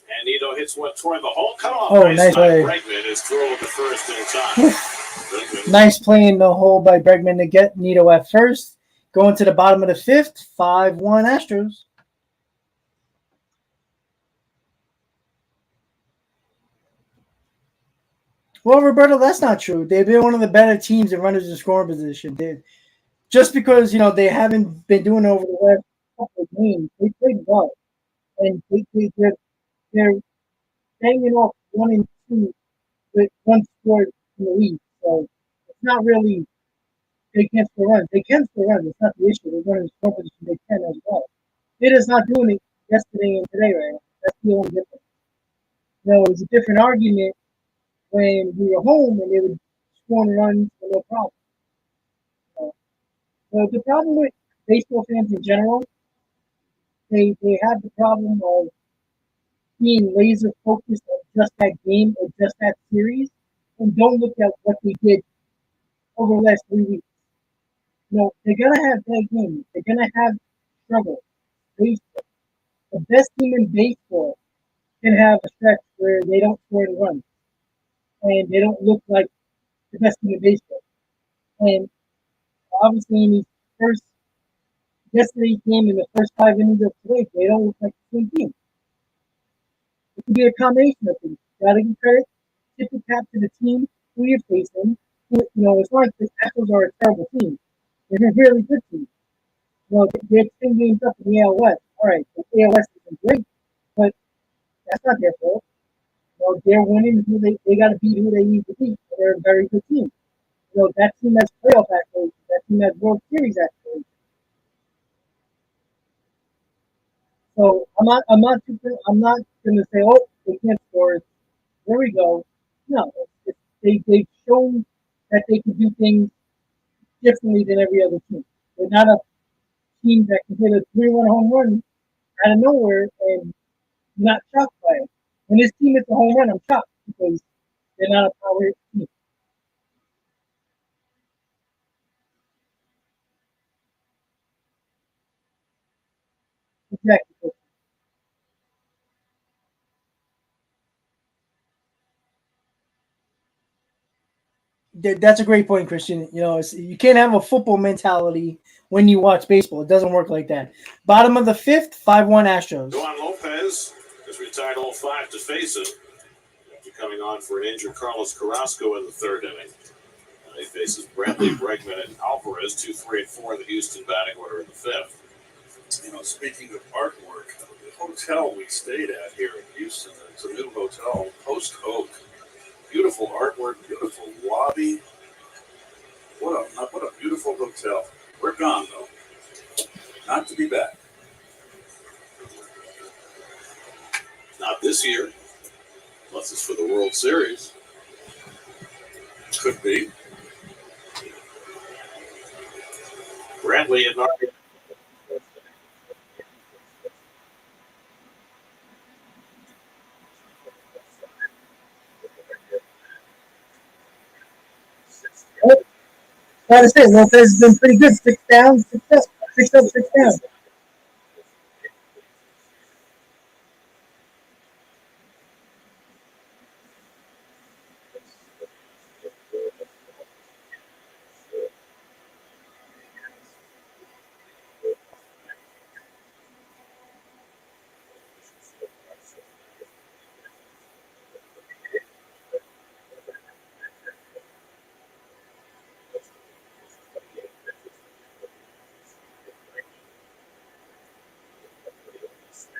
And Nito hits one toward the hole. Cut off. Oh, nice play. Bregman is throwing the first in time. Nice play in the hole by Bregman to get Nito at first. Going to the bottom of the 5th, 5-1 Astros. Well, Roberto, that's not true. They've been one of the better teams in runners in scoring position. Just because, they haven't been doing it over the last couple of games, they played well. And they're hanging off 1 and 2 with 1 score in the lead. So it's not really they can't score runs. They can score runs. It's not the issue. They're running score position. They can as well. They're just not doing it yesterday and today right now. That's the only difference. It was a different argument when we were home and they were scoring runs with no problem. So the problem with baseball fans in general, they have the problem of being laser focused on just that game or just that series and don't look at what they did over the last 3 weeks. They're going to have bad games. They're going to have trouble. Baseball. The best team in baseball can have a stretch where they don't score any runs and they don't look like the best team in baseball. And obviously in yesterday's game in the first 5 innings of today, they don't look like the same team. It could be a combination of things. Gotta give credit, tip the cap to the team who you're facing. It's not like the Astros are a terrible team. They're a really good team. They're 10 games up in the AL West. All right, the AL West isn't great, but that's not their fault. They're winning who they got to beat who they need to beat. They're a very good team. That team has playoff aspirations. That team has World Series aspirations. So I'm not gonna say, oh, they can't score. There we go. No, they've shown that they can do things differently than every other team. They're not a team that can hit a 3-1 home run out of nowhere and not shocked by it. When this team hits a home run, I'm shocked because they're not a power team. Exactly. That's a great point, Christian. You can't have a football mentality when you watch baseball. It doesn't work like that. Bottom of the fifth, 5-1 Astros. Juan Lopez has retired all 5 to face him. After coming on for an injured Carlos Carrasco in the 3rd inning. He faces Brantley, Bregman, and Alvarez, 2, 3, and 4 in the Houston batting order in the 5th. Speaking of artwork, the hotel we stayed at here in Houston, it's a new hotel, Post Oak. Beautiful artwork, beautiful lobby. What a beautiful hotel. We're gone, though. Not to be back. Not this year, unless it's for the World Series. Could be. Brantley and Nardi. Gotta say, Lopez has been pretty good. 6 down, 6 up, 6 up, 6 down.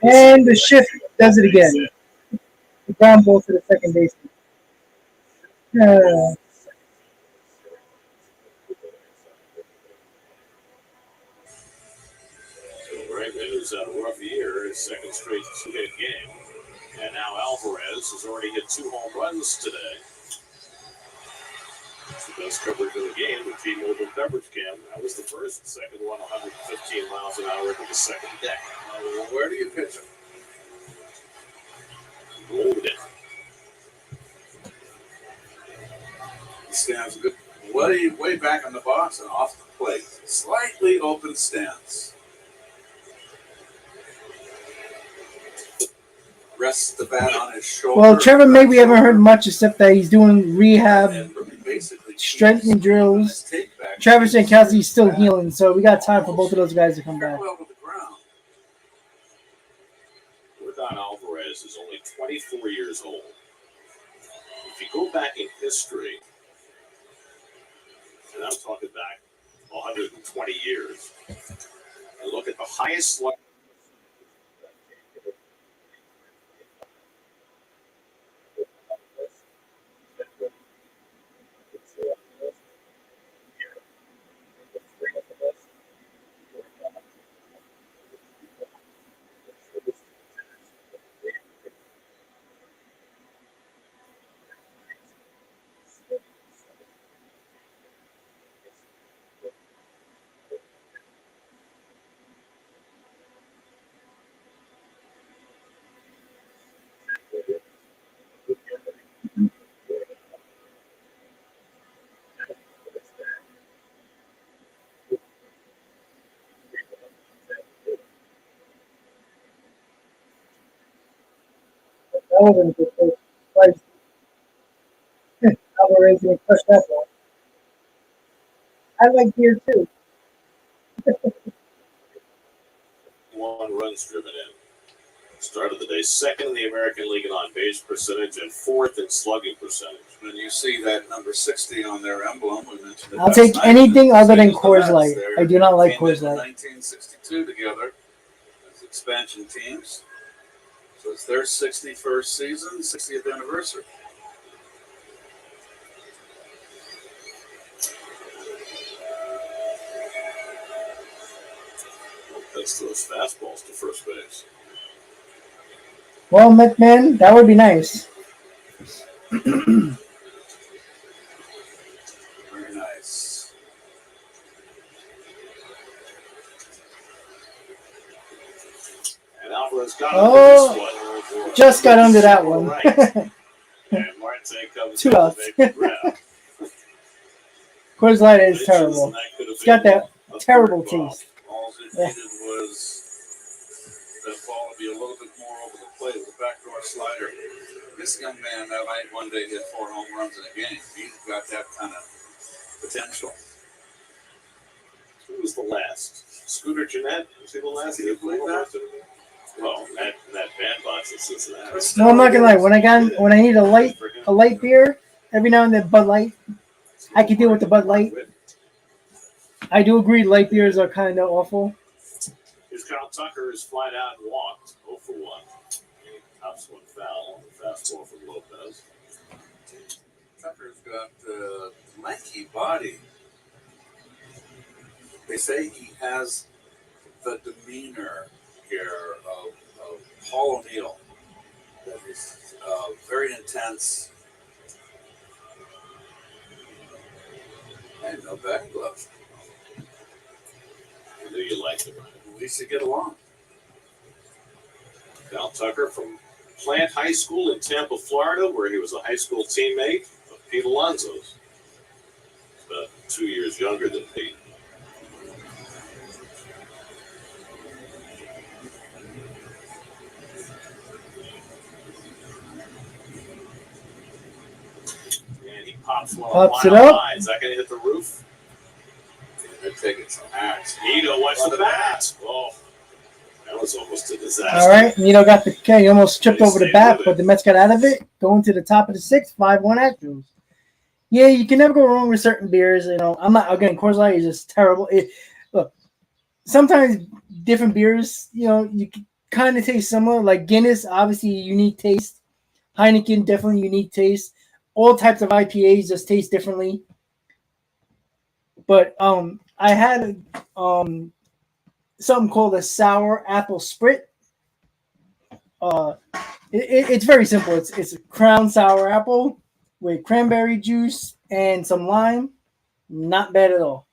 And the shift does it again. The ground ball to the second baseman. Bregman has had a rough year, his 2nd straight 2-hit game. And now Alvarez has already hit 2 home runs today. It's the best coverage of the game, the T-Mobile coverage cam. That was the first. Second one, 115 miles an hour into the 2nd deck. Where do you pitch him? Loaded it. He stands good, way back on the box and off the plate. Slightly open stance. Rests the bat on his shoulder. Well, Trevor May, we haven't heard much except that he's doing rehab, strengthening drills. Travis Jankowski is still healing, so we got time for both of those guys to come back. Jordan Alvarez is only 24 years old. If you go back in history, and I'm talking back 120 years, and look at the highest slug. That wasn't a good pitch. Alvarez didn't crush that ball. I like beer too. 1 runs driven in. Started the day second in the American League in on-base percentage and 4th in slugging percentage. When you see that number 60 on their emblem, we mentioned it I'll last take night, anything other than the Coors Mets. Light. They're- I do not like came Coors in Light. 1962 together as expansion teams. So it's their 61st season, 60th anniversary. That's those fastballs to first base. Well, McMahon, that would be nice. Very nice. And Alvarez got Oh, under this one. just got under that one. Right. And Marte comes 2 in to outs. make the grab. Coors Light is Pitches, terrible. and that could have It's got been that a terrible third ball. taste. All it Yeah. needed was that ball to be a little bit more over the plate with a backdoor slider. This young man that might one day hit 4 home runs in a game. He's got that kind of potential. Who was the last? Scooter Jeanette? Was he the last? Can you believe that? Well, that bandbox in Cincinnati. No, I'm not gonna lie. When I need a light beer, every now and then Bud Light. I can deal with the Bud Light. I do agree, light beers are kind of awful. Here's Kyle Tucker is flied out and walked 0 for 1. Tops one foul on the fastball from Lopez. Tucker's got a lanky body. They say he has the demeanor here of Paul O'Neill. That is very intense. And no back gloves. I knew you liked him. At least they get along. Kyle Tucker from Plant High School in Tampa, Florida, where he was a high school teammate of Pete Alonso's. About 2 years younger than Pete. And he pops one Pops on it up. line. Is that going to hit the roof? They're taking some axe. Nito, watch the bat. Oh, that was almost a disaster. All right, Nito got the K. He almost tripped over the bat, but the Mets got out of it. Going to the top of the 6th, 5-1 Astros. Yeah, you can never go wrong with certain beers. You know, I'm not again. Coors Light is just terrible. Look, sometimes different beers, you know, you can kind of taste similar. Like Guinness, obviously unique taste. Heineken, definitely unique taste. All types of IPAs just taste differently. But I had something called a sour apple sprit. It's very simple. It's a Crown sour apple with cranberry juice and some lime. Not bad at all.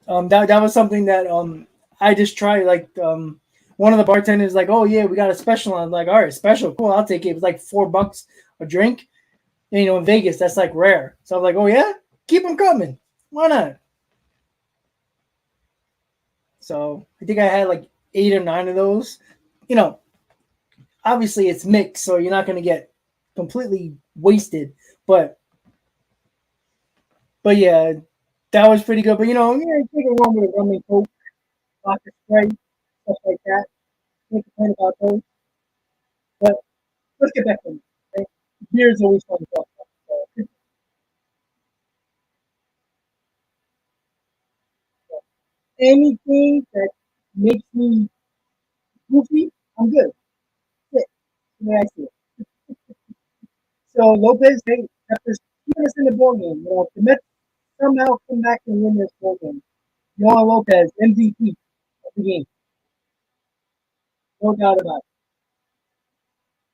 That was something that I just tried. Like one of the bartenders like, oh yeah, we got a special on. I'm like, all right, special, cool, I'll take it. It was like $4 a drink. And, you know, in Vegas, that's like rare. So I was like, oh yeah, keep them coming. Why not? So I think I had like 8 or 9 of those. You know, obviously it's mixed, so you're not going to get completely wasted. But yeah, that was pretty good. But, you know, yeah, take it wrong with a rum and coke, vodka spray, stuff like that. Can't complain about those. But let's get back to it. Okay? Beer is always fun to talk about. So, anything that makes me goofy, I'm good. That's it. The way I see it. So Lopez, hey, after keeping us in the ball game, you know, if the Mets somehow come back and win this ball game, Yohan Lopez, MVP of the game. No doubt about it.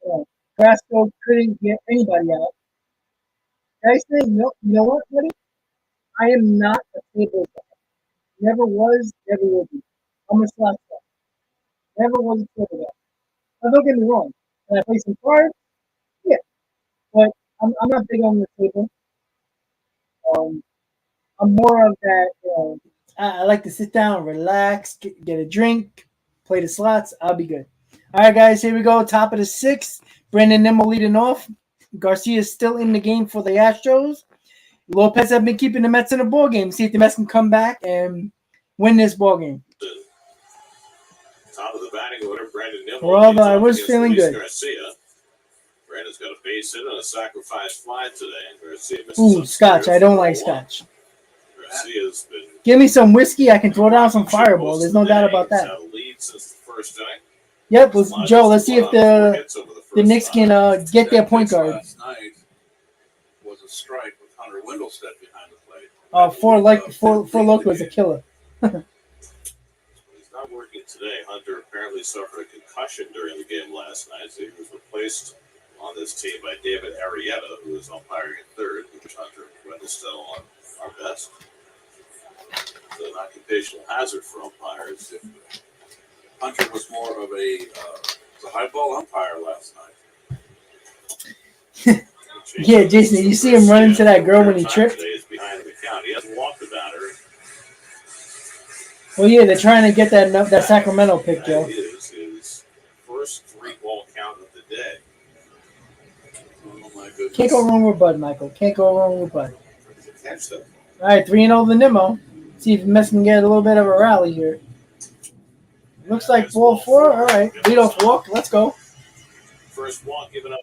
You know, Carrasco couldn't get anybody out. Guys say, no, you know what, buddy? I am not a table guy. Never was, never will be. I'm a slot guy. Never was a table guy. Now, don't get me wrong. Can I play some cards? Yeah. But I'm not big on the table. I'm more of that, you know, I like to sit down, relax, get a drink, play the slots. I'll be good. All right, guys, here we go. Top of the 6th. Brandon Nimmo leading off. Garcia is still in the game for the Astros. Lopez have been keeping the Mets in a ball game. See if the Mets can come back and win this ball game. Top of the batting order, Brandon Nimmo. Well, I was feeling good. Garcia. Brandon's got a base hit and a sacrifice fly today. Garcia Ooh, scotch. I don't like scotch. Garcia's been give me some whiskey. I can throw down some Fireball. There's no doubt about that. Had a lead since the first inning. Yep, Joe. Let's see if the Knicks can get their point guard. Last night was a strike with Hunter Wendelstedt behind the plate. Four Loco is a killer. He's not working today. Hunter apparently suffered a concussion during the game last night, so he was replaced on this team by David Arrieta, who is umpiring at third, which Hunter Wendelstedt on our best. It's an occupational hazard for umpires. Hunter was more of a high ball umpire last night. Yeah, Jason, you see him run into that girl when he tripped? He hasn't walked about her. Well, yeah, they're trying to get that Sacramento pick, Joe. That is his first 3-ball count of the day. Oh, my goodness. Can't go wrong with Bud, Michael. Can't go wrong with Bud. Catch that. All right, 3-0 the Nimmo. See if Mets can get a little bit of a rally here. Looks like ball 4. All right, leadoff walk. Let's go. First walk given up.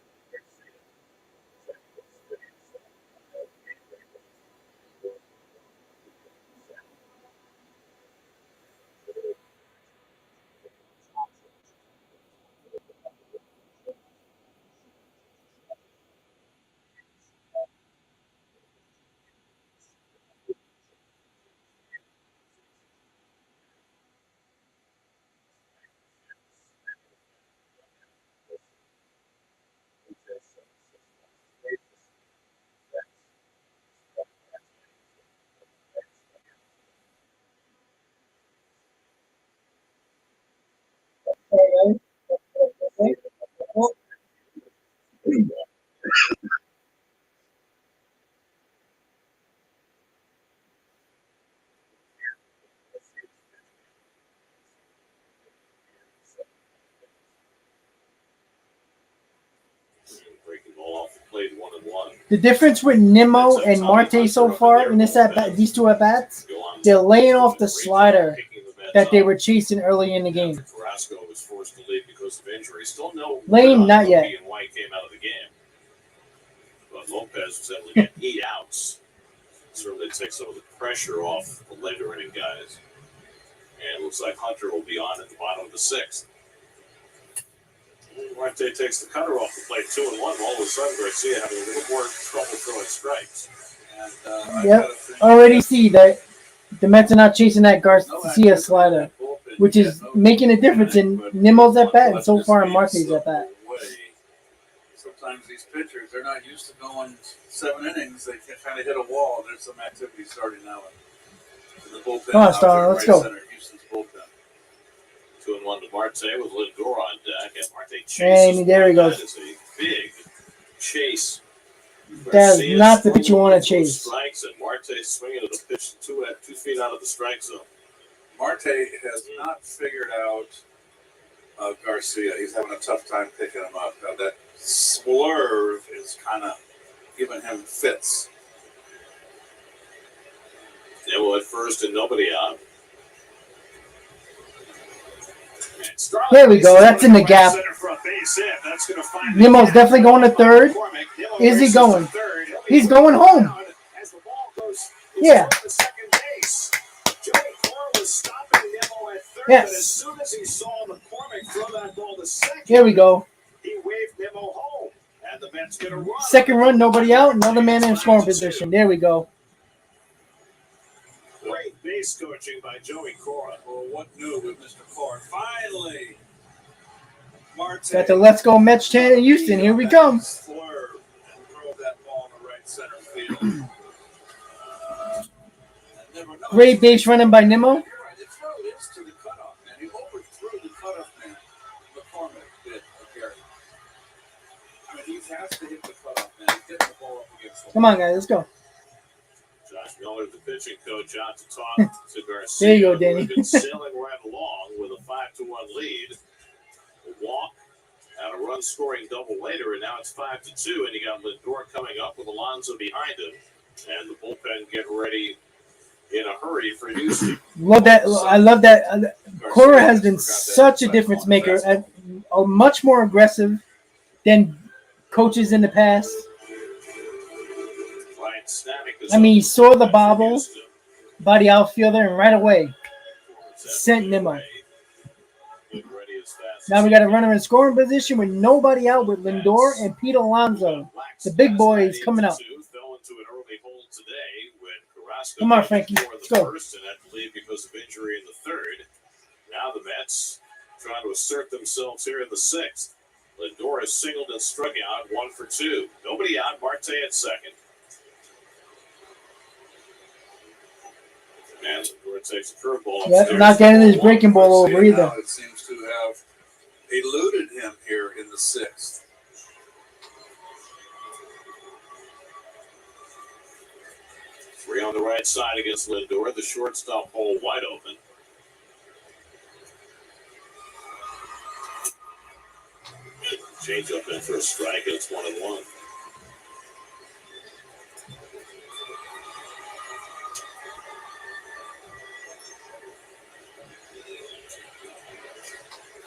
Breaking ball off the plate, 1-1. The difference with Nimmo and Marte so far in these two at bats, they're laying off the slider that they were chasing early in the game. Carrasco was forced to leave because of injury. Still no Lane, not yet. And White came out of the game. But Lopez was able to get 8 outs. Certainly take some of the pressure off the later inning guys. And it looks like Hunter will be on at the bottom of the 6th. Marte takes the cutter off the plate, 2-1. All of a sudden, Garcia having a little more trouble throwing strikes. And, yep, already see that the Mets are not chasing that Garcia slider, which is making a difference in Nimmo's at bat and so far in Marte's at bat. Sometimes these pitchers, they're not used to going 7 innings. They can kind of hit a wall. There's some activity starting now in the bullpen. Come on, Star, let's go. Houston's bullpen. 2-1 to Marte with Lindor on deck, and Marte chases. And there he goes. That is a big chase. That's not the pitch you want to chase. Strikes, and Marte swinging at a pitch 2 feet out of the strike zone. Marte has not figured out Garcia. He's having a tough time picking him up. That swerve is kind of giving him fits. Nimmo at first and nobody out. There we go. That's in the gap. Nimmo's definitely going to third. Is he going? He's going home. Yeah. Yes. Here we go. Second run, nobody out. Another man in scoring position. There we go. Great base coaching by Joey Cora. Well, what new with Mr. Cora? Finally, Marte got the Let's Go Mets chant in Houston. Here we come. Swerve and throw that ball in the right center field. Great base running by Nimmo. You're right. It threw this to the cutoff man. He overthrew the cutoff man. McCormick did. Gary. I mean, he has to hit the cutoff man. He's getting the ball up against the Come on, guys. Let's go. Josh Miller, the pitching coach, out to talk to Garcia. There you go, Danny. Who's been sailing right along with a 5-1 lead. A walk And a run-scoring double later, and now it's 5-2, and you got Lindor coming up with Alonso behind him, and the bullpen getting ready in a hurry for Houston. Love that. I love that. Cora has been such a difference maker, much more aggressive than coaches in the past. I mean, he saw the bobble by the outfielder, and right away sent him up. Now we got a runner in scoring position with nobody out, with Lindor and Pete Alonso. The big boy is coming up. Come on, Frankie. Let's go. And had to leave because of injury in the third. Now the Mets trying to assert themselves here in the sixth. Lindor has singled and struck out 1 for 2. Nobody out. Marte at second. And Lindor takes a curveball. Yep, not getting his breaking ball over either. It seems to have eluded him here in the sixth. Three on the right side against Lindor. The shortstop hole wide open. Change up in for a strike, and it's 1-1.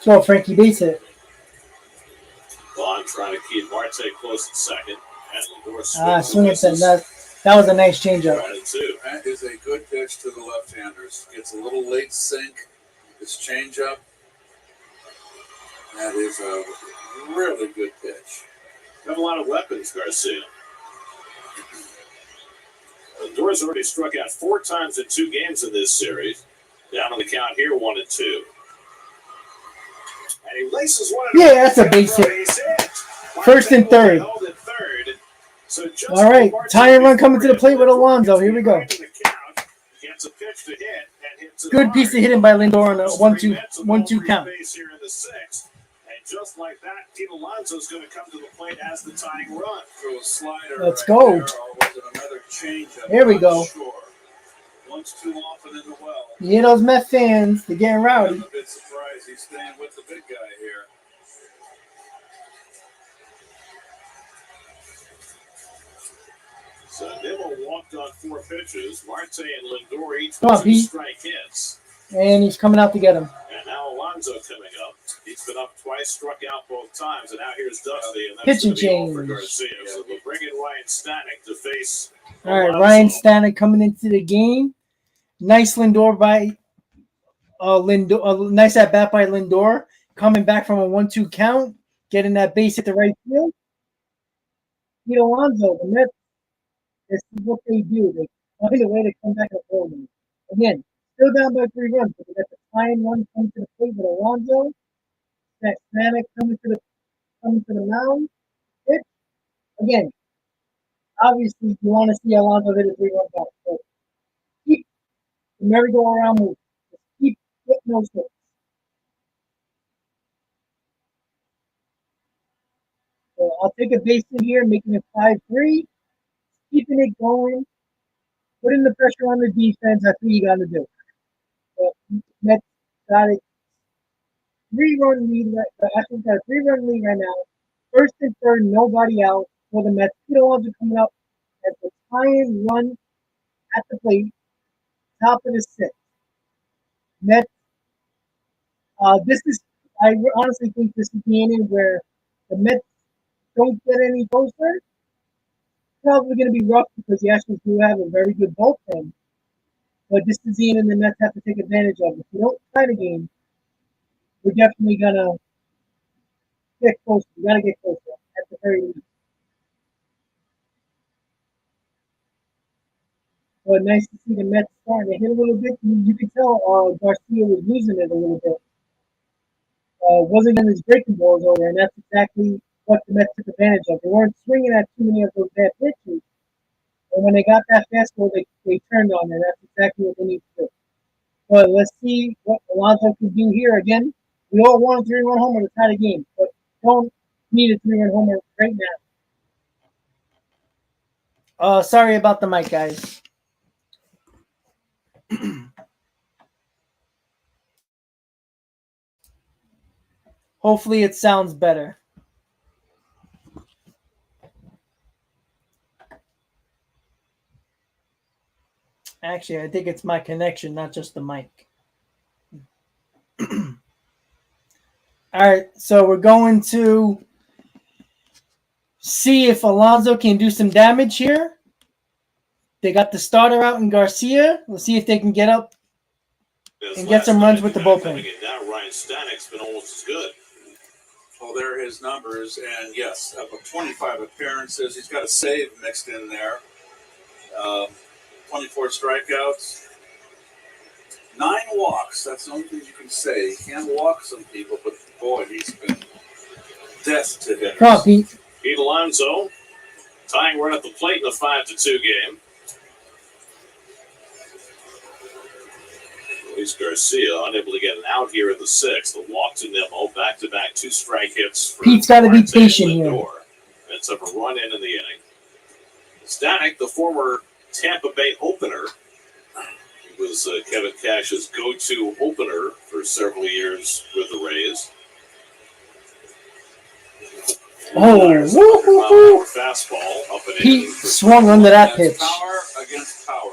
So Frankie base it. Vaughn trying to keep Marte close at second. And Lindor Swing at that. That was a nice changeup. That is a good pitch to the left-handers. Gets a little late sink. This changeup. That is a really good pitch. Got a lot of weapons, Garcia. Lindor's already struck out 4 times in 2 games in this series. Down on the count here, 1-2. And he laces one. Yeah, that's a base hit. First and third. So all right, tying run coming to the plate with Alonso. Here we go. Good piece of hitting by Lindor on a 1-2 count. And just like that, Pete Alonso's going to come to the plate as the tying run. Throw a slider. Let's go. There, or was it another changeup? There we go. Sure. Once too often in the well. You hear those Met fans? They're getting rowdy. I'm a bit surprised he's staying with the big guy here. So Nimmo walked on 4 pitches. Marte and Lindor each Come on, with 2 Pete. strike hits. And he's coming out to get him. And now Alonso coming up. He's been up twice, struck out both times, and now here's Dusty. And that's Pitching change for change. Garcia. So we'll bring in Ryan Stanek to face All right, Alonso. Ryan Stanek coming into the game. Nice Lindor by Lindor. Nice at bat by Lindor. Coming back from a 1-2 count, getting that base at the right field. Pete Alonso, the Mets. This is what they do. They find a way to come back and hold them. Again, still down by 3 runs, but they got the tying run coming to the plate with Alonso. That Stanek coming to the mound. Pitch. Again, obviously you want to see Alonso hit a 3-run ball. So keep the merry-go-round move. Just keep getting those hits. So I'll take a base in here, making it 5-3. Keeping it going, putting the pressure on the defense. That's what you got to do. Mets got a 3-run lead. I think got a 3-run lead right now. First and third, nobody out for the Mets. Pete Alonso coming up at the tying run at the plate, top of the 6th. Mets. I honestly think this is the inning where the Mets don't get any closer. Probably going to be rough because the Astros do have a very good bullpen. But this is the inning the Mets have to take advantage of. If we don't tie the game, we're definitely going to get closer. We got to get closer at the very least. But nice to see the Mets starting to hit a little bit. You could tell Garcia was losing it a little bit. Wasn't getting his breaking balls over, and that's exactly what the Mets took advantage of. They weren't swinging at too many of those bad pitches. And when they got that fastball, they turned on it. That's exactly what they need to do. But let's see what Alonso can do here. Again, we all want a 3-run homer to tie the game, but don't need a 3-run homer right now. Sorry about the mic, guys. Hopefully it sounds better. Actually, I think it's my connection, not just the mic. All right, so we're going to see if Alonso can do some damage here. They got the starter out in Garcia. We'll see if they can get up and get some runs with the bullpen. Now Ryan Stanek's been almost as good. Well, there are his numbers, and yes, of 25 appearances, he's got a save mixed in there. 24 strikeouts, 9 walks. That's the only thing you can say. He can walk some people, but boy, he's been death to hitters. Come on, Pete. Pete Alonso tying run at the plate in the 5-2 game. Luis Garcia unable to get an out here in the 6th. The walk to Nimmo, back-to-back 2 strike hits. For Pete's got to be patient here. It's up a run in the inning. Stanek, the former Tampa Bay opener, he was Kevin Cash's go-to opener for several years with the Rays. Oh, fastball up and Pete in. swung under that pitch. Power against power.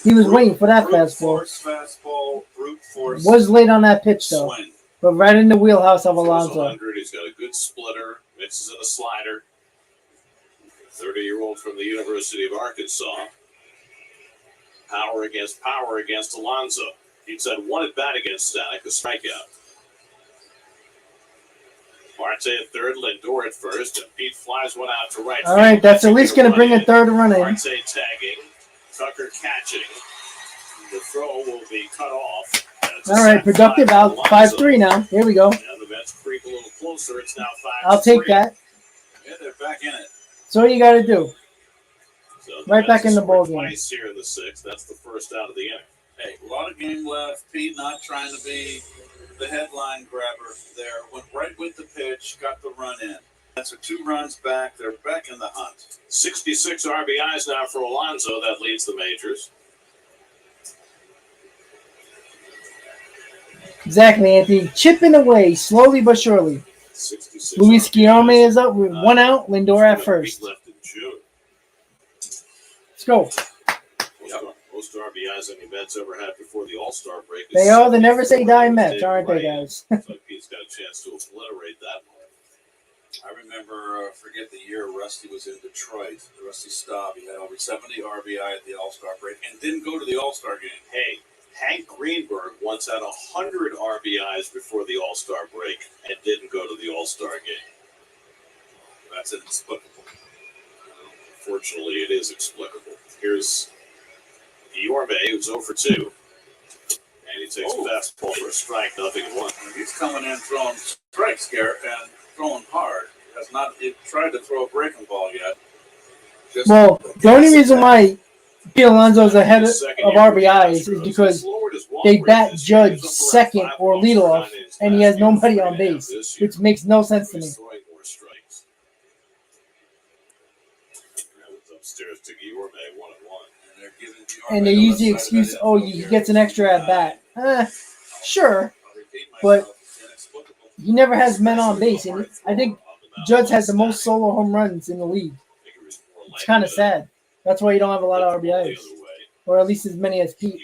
He was waiting for that brute fastball. Force fastball, brute force. Was late on that pitch though, Swing. but right in the wheelhouse of Alonso. 100. He's got a good splitter, mixes in a slider. 30-year-old from the University of Arkansas. Power against Alonso. He's had one at bat against Stanek, a strikeout. Marte at third, Lindor at first, and Pete flies one out to right. All right, that's at least going to bring a third run in. Marte tagging, Tucker catching. The throw will be cut off. All right, productive out. 5-3 now. Here we go. And the Mets creep a little closer. It's now 5-3. I'll take that. Yeah, they're back in it. So what you got to do? So Right back in the ball game. Twice here in the 6th. That's the first out of the inning. Hey, a lot of game left. Pete not trying to be the headline grabber there. Went right with the pitch, got the run in. That's 2 runs back. They're back in the hunt. 66 RBIs now for Alonso. That leads the majors. Exactly, Anthony. Chipping away, slowly but surely. 66 Luis RBIs. Guillaume is up with 1 out. Lindor at first. Left in June. Let's go. Most RBIs any Mets ever had before the All-Star break. They are the never say die Mets, aren't they, guys? So Pete's got a chance to obliterate that one. I remember, forget the year Rusty was in Detroit. Rusty Staub, he had over 70 RBI at the All-Star break and didn't go to the All-Star game. Hey, Hank Greenberg once had 100 RBIs before the All-Star break and didn't go to the All-Star game. That's inexplicable. Fortunately, it is explicable. Here's Guillaume, who's 0 for 2. And he takes a fastball for a strike, 0-1. He's coming in throwing strikes, Garrett, and throwing hard. Has not tried to throw a breaking ball yet. Well, the only reason why Pete Alonso's ahead of RBIs is because they bat Judge second or leadoff, and he has nobody on base, which makes no sense to me. Upstairs to Guillaume, 1-1. And they use the excuse, oh, he gets an extra at bat. Sure, but he never has men on base. And I think Judge has the most solo home runs in the league. It's kind of sad. That's why you don't have a lot of RBIs, or at least as many as Pete.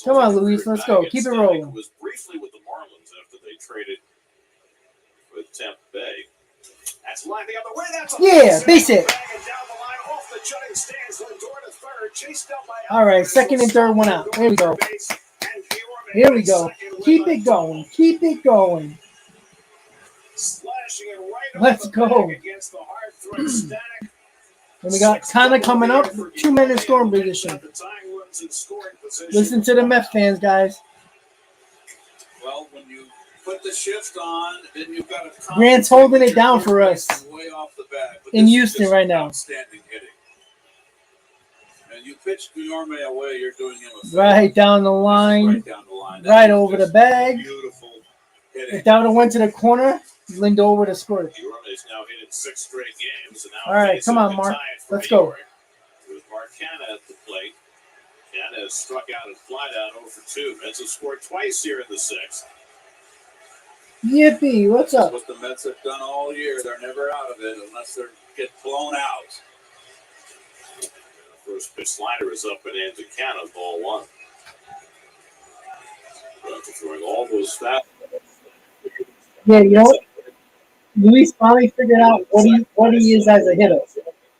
Come on, Luis, let's go. Keep it rolling. Was briefly with the Marlins after they traded with Tampa Bay. That's line the other way. That's base hit. All right, second and third one out. Here we go. Here we go. Keep it going. Keep it going. Let's go. And we got Connor coming up. 2 men in scoring position. Listen to the Mets fans, guys. Well, when you put the shift on, then you've got to. Grant's holding it down for us way off the bat, in Houston right now. Outstanding hitting. And you pitch Guillaume away, you're doing him a favor. Right down the line. Right down the line. Right over the bag. Beautiful hitting. If that would have went to the corner, Lindor would have scored. Guillaume's now hit in 6 straight games. And now all right, come on, Mark. Let's go. With Mark Canna at the plate. Canna has struck out and fly down 0 for 2. Mets have scored twice here in the 6th. Yippee, what's up? That's what the Mets have done all year. They're never out of it unless they get blown out. First pitch slider is up and in to Canna, ball one. After throwing all those fast. Yeah, you know what? Luis finally figured out what he is as a hitter.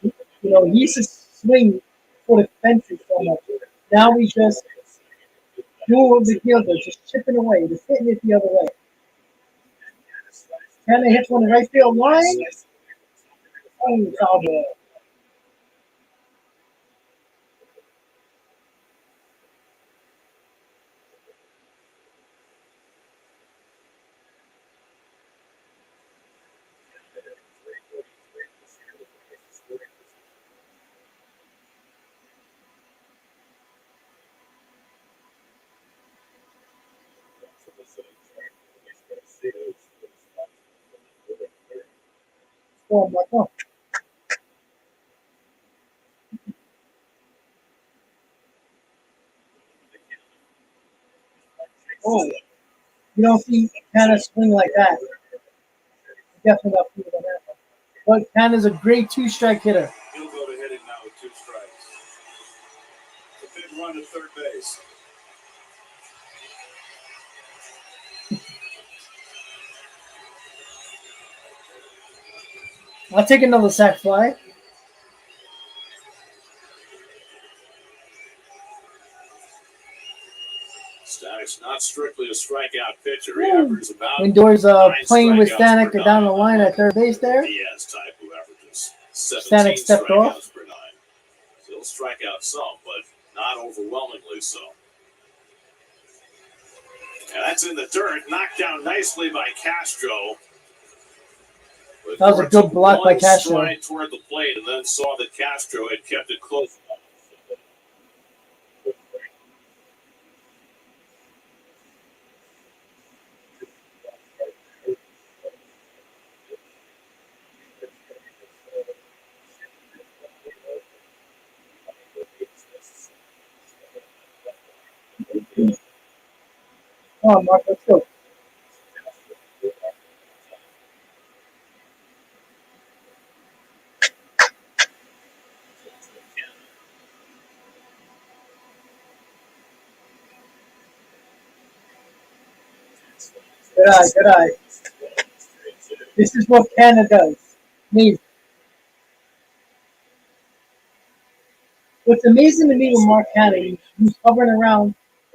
You know, he used to swing for the fences so much. Now he's just doing what the fielder, just chipping away, just hitting it the other way. Canna hits one in right field line. Oh, foul ball. Oh my God. Oh, you don't see Canna swing like that. Definitely not feeling that. But Canna's a great two-strike hitter. He'll go to hitting now with 2 strikes. A big run to third base. I'll take another sac fly. Stanek's not strictly a strikeout pitcher. He averages about Lindor's 9 playing with strikeouts Stanek per down the nine. line at third base there. Diaz type who averages 17 Stanek stepped strikeouts off. per 9. So he'll strike out some, but not overwhelmingly so. And that's in the dirt, knocked down nicely by Castro. But That was a good block by Castro. Stride toward the plate, and then saw that Castro had kept it close. Come on, Mark, let's go. Good eye, good eye. This is what Canna does. Amazing. What's amazing to me with Mark Canna, he's hovering around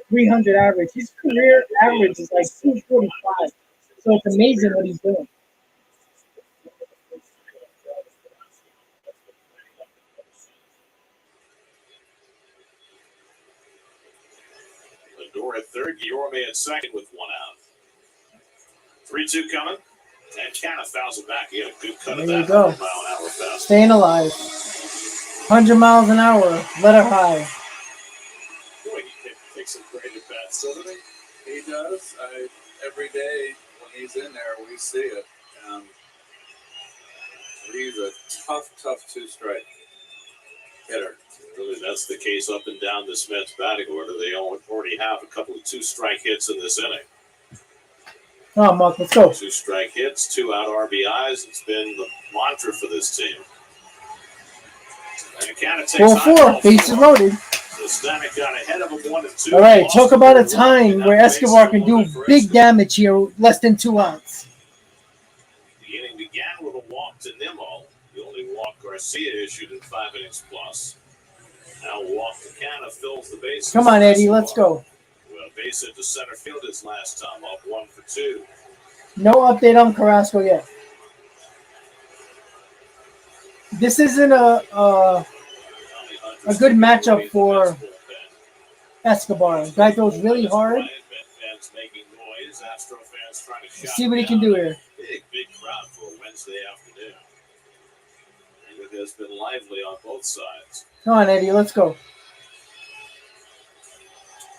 300 average. His career average is like 245. So it's amazing what he's doing. Lindor at third, Guillorme at second with 1 out. 3-2 coming. And Canna fouls it back. He had a good cut of There you that go. 100-mile-an-hour fastball. Staying alive. 100 miles an hour. Let her high. Boy, he takes some great at bats, doesn't he? He does. Every day when he's in there, we see it. He's a tough 2-strike hitter. Really, that's the case up and down this Mets batting order. They already have a couple of 2-strike hits in this inning. Come on, Mark, let's go. 2-strike hits, 2-out RBIs. It's been the mantra for this team. And Canna takes 4-4, bases loaded. So Stanek got ahead of him 1-2. All right, talk about a time where Escobar can do big damage here with less than 2 outs. The inning began with a walk to Nimmo. The only walk Garcia issued in 5 innings plus. Now walk to Canna fills the bases. Come on, Eddie, let's go. Well, base hit to center field his last time, up 1 for 2. No update on Carrasco yet. This isn't a good matchup for Escobar. Guy throws really hard. Let's see what he can do here. Big crowd for a Wednesday afternoon. And it has been lively on both sides. Come on, Eddie, let's go.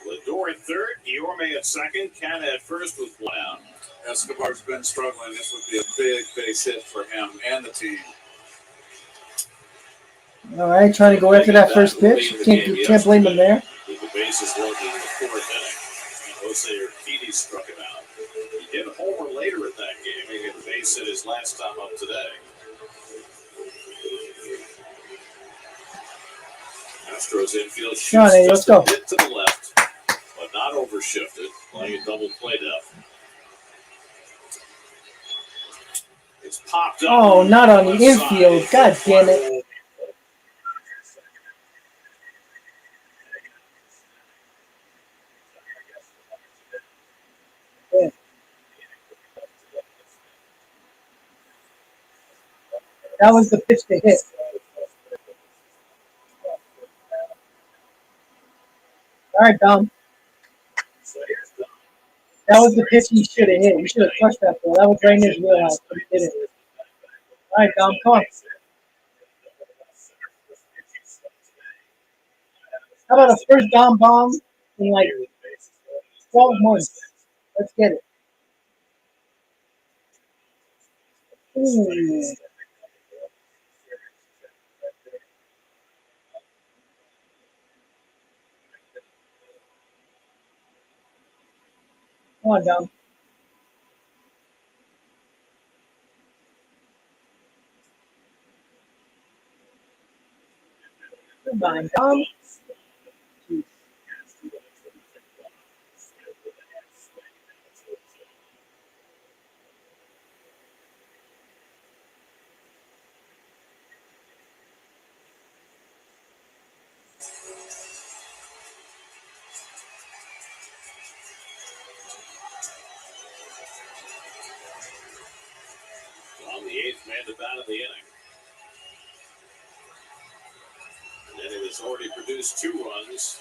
Lindor at third, Guillorme at second, Canna at first with 1 out. Escobar's been struggling. This would be a big base hit for him and the team. All right, trying to go after that first pitch. Can't blame him there. With the bases loaded in the 4th inning. Jose Urquidy struck him out. He hit a homer later in that game. He hit a base hit his last time up today. Astros infield shoots Come on, Eddie, let's just go. a bit to the left, but not overshifted, playing a double play depth. It's popped up. Oh, not on the infield. God damn it. Yeah. That was the pitch to hit. All right, Dom. That was the pitch he should have hit. He should have crushed that ball. That was right in his wheelhouse, but he didn't. All right, Dom, come on. How about a first Dom bomb in like 12 months? Let's get it. Ooh. Come on, Dom. Come on, Dom. On the eighth man to bat of the inning. And then it has already produced 2 runs.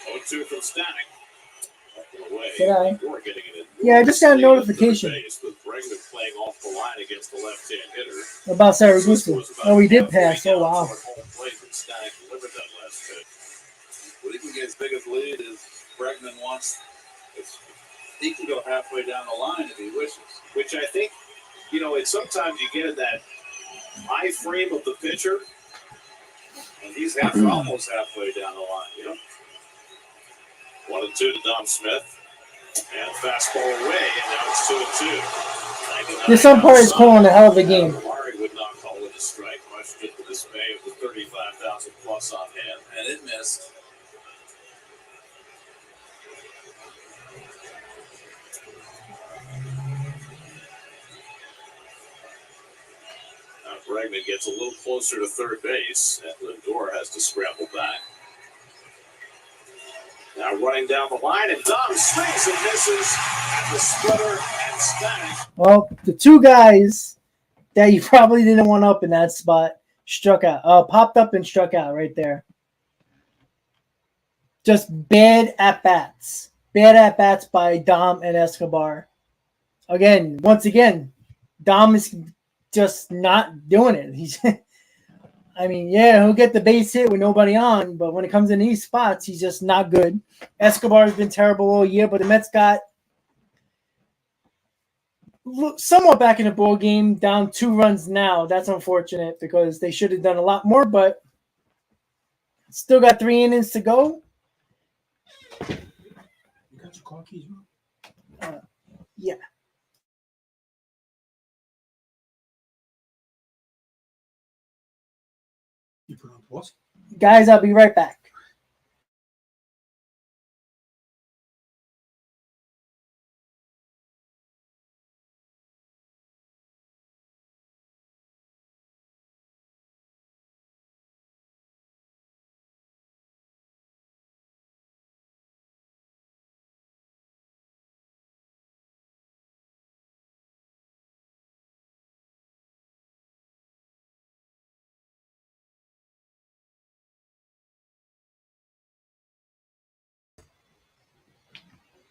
0-2 from Stanek. Away. Yeah, I just got a notification with Bregman playing off the line against the left-hand hitter. about Saragusa. Oh, we did pass. Oh, wow. Stanek delivered that last pitch. What he can get as big as lead as Bregman wants. He can go halfway down the line if he wishes. Which I think, it's sometimes you get in that eye frame of the pitcher, And he's almost halfway down the line, 1-2 to Dom Smith. And fastball away, and now it's 2-2. This umpire is calling a hell of a game. Murray would not call it a strike, much to the dismay of the 35,000 plus on hand. and it missed. Now Bregman gets a little closer to third base, and Lindor has to scramble back. Now running down the line, and Dom swings and misses at the splitter and Stanek. Well, the 2 guys that you probably didn't want up in that spot struck out. Popped up and struck out right there. Just bad at-bats. Bad at-bats by Dom and Escobar. Once again, Dom is just not doing it. He'll get the base hit with nobody on, but when it comes in these spots, he's just not good. Escobar's been terrible all year, but the Mets got somewhat back in the ball game, down 2 runs now. That's unfortunate because they should have done a lot more, but still got 3 innings to go. You got your car keys, bro? Yeah. You put on pause? Guys, I'll be right back.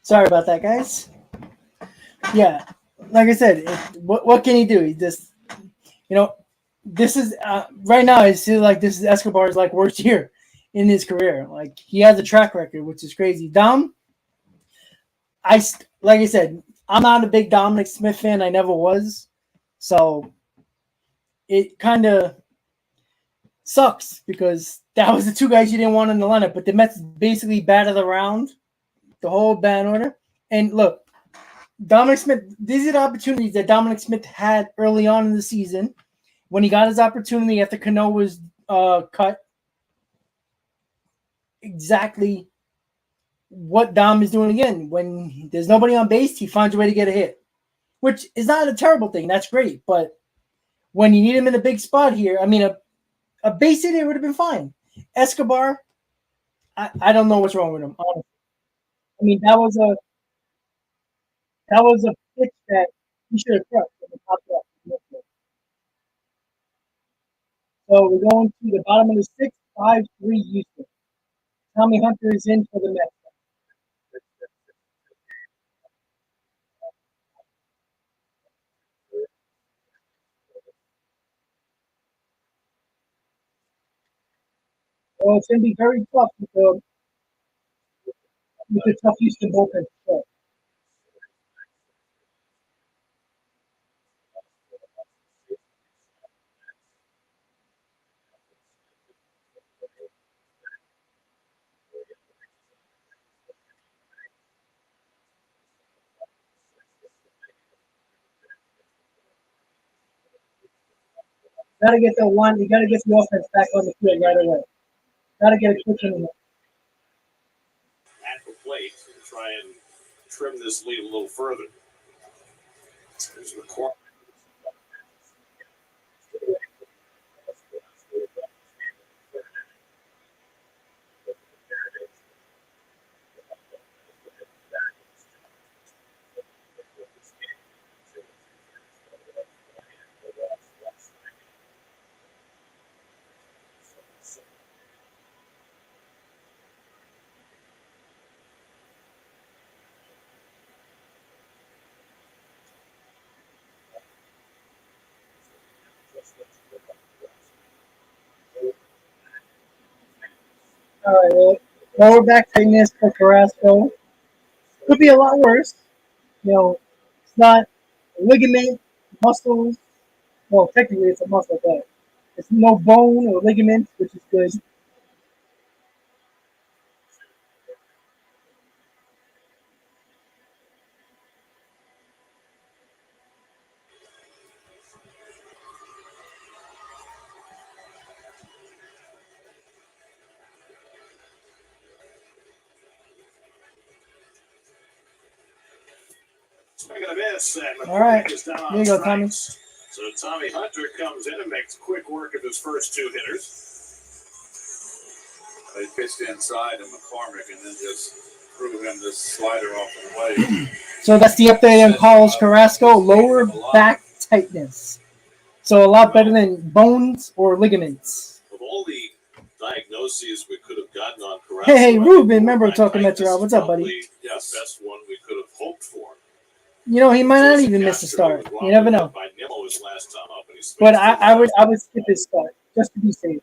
Sorry about that, guys. Yeah, like I said, what can he do? He just, this is right now. I feel like this is Escobar's worst year in his career. He has a track record, which is crazy. Dom, like I said, I'm not a big Dominic Smith fan. I never was, so it kind of sucks because that was the 2 guys you didn't want in the lineup. But the Mets basically batted around the whole batting order. And look, Dominic Smith, these are the opportunities that Dominic Smith had early on in the season when he got his opportunity after Cano was cut. exactly what Dom is doing again. When there's nobody on base, he finds a way to get a hit, which is not a terrible thing. That's great. But when you need him in a big spot here, I mean, a base hit here would have been fine. Escobar, I don't know what's wrong with him, honestly. I mean, that was a pitch that he should have crushed in the top left. So we're going to the bottom of the sixth, 5-3 Houston. Tommy Hunter is in for the Mets. Well, it's going to be very tough with the tough Houston bullpen. So, gotta get the one. You gotta get the offense back on the field right away. Gotta get a quick in there. At the plate and try and trim this lead a little further. There's the corner. All right, well, lower back tightness for Carrasco. Could be a lot worse. It's not ligament, muscles. Well, technically it's a muscle, but it's no bone or ligament, which is good. Swing and a miss. And All right. is down on There you go, Tommy. strikes. So Tommy Hunter comes in and makes quick work of his first two hitters. They pitched inside to McCormick and then just threw him this slider off and away. So that's the update on Carlos Carrasco, lower back tightness. So a lot better than bones or ligaments. Of all the diagnoses we could have gotten on Carrasco, Hey, Ruben, remember talking Mets Rob. What's up, buddy? The best one we could have hoped for. He might not even miss a start. You never know. By Nimmo his last time up, and But I would skip his start just to be safe.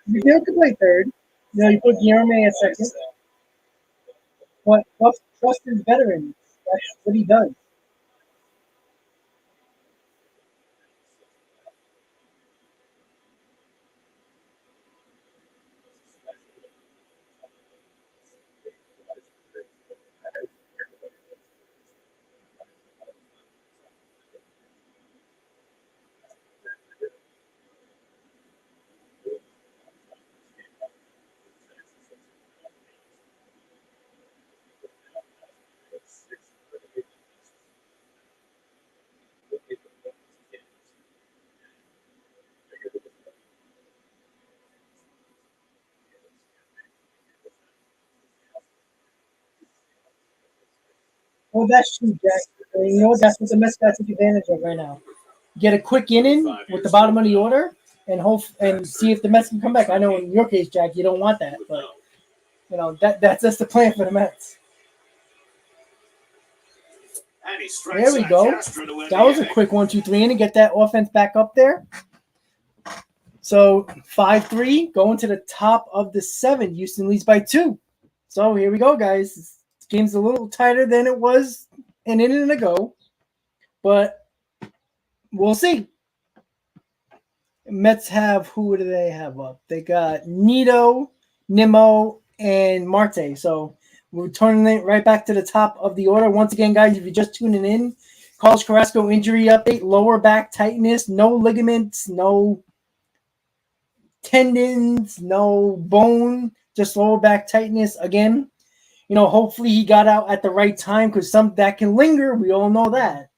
You could play third. You put Guillermo at second. But trust his veterans. That's what he does. Well, that's true, Jack. You know what? That's what the Mets got to take advantage of right now. Get a quick inning with the bottom of the order and see if the Mets can come back. I know in your case, Jack, you don't want that, but that's the plan for the Mets. There we go. That was a quick 1-2-3 inning. Get that offense back up there. So 5-3 going to the top of the 7th. Houston leads by 2. So here we go, guys. This game's a little tighter than it was an inning ago, but we'll see. Mets have, who do they have up? They got Nito, Nimmo, and Marte. So we're turning it right back to the top of the order. Once again, guys, if you're just tuning in, Carlos Carrasco injury update, lower back tightness, no ligaments, no tendons, no bone, just lower back tightness again. Hopefully he got out at the right time because some that can linger. We all know that.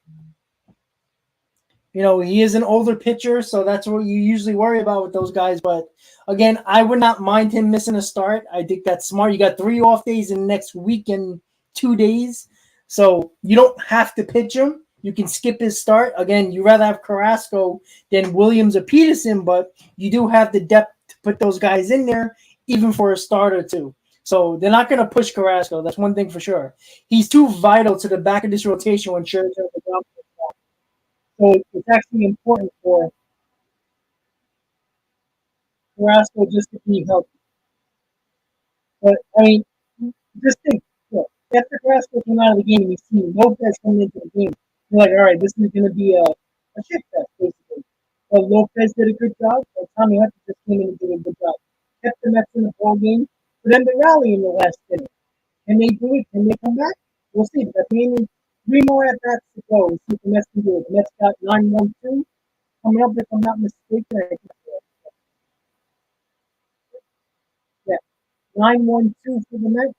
He is an older pitcher, so that's what you usually worry about with those guys. But again, I would not mind him missing a start. I think that's smart. You got 3 off days in the next week and 2 days, so you don't have to pitch him. You can skip his start. Again, you rather have Carrasco than Williams or Peterson, but you do have the depth to put those guys in there, even for a start or two. So they're not going to push Carrasco. That's one thing for sure. He's too vital to the back of this rotation when Scherzer is out. So it's actually important for Carrasco just to be healthy. But, I mean, just think, after Carrasco came out of the game and you see Lopez coming into the game, you're like, all right, this is going to be a shit fest, basically. But Lopez did a good job, but Tommy Hunter just came in and did a good job. Kept the Mets in the ball game for them to rally in the last inning. Can they do it? Can they come back? We'll see. But maybe 3 more at bats to go and see if the Mets can do it. The Mets got 9-1-2 coming up, if I'm not mistaken. Yeah, 9-1-2 for the Mets.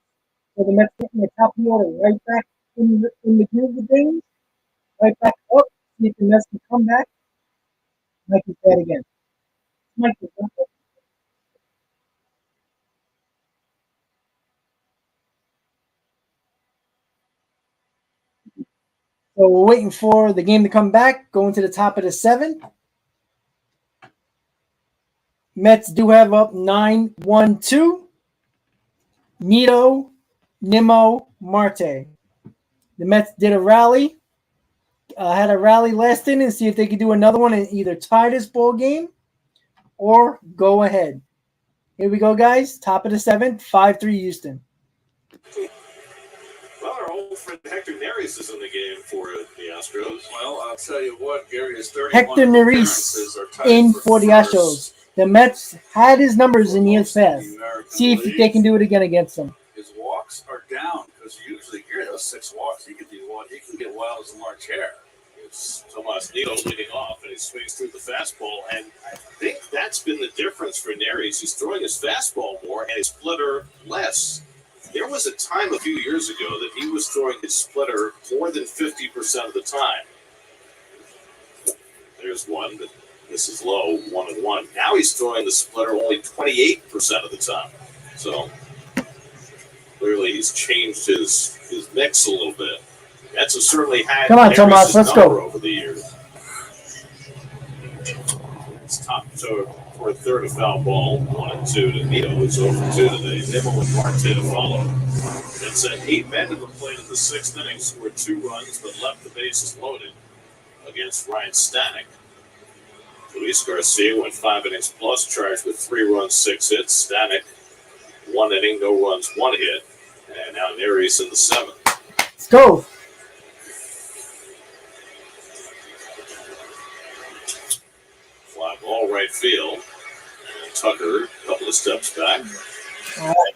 So the Mets getting the top of the order right back in the groove of things, right back up. See if the Mets can come back. Mike is bad again. Mike is bad. So we're waiting for the game to come back, going to the top of the 7th. Mets do have up 9-1-2. Nito, Nimmo, Marte. The Mets did a rally. Had a rally last inning and see if they could do another one and either tie this ball game or go ahead. Here we go, guys. Top of the 7th, 5-3 Houston. Well, our old friend Hector Neris is in the game for the Astros. Well, I'll tell you what, Gary is 31 Hector Neris appearances are tied in for the Astros. The Mets had his numbers in years past. See if they can do it again against them. His walks are down because usually here those 6 walks, he can get wild as a March hare. It's Tomas Nido leading off, and he swings through the fastball. And I think that's been the difference for Neris. He's throwing his fastball more and his splitter less. There was a time a few years ago that he was throwing his splitter more than 50% of the time. There's one, but this is low, 1-1. Now he's throwing the splitter only 28% of the time. So clearly he's changed his mix a little bit. That's certainly had Come on, Tomas, let's go. Over the years. It's top for a third of foul ball, 1-2 to Nito. It's over 2 today. Nimmo and Marte to follow. It's 8 men in the plate in the 6th inning, scored 2 runs, but left the bases loaded against Ryan Stanek. Luis Garcia went 5 innings plus, charged with 3 runs, 6 hits. Stanek, 1 inning, no runs, 1 hit. And now Neris in the 7th. Let's go. Fly ball right field. And Tucker, a couple of steps back. All right.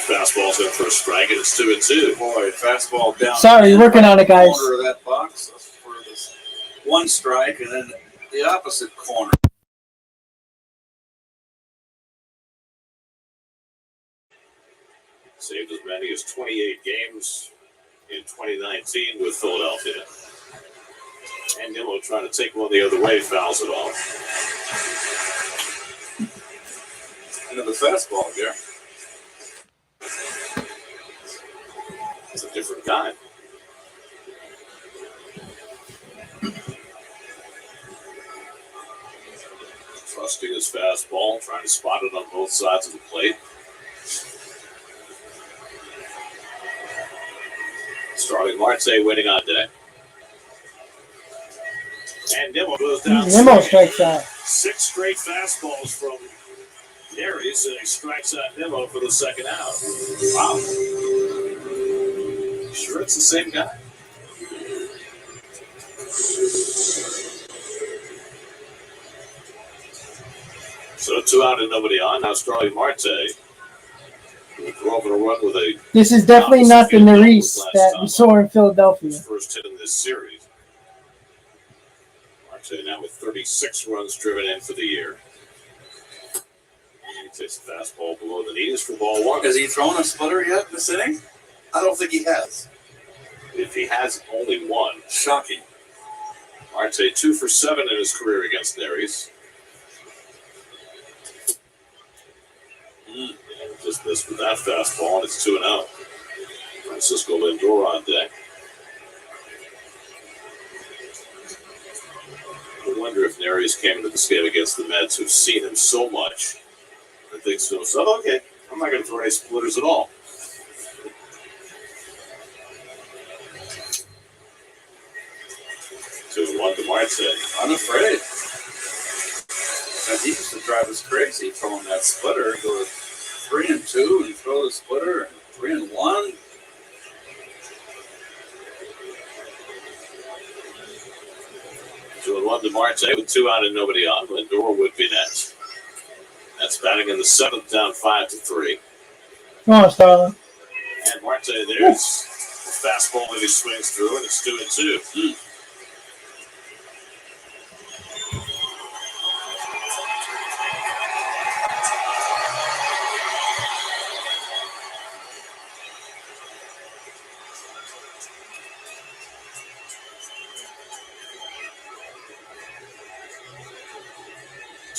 Fastball's in for a strike, and it's 2-2. Boy, fastball down. Sorry, working on it, guys. Corner of that box for this one strike, and then the opposite corner. Saved as many as 28 games in 2019 with Philadelphia. And Nimmo trying to take one the other way, fouls it off. Another fastball here. It's a different guy. Trusting his fastball, trying to spot it on both sides of the plate. Starling Marte waiting on deck. And Nimmo goes down. Nimmo strikes out. 6 straight fastballs from Neris, and he strikes out Nimmo for the second out. Wow. Sure it's the same guy? So 2 out and nobody on. Now Starling Marte will throw over a run with a... This is definitely not the Neris that we saw in Philadelphia. His first hit in this series. Marte now with 36 runs driven in for the year. He takes the fastball below the knees for ball 1. Has he thrown a splitter yet in this inning? I don't think he has. If he has, only one. Shocking. Marte 2 for 7 in his career against Neris. And just missed with that fastball, and it's 2-0. Francisco Lindor on deck. I wonder if Neris came into this game against the Mets, who've seen him so much, and thinks to himself, okay, I'm not going to throw any splitters at all. One to Marte. Unafraid. And he used to drive us crazy throwing that splitter. Go 3-2 and throw the splitter, and 3-1. Two and one to Marte with 2 out and nobody on. Lindor would be next. That's batting in the 7th, down 5-3. Come on, Starling. And Marte, there's the fastball that he swings through, and it's 2-2.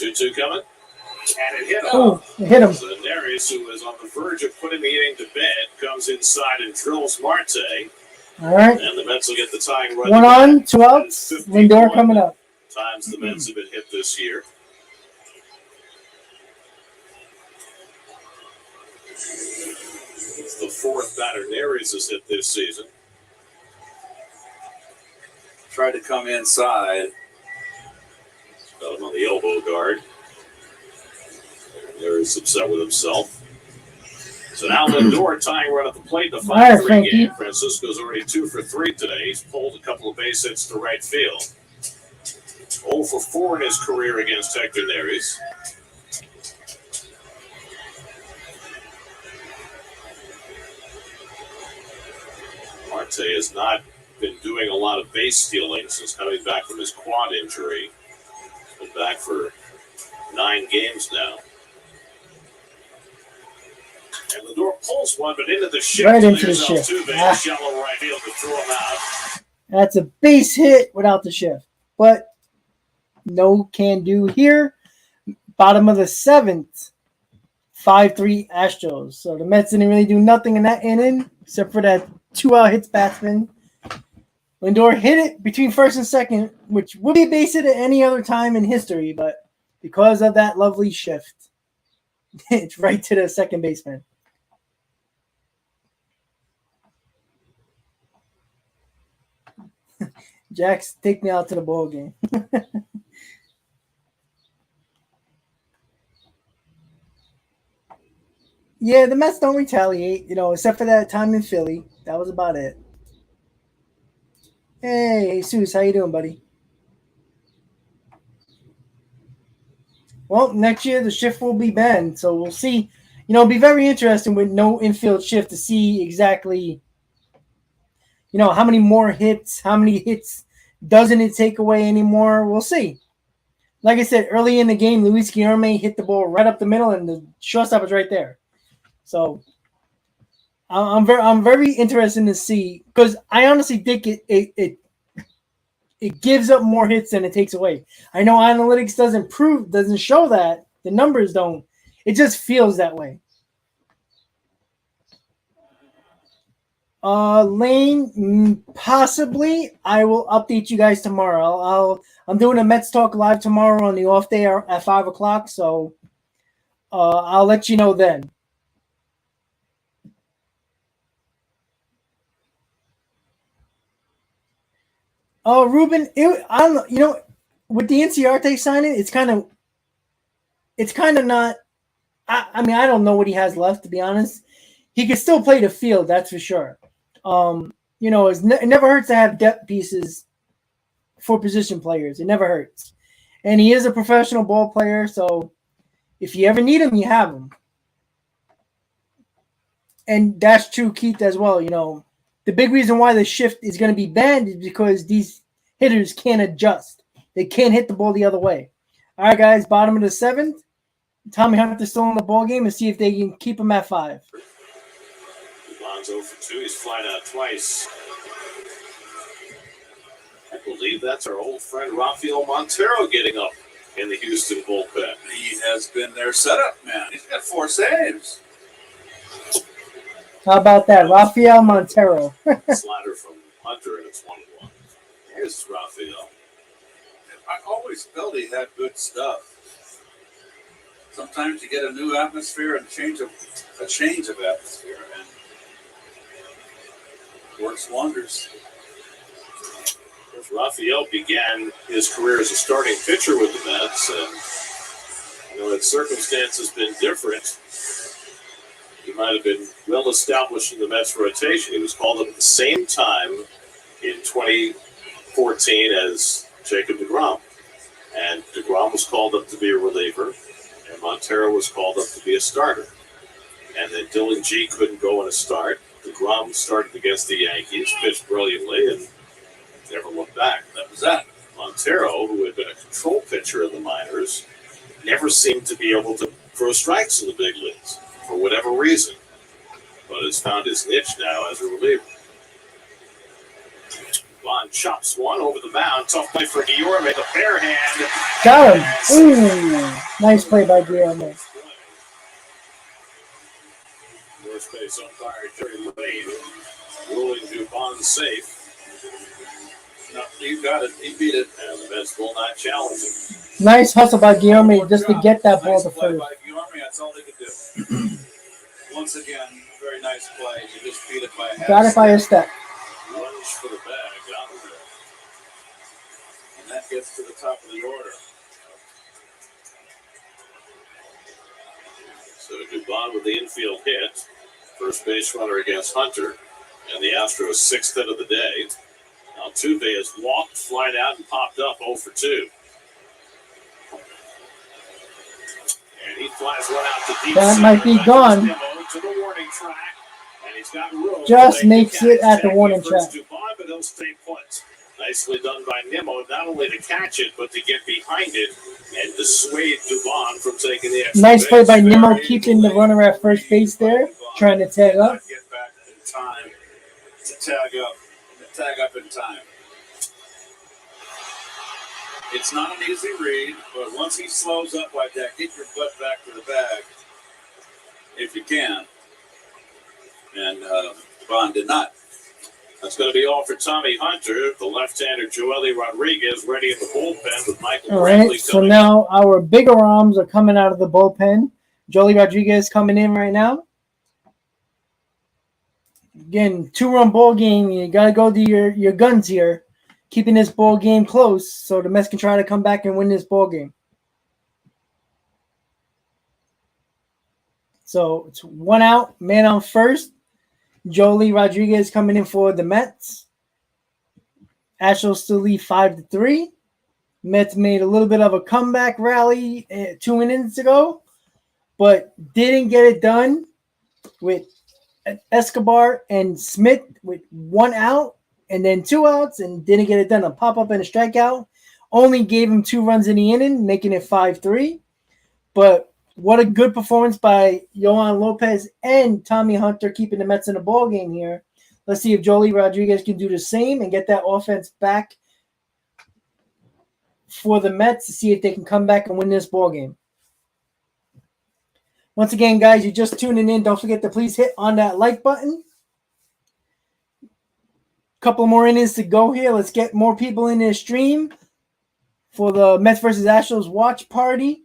2-2 coming. And it hit him. Oh, it hit him. So Neris, who was on the verge of putting the inning to bed, comes inside and drills Marte. All right. And the Mets will get the tying run. 1 on, 2 outs. Lindor coming up. Times the Mets have been hit this year. It's the 4th batter Neris has hit this season. Tried to come inside. Got him on the elbow guard. Neris upset with himself. So now Lindor tying run at the plate in the 5-3 game. Francisco's already 2 for 3 today. He's pulled a couple of base hits to right field. 0 for 4 in his career against Hector Neris. Marte has not been doing a lot of base stealing since coming back from his quad injury. He's been back for 9 games now. And Lindor pulls one, but into the shift. Right into the shift. Shallow right field to throw him out. That's a base hit without the shift. But no can do here. Bottom of the 7th. 5-3 Astros. So the Mets didn't really do nothing in that inning except for that 2-out hits batsman. Lindor hit it between first and second, which would be a base hit at any other time in history, but because of that lovely shift, it's right to the second baseman. Jax, take me out to the ball game. Yeah, the Mets don't retaliate, except for that time in Philly. That was about it. Hey, Jesus, how you doing, buddy? Well, next year the shift will be banned, so we'll see. it'd be very interesting with no infield shift to see exactly, how many more hits, how many hits doesn't it take away anymore. We'll see. Like I said, early in the game, Luis Guillorme hit the ball right up the middle, and the shortstop was right there. So I'm very interested to see, because I honestly think it gives up more hits than it takes away. I know analytics doesn't show that. The numbers don't. It just feels that way. Lane, possibly. I will update you guys tomorrow. I'm doing a Mets Talk live tomorrow on the off day at 5:00, so I'll let you know then. Oh, Ruben, I don't know. With the Inciarte signing, it's kind of not. I mean, I don't know what he has left, to be honest. He can still play the field, that's for sure. It never hurts to have depth pieces for position players. It never hurts. And he is a professional ball player, so if you ever need him, you have him. And that's true, Keith, as well. The big reason why the shift is going to be banned is because these hitters can't adjust. They can't hit the ball the other way. All right, guys, bottom of the 7th. Tommy Hunter's still in the ball game and see if they can keep him at 5. Bonds 0 for 2. He's flying out twice. I believe that's our old friend Rafael Montero getting up in the Houston bullpen. He has been their setup man. He's got 4 saves. How about that? Rafael Montero. Slider from Hunter, and it's 1-1. Here's Rafael. I always felt he had good stuff. Sometimes you get a new atmosphere and a change of atmosphere, and works wonders. Rafael began his career as a starting pitcher with the Mets, and his circumstance has been different. He might have been well established in the Mets rotation. He was called up at the same time in 2014 as Jacob deGrom. And deGrom was called up to be a reliever, and Montero was called up to be a starter. And then Dylan G couldn't go in a start. deGrom started against the Yankees, pitched brilliantly, and never looked back. That was that. Montero, who had been a control pitcher in the minors, never seemed to be able to throw strikes in the big leagues for whatever reason, but has found his niche now as a reliever. Bond chops one over the mound. Tough play for Guillorme. The bare hand. Got him. Ooh, nice play by Guillorme. First base umpire Jerry Lane ruling Dubon safe. No, you got it. He beat it. And the Mets will not challenge him. Nice hustle by Guillorme just to get that ball to play first. by Guillorme, that's all they could do. Once again, very nice play. You just beat it by half. Got it by a step. Lunge for the bag out of there. And that gets to the top of the order. So Dubon with the infield hit. First base runner against Hunter. And the Astros' 6th hit of the day. Altuve has walked, flied out, and popped up 0 for 2. And he flies one out to deep That center. might be gone. To the warning track. And he's got room. Just makes it at the warning track. Dubon, but he'll stay put. Nicely done by Nimmo, not only to catch it, but to get behind it and dissuade Dubon from taking the extra Nice play base. by Nimmo, keeping the runner at first base there, trying to tag up. Get back in time to tag up in time. It's not an easy read, but once he slows up like that, get your butt back to the bag if you can. And Bond did not. That's going to be all for Tommy Hunter. The left-hander Joely Rodriguez ready in the bullpen with Michael All Brantley right, so coming now our bigger arms are coming out of the bullpen. Joely Rodriguez coming in right now. Again, 2-run ball game. You got to go to your guns here, keeping this ball game close so the Mets can try to come back and win this ball game. So it's 1 out, man on first. Joely Rodriguez coming in for the Mets. Astros still lead 5-3. Mets made a little bit of a comeback rally 2 innings ago, but didn't get it done with Escobar and Smith with 1 out and then 2 outs and didn't get it done. A pop-up and a strikeout. Only gave him 2 runs in the inning, making it 5-3. But what a good performance by Yohan Lopez and Tommy Hunter keeping the Mets in the ball game here. Let's see if Joely Rodriguez can do the same and get that offense back for the Mets to see if they can come back and win this ball game. Once again, guys, you're just tuning in. Don't forget to please hit on that like button. Couple more innings to go here. Let's get more people in this stream for the Mets versus Astros Watch Party.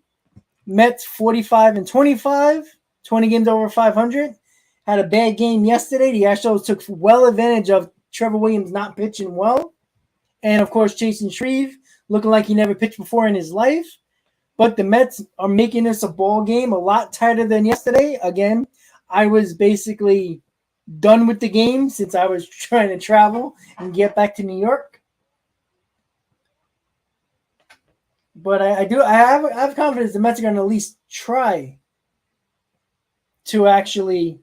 Mets 45-25, 20 games over 500. Had a bad game yesterday. The Astros took well advantage of Trevor Williams not pitching well. And, of course, Jason Shreve looking like he never pitched before in his life. But the Mets are making this a ball game a lot tighter than yesterday. Again, I was basically done with the game since I was trying to travel and get back to New York. But I have confidence the Mets are going to at least try to actually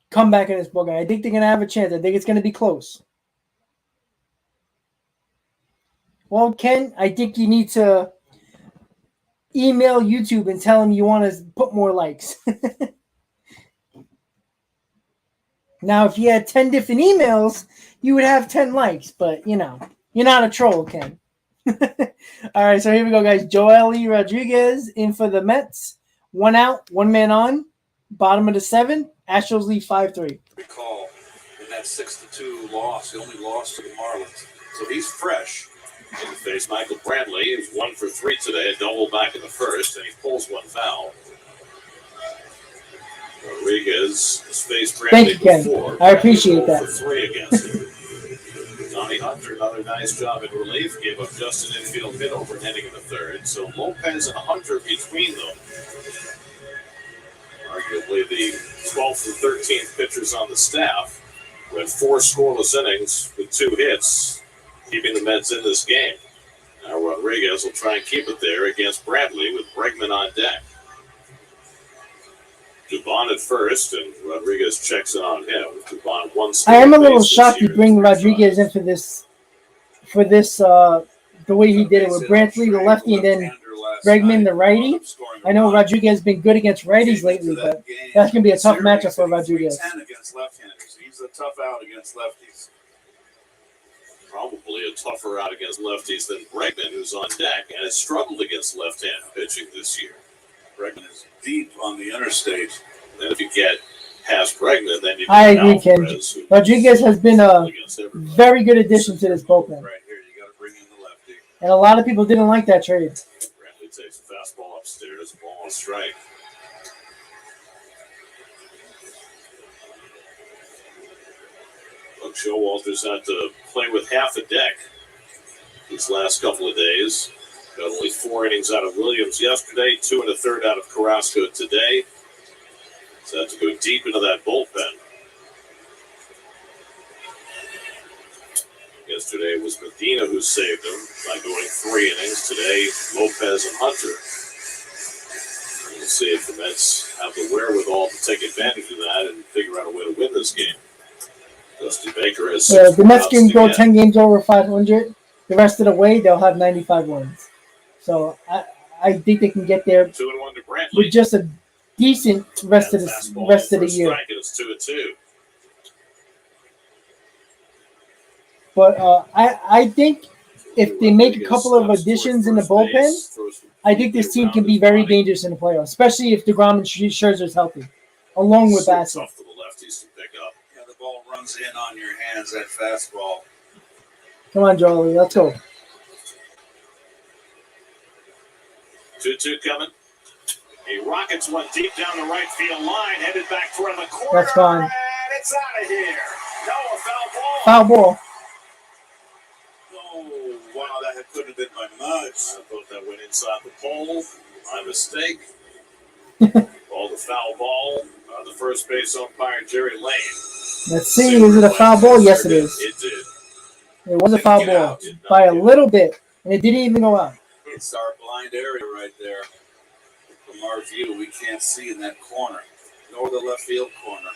come back in this ball game. I think they're going to have a chance. I think it's going to be close. Well, Ken, I think you need to email YouTube and tell them you want to put more likes. Now, if you had 10 different emails, you would have 10 likes. But, you know, you're not a troll, Ken. All right, so here we go, guys. Joely Rodriguez in for the Mets. 1 out, 1 man on. Bottom of the 7th. Astros lead 5-3. Recall in that 6-2 loss, he only lost to the Marlins. So he's fresh. In the face, Michael Brantley is 1 for 3 today, a double back in the first, and he pulls 1 foul. Rodriguez has faced Brantley before. I appreciate that. 0 for 3 against him. Tommy Hunter, another nice job in relief, gave up just an infield hit over an inning in the third. So Lopez and Hunter between them. Arguably the 12th and 13th pitchers on the staff. Went 4 scoreless innings with 2 hits, keeping the Mets in this game. Now Rodriguez will try and keep it there against Brantley with Bregman on deck. Dubon at first, and Rodriguez checks in on him. Dubon 1 I am a little shocked you bring Rodriguez in for this the way he did it with Brantley, the lefty, and then Bregman, the righty. I know Rodriguez has been good against righties lately, but that's going to be a tough matchup for Rodriguez. Against left-handers. He's a tough out against lefties. Probably a tougher out against lefties than Bregman, who's on deck and has struggled against left-hand pitching this year. Bregman is deep on the interstate. Then if you get past Bregman, then you I agree, Ken. Rodriguez has been a very good addition to this bullpen. Right here, you got to bring in the lefty. And a lot of people didn't like that trade. Brantley takes a fastball upstairs, ball on strike. Buck Showalter's had to play with half a deck these last couple of days. Got only 4 innings out of Williams yesterday, 2 1/3 out of Carrasco today. So had to go deep into that bullpen. Yesterday it was Medina who saved him by going 3 innings. Today, Lopez and Hunter. We'll see if the Mets have the wherewithal to take advantage of that and figure out a way to win this game. Dusty Baker has the Mets can go 10 games over 500. The rest of the way, they'll have 95 wins. So I think they can get there 2-1 to Brantley. with just a decent rest of the year. It's 2-2. But I think if they make a couple of additions in the bullpen, I think this team can be very dangerous in the playoffs, especially if DeGrom and Scherzer's healthy, along with Bassett. Tough for the lefties to pick up. Yeah, the ball runs in on your hands, that fastball. Come on, Joely, let's go. 2-2 coming. He rockets one deep down the right field line, headed back toward the corner. That's fine. And it's out of here. No, a foul ball. Foul ball. Oh, wow, that couldn't have been by much. I thought that went inside the pole. My mistake. Called the foul ball. The first base umpire, Jerry Lane. Let's see, is it a foul ball? Yes, it is. It did. It was a foul ball by a little bit, and it didn't even go out. It's our blind area right there. The our view, we can't see in that corner, nor the left field corner.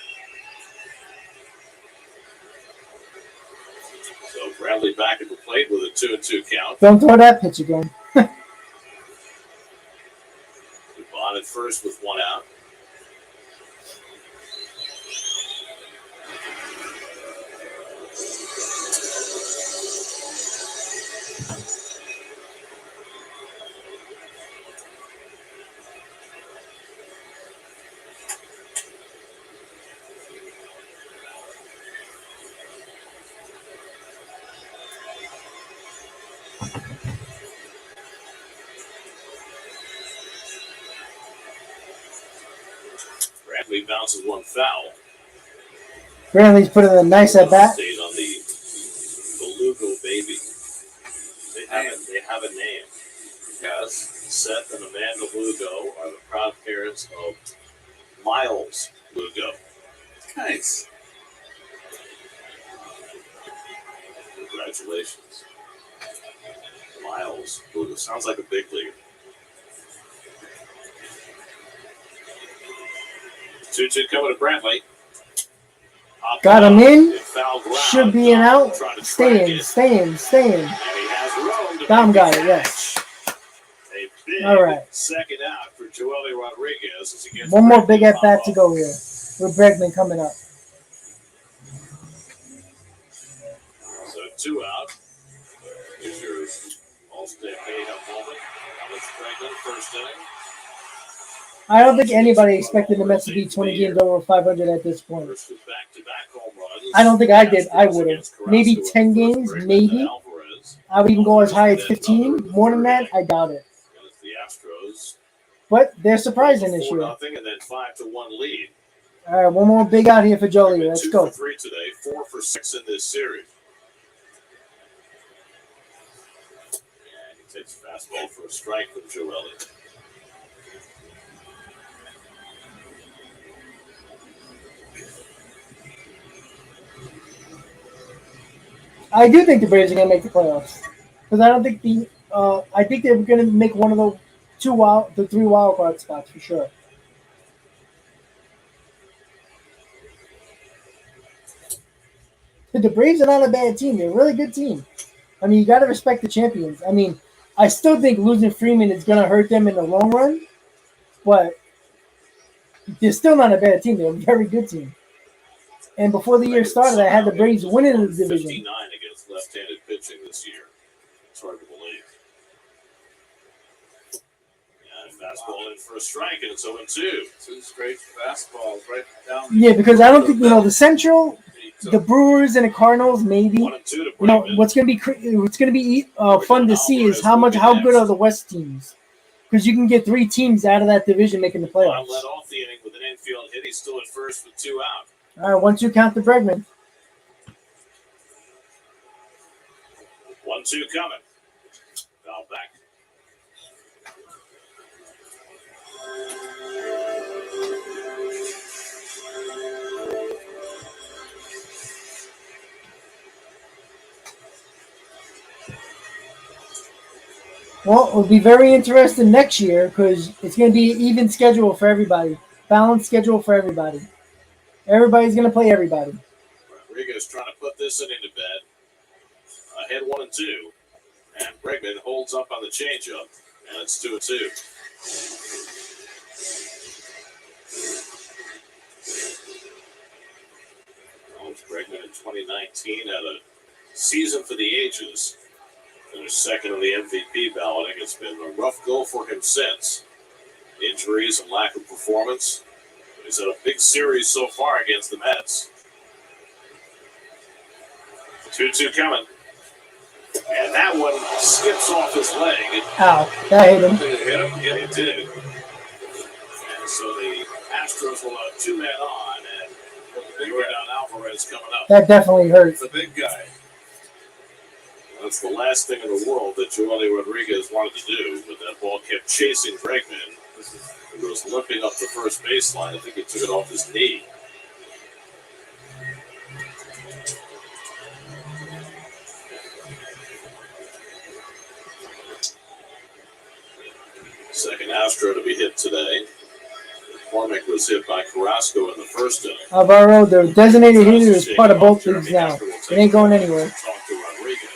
So Bradley back at the plate with a 2-2 count. Don't throw that pitch again. On at first with one out. Bradley bounces one foul. Brantley's putting a nice at bat. Stayed on the Lugo baby. They have a name. Yes. Seth and Amanda Lugo are the proud parents of Miles Lugo. Nice. Congratulations. Miles Lugo. Sounds like a big leaguer. 2-2 coming to Brantley. Got him in. Foul ground. Should be an out. Trying to Stay track in, it. stay in, stay in. And he has room to Dom make got the it, yes. catch. A big All right. second out for Joely Rodriguez as he gets One more Bregman big at bat pop to up. go here with Bregman coming up. So 2 out. Here's your all-state pay-up moment. Alex Bregman, first inning. I don't think anybody expected the Mets to be 20 games over 500 at this point. First with back-to-back home runs. I don't think I did. I Astros would have. against Carrasco Maybe at 10 first, games, Bregman maybe. and Alvarez. I would even go as high as 15. More than that, I doubt it. And it's the Astros. But they're surprising this year. 4-0 and then 5-1 lead. All right, one more big out here for Jolie. Let's 2 go. for 3 today, 4 for 6 in this series. And he takes a fastball for a strike from Joely. I do think the Braves are going to make the playoffs because I don't think I think they're going to make one of the 3 wild card spots for sure. The Braves are not a bad team. They're a really good team. I mean, you got to respect the champions. I mean, I still think losing Freeman is going to hurt them in the long run, but they're still not a bad team. They're a very good team. And before the year started, I had the Braves winning the division. 59 against left-handed pitching this year. It's hard to believe. And fastball in for a strike, and it's 0-2. 2 straight fastballs right down. Yeah, because I don't think the Central, the Brewers and the Cardinals, maybe. 1-2 to Bregman. What's gonna be fun to see is how good are the West teams, because you can get 3 teams out of that division making the Led playoffs. off the inning with an infield hit. He's still at first with 2 out. All right, 1-2 count to Bregman. 1-2 coming. Foul back. Well, it'll be very interesting next year because it's going to be an even schedule for everybody, balanced schedule for everybody. Everybody's going to play everybody. Rodriguez trying to put this inning to bed. Ahead 1-2. And Bregman holds up on the changeup. And it's 2-2. Bregman in 2019 had a season for the ages. Finished second on the MVP balloting. It's been a rough go for him since. Injuries and lack of performance. He's had a big series so far against the Mets. 2-2 coming. And that one skips off his leg. Ow, that hit him. Did it hit him? Yeah, it did. And so the Astros will have 2 men on, and Jordan Alvarez coming up. That definitely hurt. The big guy. That's the last thing in the world that Joely Rodriguez wanted to do, but that ball kept chasing Bregman. He was limping up the first baseline. I think he took it off his knee. Second second Astro to be hit today. McCormick was hit by Carrasco in the first inning. Alvaro, the designated hitter, is part of both leagues now. It ain't going anywhere. Talk to Rodriguez.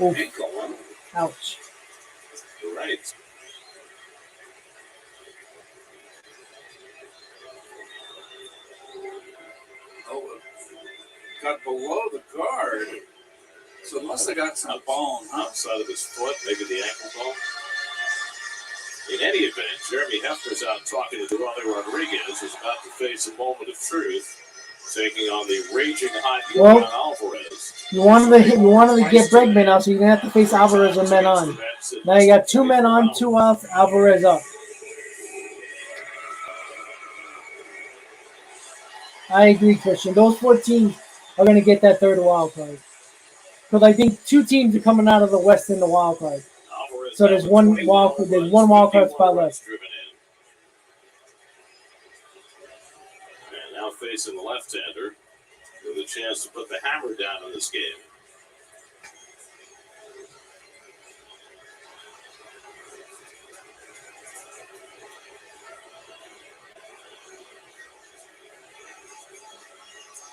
Oof. Ain't going. Ouch. You're right. Oh, it got below the guard. So it must have got some bone, huh? Outside of his foot, maybe the ankle bone. In any event, Jeremy Hefner's out talking to Duarte Rodriguez, who's about to face a moment of truth, taking on the raging hot Yordan Alvarez. You wanted to get Bregman out, so you're gonna have to face Alvarez and men on. Now you got 2 men on, 2 off, Alvarez up. I agree, Christian. Those 4 teams are gonna get that third wild card. Because I think 2 teams are coming out of the West in the wild card. So there's one wild card spot left. And now facing the left-hander with a chance to put the hammer down in this game.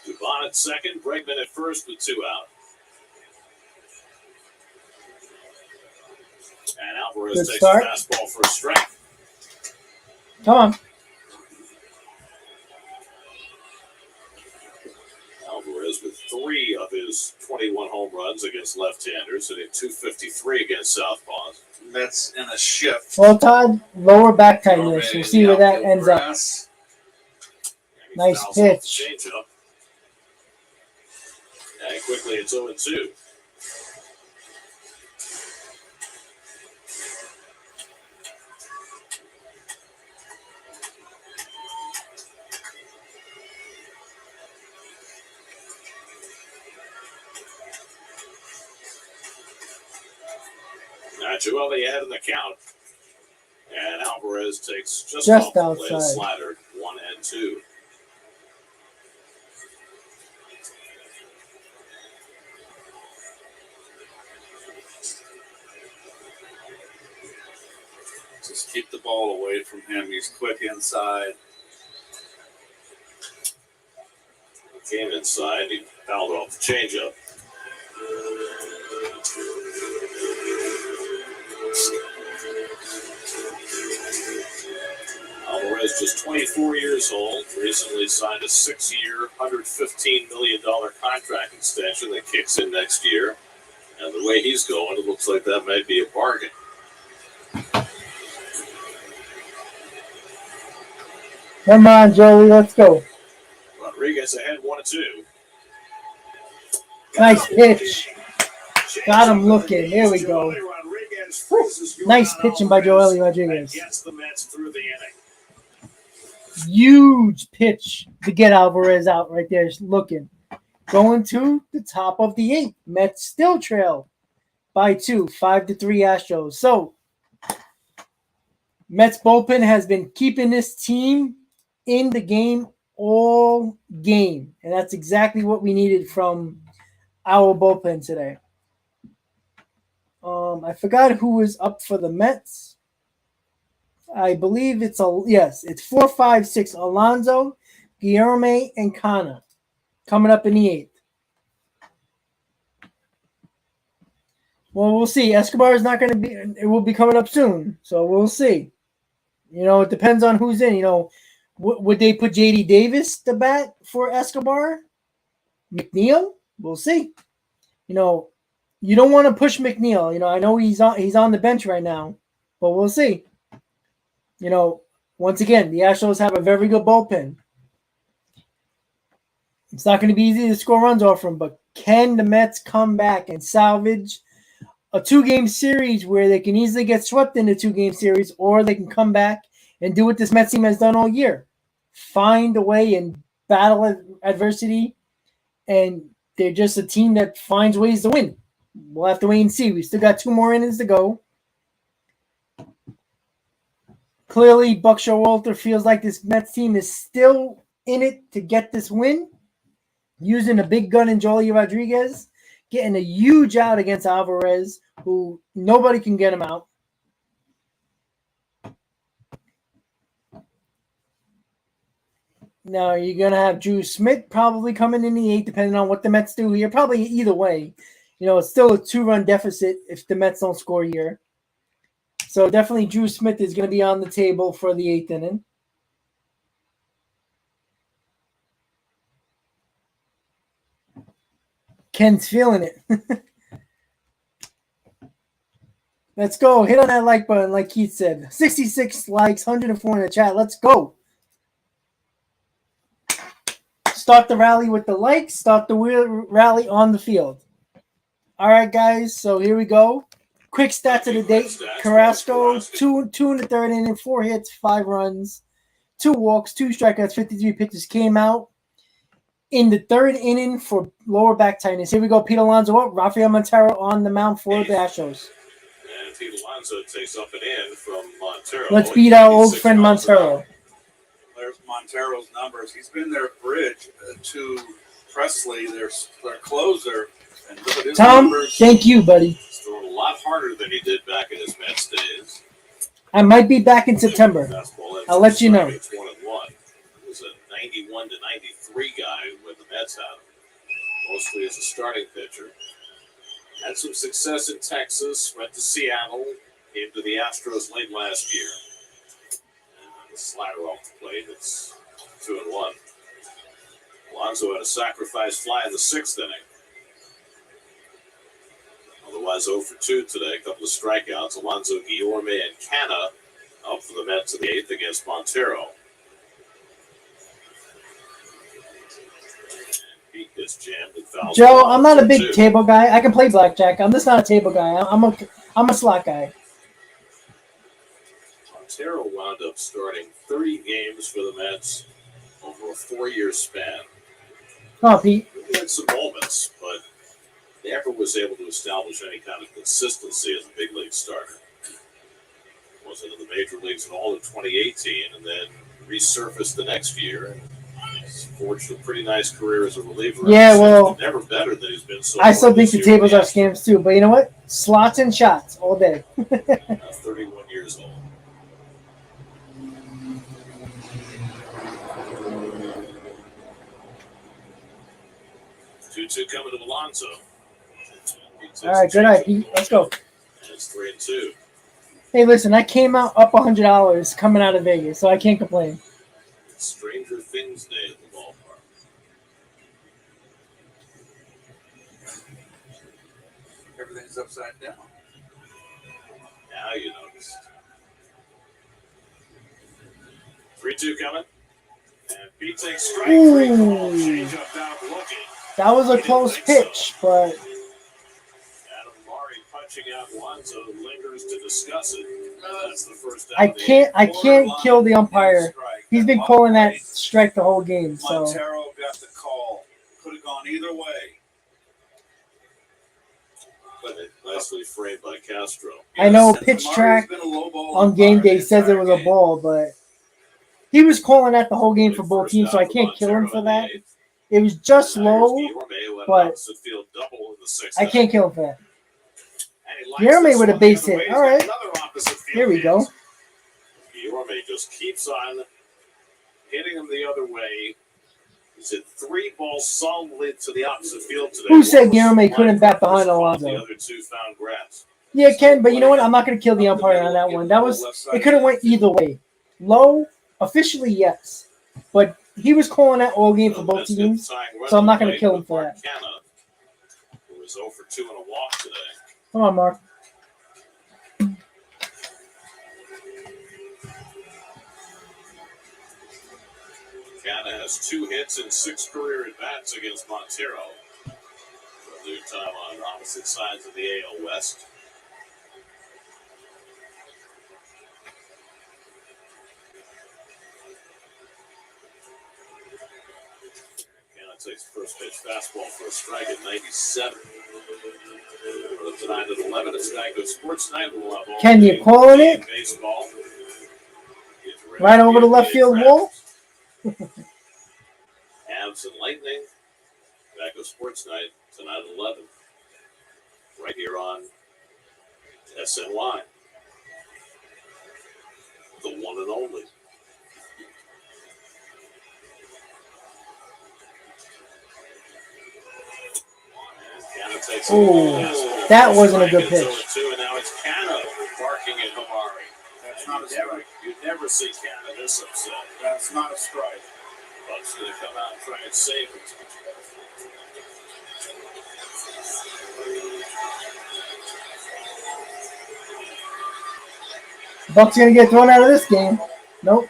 Dubon at second, Bregman at first with 2 out. And Alvarez Good takes start. a fastball for a strike. Come on. Alvarez with 3 of his 21 home runs against left-handers, hitting .253 against southpaws. Mets in a shift. Well, Todd, lower back tightness. We'll see where that ends up. And he Nice fouls off the pitch. changeup. And quickly it's 0-2. Joely ahead in the count. And Alvarez takes just off the plate, outside. slider, 1-2. Just keep the ball away from him. He's quick inside. Came inside. He fouled off the changeup. Alvarez, just 24 years old, recently signed a 6-year, $115 million contract extension that kicks in next year. And the way he's going, it looks like that might be a bargain. Come on, Joey, let's go. Rodriguez ahead 1-2. Nice pitch. Got him looking. There we go. Nice pitching by Joely Rodriguez. Gets the Mets through the inning. Huge pitch to get Alvarez out right there. Looking. Going to the top of the 8th. Mets still trail by 2, 5-3 Astros. So, Mets bullpen has been keeping this team in the game all game. And that's exactly what we needed from our bullpen today. I forgot who was up for the Mets. I believe it's 4, 5, 6. Alonso, Guillermo, and Kana coming up in the 8th. Well, we'll see. Escobar is not going to be. It will be coming up soon, so we'll see. You know, it depends on who's in. You know, would they put J.D. Davis to bat for Escobar? McNeil? We'll see. You know, you don't want to push McNeil. You know, I know he's on the bench right now, but we'll see. You know, once again, the Astros have a very good bullpen. It's not going to be easy to score runs off from, but can the Mets come back and salvage a 2-game series where they can easily get swept in a 2-game series, or they can come back and do what this Mets team has done all year? Find a way and battle adversity, and they're just a team that finds ways to win. We'll have to wait and see. We still got 2 more innings to go. Clearly, Buck Showalter feels like this Mets team is still in it to get this win. Using a big gun in Joely Rodriguez, getting a huge out against Alvarez, who nobody can get him out. Now you're going to have Drew Smith probably coming in the 8th, depending on what the Mets do here. Probably either way. It's still a 2-run deficit if the Mets don't score here. So definitely Drew Smith is going to be on the table for the 8th inning. Ken's feeling it. Let's go. Hit on that like button, like Keith said. 66 likes, 104 in the chat. Let's go. Start the rally with the likes. Start the rally on the field. All right, guys. So here we go. Quick stats of the day. Carrasco, 2 in the 3rd inning, 4 hits, 5 runs, 2 walks, 2 strikeouts, 53 pitches. Came out in the 3rd inning for lower back tightness. Here we go. Pete Alonso up. Rafael Montero on the mound for the Astros. And Pete Alonso takes up an in from Montero. Let's beat our old friend Montero. There's Montero's numbers. He's been their bridge to Presley, their closer. And look at his Tom, numbers. thank you, buddy. He's throwing a lot harder than he did back in his Mets days. I might be back in September. I'll let you know. It's 1-1. He was a 91 to 93 guy when the Mets had him, mostly as a starting pitcher. Had some success in Texas, went to Seattle, came to the Astros late last year. And the slider off the plate, it's 2-1. Alonso had a sacrifice fly in the 6th inning. Otherwise 0 for 2 today, a couple of strikeouts. Alonso, Guillorme, and Canna up for the Mets in the 8th against Montero. Pete gets jammed and fouls. Joe, I'm not a big table guy. I can play blackjack. I'm just not a table guy. I'm a slot guy. Montero wound up starting 30 games for the Mets over a 4-year span. Oh, Pete. He had some moments, but never was able to establish any kind of consistency as a big league starter. Wasn't in the major leagues at all in 2018, and then resurfaced the next year. He's forged a pretty nice career as a reliever. Yeah, well, never better than he's been so I still far think this the year. tables are scams too. But you know what? Slots and shots all day. 31 years old. Two coming to Alonso. All right, good night, Pete. Let's go. And it's 3-2. Hey, listen, I came out up $100 coming out of Vegas, so I can't complain. Stranger Things Day at the ballpark. Everything's upside down. Now you noticed. 3-2 coming. And Pete takes strike 3 call. Change up down looking. That was a close pitch, but Adam Murray punching out Alonso lingers to discuss it. That's the first I can't kill the umpire. He's been calling that strike the whole game. So Montero got the call. Could have gone either way. But nicely framed by Castro. I know pitch track on game day says it was a ball, but he was calling that the whole game for both teams, so I can't kill him for that. It was just low, but I can't kill him for that. Guillorme with a base hit. All right. Here we go. Guillorme just keeps on hitting him the other way. He's hit 3 balls solidly to the opposite field today. Who said Guillorme couldn't bat behind Alonso? The other 2 found grass. Yeah, Ken, but you know what? I'm not going to kill the umpire on that one. It could have went either way. Low, officially, yes. But he was calling that all game for both teams, so I'm not going to kill him for that. Who was 0 for 2 in a walk today. Come on, Mark. Canna has 2 hits and 6 career at-bats against Montero. For a new time on opposite sides of the AL West. Takes first pitch fastball for a strike at 97. Tonight at 11 at Staggo Sports Night. We'll have all Ken, you calling it? Baseball. Right over the left field wall? Avs and Lightning. Staggo Sports Night tonight at 11. Right here on SNY. The one and only. takes Oh, that wasn't a good pitch. 2, and now it's Canna barking at Hamari. That's not a strike. You never see Canna this upset. That's not a strike. Buck's going to come out and try and save it. Buck's gonna get thrown out of this game. Nope.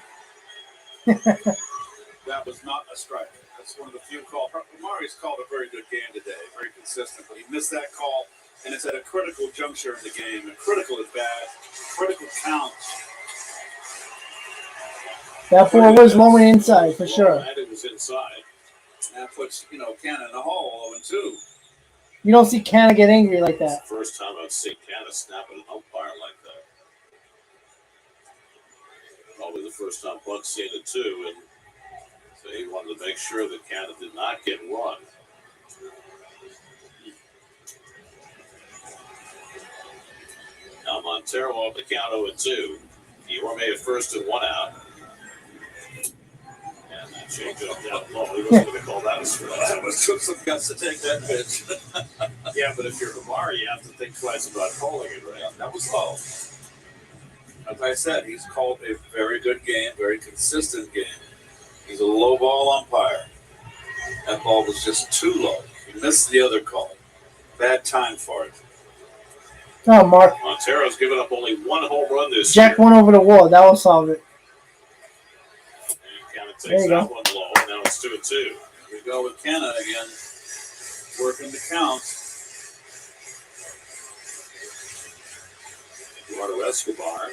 That was not a strike. That's one of the few calls. Amari's called a very good game today, very consistent. But he missed that call, and it's at a critical juncture in the game. A critical at bat, critical count. That ball was rolling inside for sure. It was inside. That puts, Canna in the hole, 0-2. You don't see Canna get angry like that. It's the first time I've seen Canna snap at an umpire like that. Probably the first time Buck's seen it too, and so he wanted to make sure that Canada did not get run. Now Montero off the count 0-2. Guillorme at first and 1 out. And that change up down low. He wasn't going to call that a strike. That was took some guts to take that pitch. Yeah, but if you're Hamari, you have to think twice about calling it, right? That was low. As I said, he's called a very good game, very consistent game. He's a low ball umpire. That ball was just too low. He missed the other call. Bad time for it. Oh, Mark. Montero's given up only 1 home run this year. Jack went over the wall. That will solve it. And Canada takes that one low. Now it's 2-2. Here we go with Canna again. Working the count. Eduardo Escobar.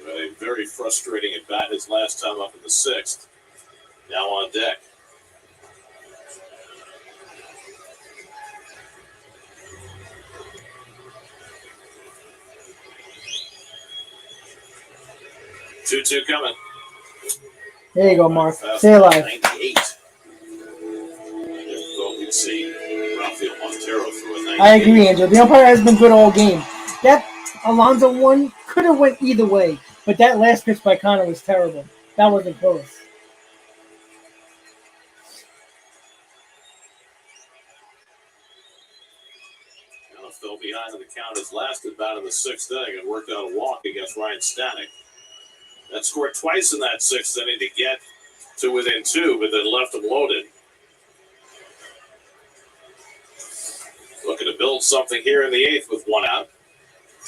A very frustrating at bat his last time up in the 6th. Now on deck. Two coming. There you go, Mark. Stay alive. 98. Thought we'd see Rafael Montero through a 98. I agree, Angel. The umpire has been good all game. That Alonso one could have went either way, but that last pitch by Connor was terrible. That wasn't close. Now fell behind in the count his last at bat in the 6th inning and worked out a walk against Ryan Stanek. That scored twice in that 6th inning to get to within 2, but then left him loaded. Looking to build something here in the 8th with 1 out.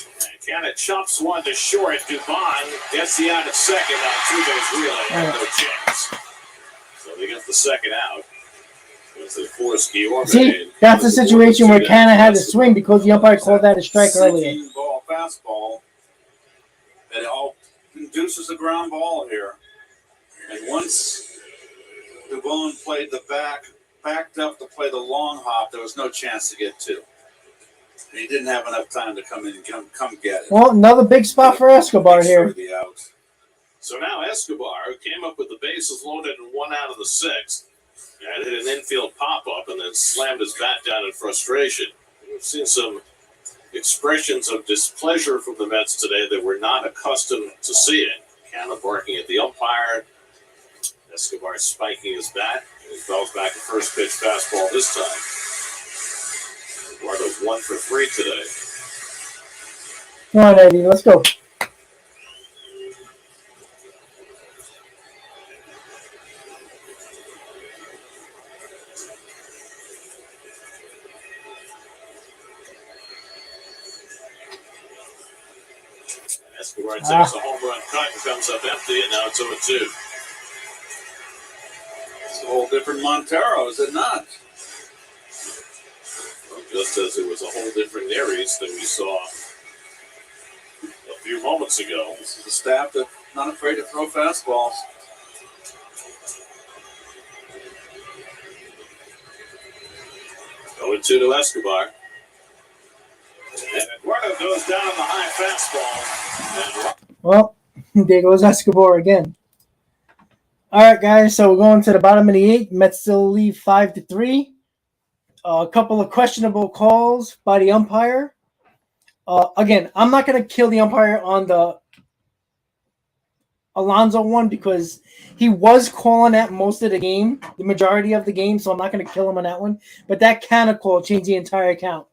And Canada chops one to short. Dubon gets the out at second on 2-base relay. No chance. So they get the second out. See, that's a situation where Canada had to swing because the umpire called that a strike earlier. Ball, fastball. It all induces a ground ball here. And once Dubon played the backed up to play the long hop, there was no chance to get 2. And he didn't have enough time to come in and come get it. Well, another big spot for Escobar here. So now Escobar came up with the bases loaded and 1 out of the 6th. And hit an infield pop-up and then slammed his bat down in frustration. We've seen some expressions of displeasure from the Mets today that we're not accustomed to seeing. Canna barking at the umpire. Escobar spiking his bat. He fouls back a first pitch fastball this time. Eduardo's 1 for 3 today. Come on, Eddie, let's go. Escobar takes a home run cut and comes up empty, and now it's 0-2. It's a whole different Montero, is it not? Well, just as it was a whole different Aries than we saw a few moments ago. This is a staff that's not afraid to throw fastballs. Going to Escobar. And Eduardo goes down on the high fastball. Well, there goes Escobar again. All right, guys, so we're going to the bottom of the 8th. Mets still lead 5-3. A couple of questionable calls by the umpire. Again, I'm not going to kill the umpire on Alonso one because he was calling at most of the game, the majority of the game, so I'm not going to kill him on that one. But that Canna call changed the entire account.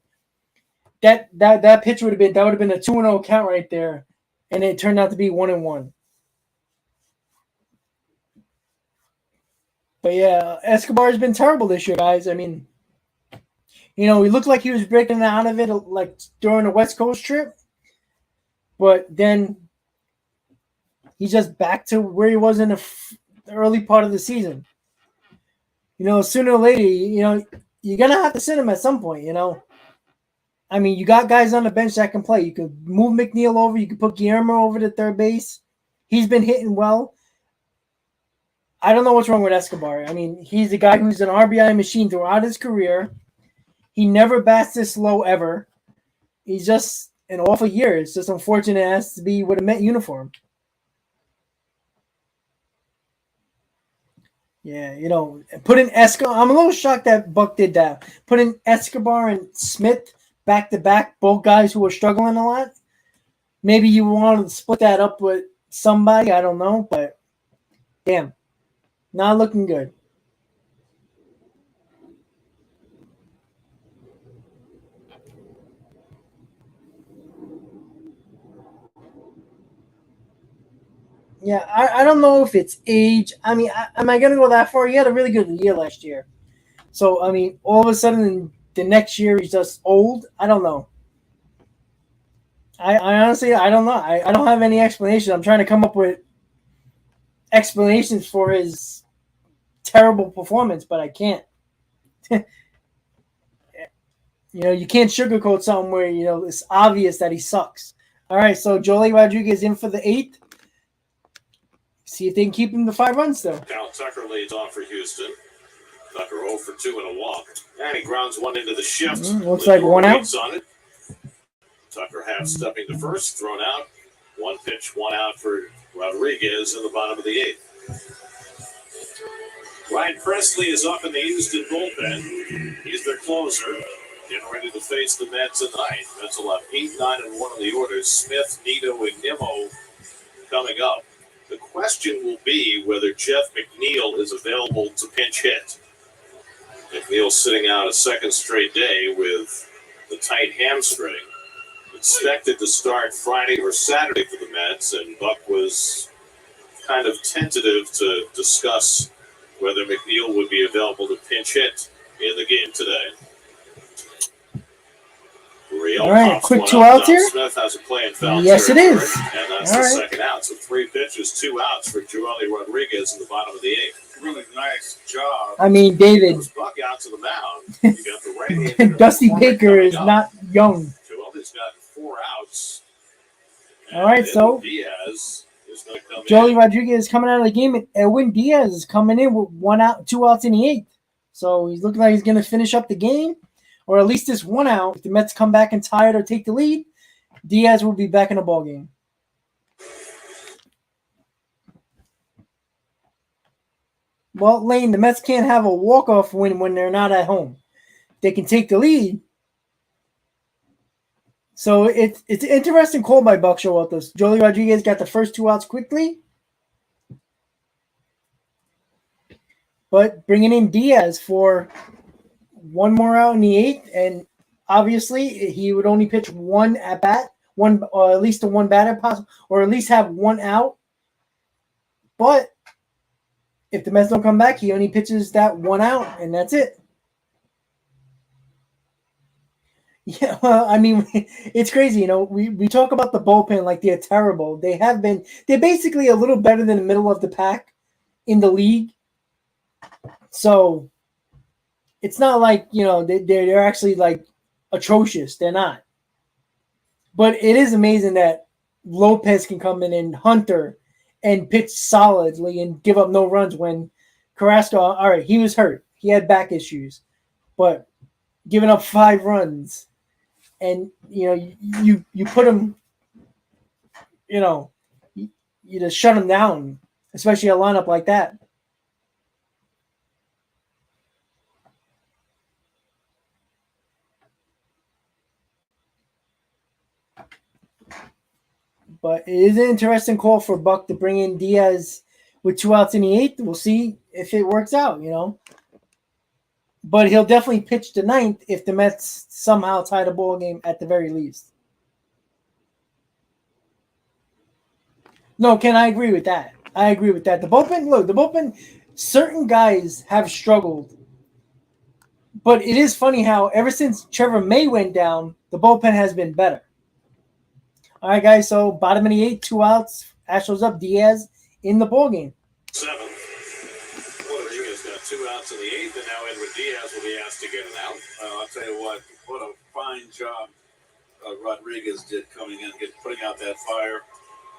That pitch would have been a 2-0 count right there, and it turned out to be 1-1. But yeah, Escobar has been terrible this year, guys. I mean, he looked like he was breaking out of it like during the West Coast trip, but then he's just back to where he was in the early part of the season. Sooner or later, you're gonna have to sit him at some point. I mean, you got guys on the bench that can play. You could move McNeil over. You could put Guillermo over to third base. He's been hitting well. I don't know what's wrong with Escobar. I mean, he's a guy who's an RBI machine throughout his career. He never bats this low ever. He's just an awful year. It's just unfortunate it has to be with a Met uniform. Yeah, putting Escobar. I'm a little shocked that Buck did that. Putting Escobar and Smith back to back, both guys who were struggling a lot. Maybe you wanted to split that up with somebody. I don't know, but damn, not looking good. Yeah, I don't know if it's age. I mean, am I going to go that far? He had a really good year last year. So, I mean, all of a sudden, the next year, he's just old. I don't know. I honestly, I don't know. I don't have any explanation. I'm trying to come up with explanations for his terrible performance, but I can't. You can't sugarcoat something where, it's obvious that he sucks. All right, so Joely Rodriguez in for the 8th. See if they can keep him to 5 runs, though. Cal Tucker leads off for Houston. Tucker 0 for 2 and a walk. And he grounds one into the shift. Looks like 1 out. On it. Tucker half stepping to first, thrown out. 1 pitch, 1 out for Rodriguez in the bottom of the 8th. Ryan Presley is up in the Houston bullpen. He's their closer. Getting ready to face the Mets tonight. Mets will have 8, 9, and 1 in the orders. Smith, Nito, and Nimmo coming up. The question will be whether Jeff McNeil is available to pinch hit. McNeil sitting out a second straight day with the tight hamstring. Expected to start Friday or Saturday for the Mets, and Buck was kind of tentative to discuss whether McNeil would be available to pinch hit in the game today. All right, quick 2 outs here. Smith has a play in foul yes, it is. And that's the second out. So 3 pitches, 2 outs for Joely Rodriguez in the bottom of the 8th. Really nice job. I mean, David. Buck out to the mound. You got the right Dusty Baker is not young. Joely's got 4 outs. All right, so Diaz is going to come Joely Rodriguez is coming out of the game, and Edwin Diaz is coming in with 1 out, 2 outs in the 8th. So he's looking like he's going to finish up the game. Or at least this 1 out. If the Mets come back and tired or take the lead, Diaz will be back in the ball game. Well, Lane, the Mets can't have a walk-off win when they're not at home. They can take the lead. So it's an interesting call by Buck Showalter. Joely Rodriguez got the first 2 outs quickly. But bringing in Diaz for 1 more out in the 8th, and obviously he would only pitch 1 at bat, or at least a 1 batter possible, or at least have 1 out. But if the Mets don't come back, he only pitches that 1 out, and that's it. Yeah, well, I mean, it's crazy. We talk about the bullpen like they're terrible. They're basically a little better than the middle of the pack in the league. So it's not like, they're actually like atrocious. They're not. But it is amazing that Lopez can come in and Hunter and pitch solidly and give up no runs when Carrasco, all right, he was hurt. He had back issues. But giving up 5 runs and, you put him, you just shut him down, especially a lineup like that. But it is an interesting call for Buck to bring in Diaz with 2 outs in the 8th. We'll see if it works out, But he'll definitely pitch the 9th if the Mets somehow tie the ball game at the very least. No, Ken, I agree with that. The bullpen, certain guys have struggled. But it is funny how ever since Trevor May went down, the bullpen has been better. All right, guys, so bottom of the 8th, 2 outs. Astros up, Diaz in the ball game. 7th. Rodriguez got 2 outs in the 8th, and now Edwin Diaz will be asked to get an out. I'll tell you what a fine job Rodriguez did coming in, putting out that fire.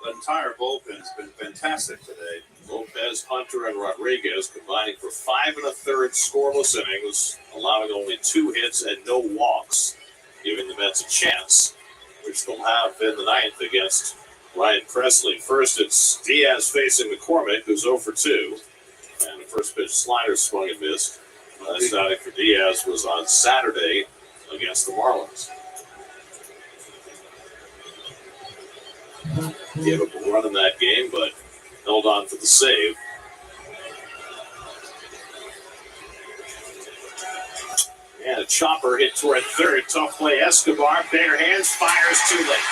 The entire bullpen has been fantastic today. Lopez, Hunter, and Rodriguez combining for 5 1/3 scoreless innings, allowing only 2 hits and no walks, giving the Mets a chance, which they'll have in the 9th against Ryan Presley. First, it's Diaz facing McCormick, who's 0 for 2. And the first pitch slider swung and missed. Last outing for Diaz was on Saturday against the Marlins. Gave up a run in that game, but held on for the save. And a chopper hit toward third. Tough play. Escobar, bare hands, fires too late.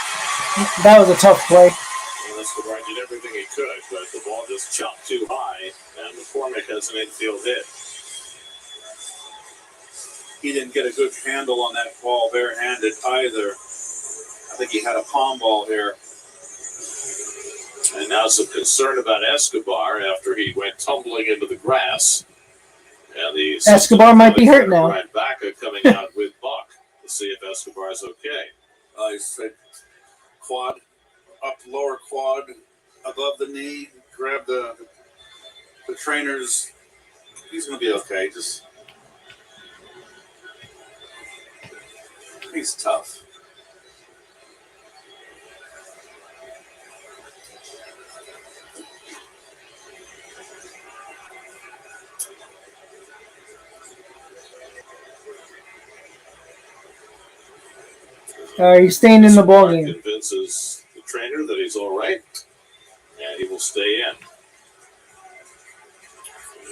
That was a tough play. And Escobar did everything he could, but the ball just chopped too high, and McCormick has an infield hit. He didn't get a good handle on that ball barehanded either. I think he had a palm ball here. And now some concern about Escobar after he went tumbling into the grass. And the Escobar might be hurt now. Brian Baca coming out with Buck to see if Escobar's okay. I said quad, lower quad, above the knee, grab the trainers. He's going to be okay. He's tough. He's staying in the ball game. Convinces the trainer that he's all right, and he will stay in.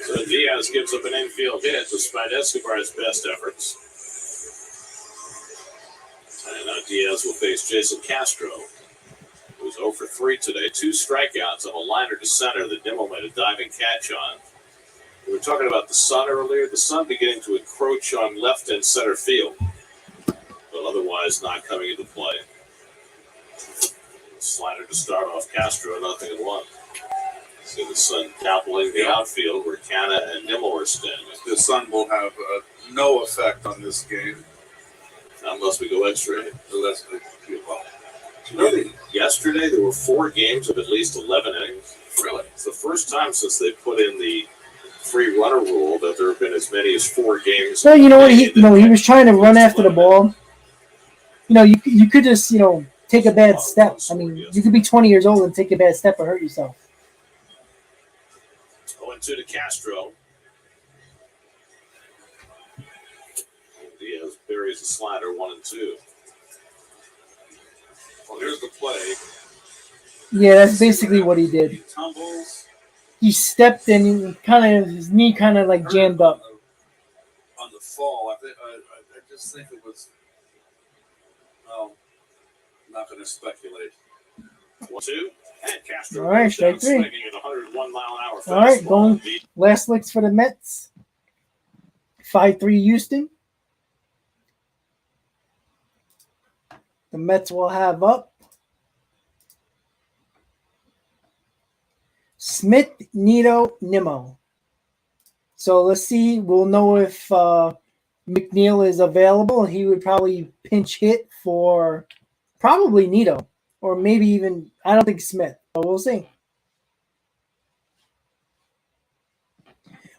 So Diaz gives up an infield hit despite Escobar's best efforts. And now Diaz will face Jason Castro, who's 0 for 3 today. 2 strikeouts on a liner to center that Nimmo made a diving catch on. We were talking about the sun earlier. The sun beginning to encroach on left and center field, but otherwise not coming into play. Slider to start off Castro, 0-1. See the sun dappling the outfield where Canna and Nimmo are standing. The sun will have no effect on this game. Unless we go extra. Unless Yesterday there were 4 games of at least 11 innings. Really? It's the first time since they put in the free runner rule that there have been as many as 4 games. Well, you know what? He was trying to run after the ball. You could just, take a bad step. I mean, you could be 20 years old and take a bad step and hurt yourself. 0-2 to Castro. Diaz buries the slider, 1-2. Well, here's the play. Yeah, that's basically what he did. He tumbles. He stepped and his knee like jammed up. On the fall, I just think it was. Well, I'm not going to speculate. 1-2, and Castro. All right, strike 3. Swinging at 101 mile an hour. All right, going last licks for the Mets. 5-3 Houston. The Mets will have up Smith, Nito, Nimmo. So let's see. We'll know if McNeil is available. He would probably pinch hit for probably Nito, or maybe even, I don't think Smith, but we'll see.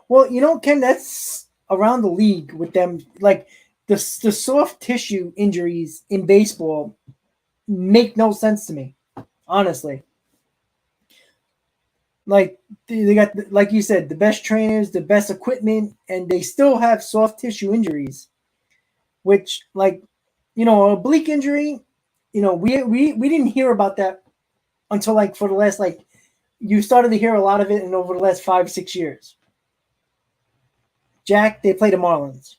Well, Ken, that's around the league with them. Like, the soft tissue injuries in baseball make no sense to me, honestly. Like, they got, like you said, the best trainers, the best equipment, and they still have soft tissue injuries, which, like, a oblique injury, we didn't hear about that until like for the last like you started to hear a lot of it in over the last 5-6 years. Jack, they play the Marlins.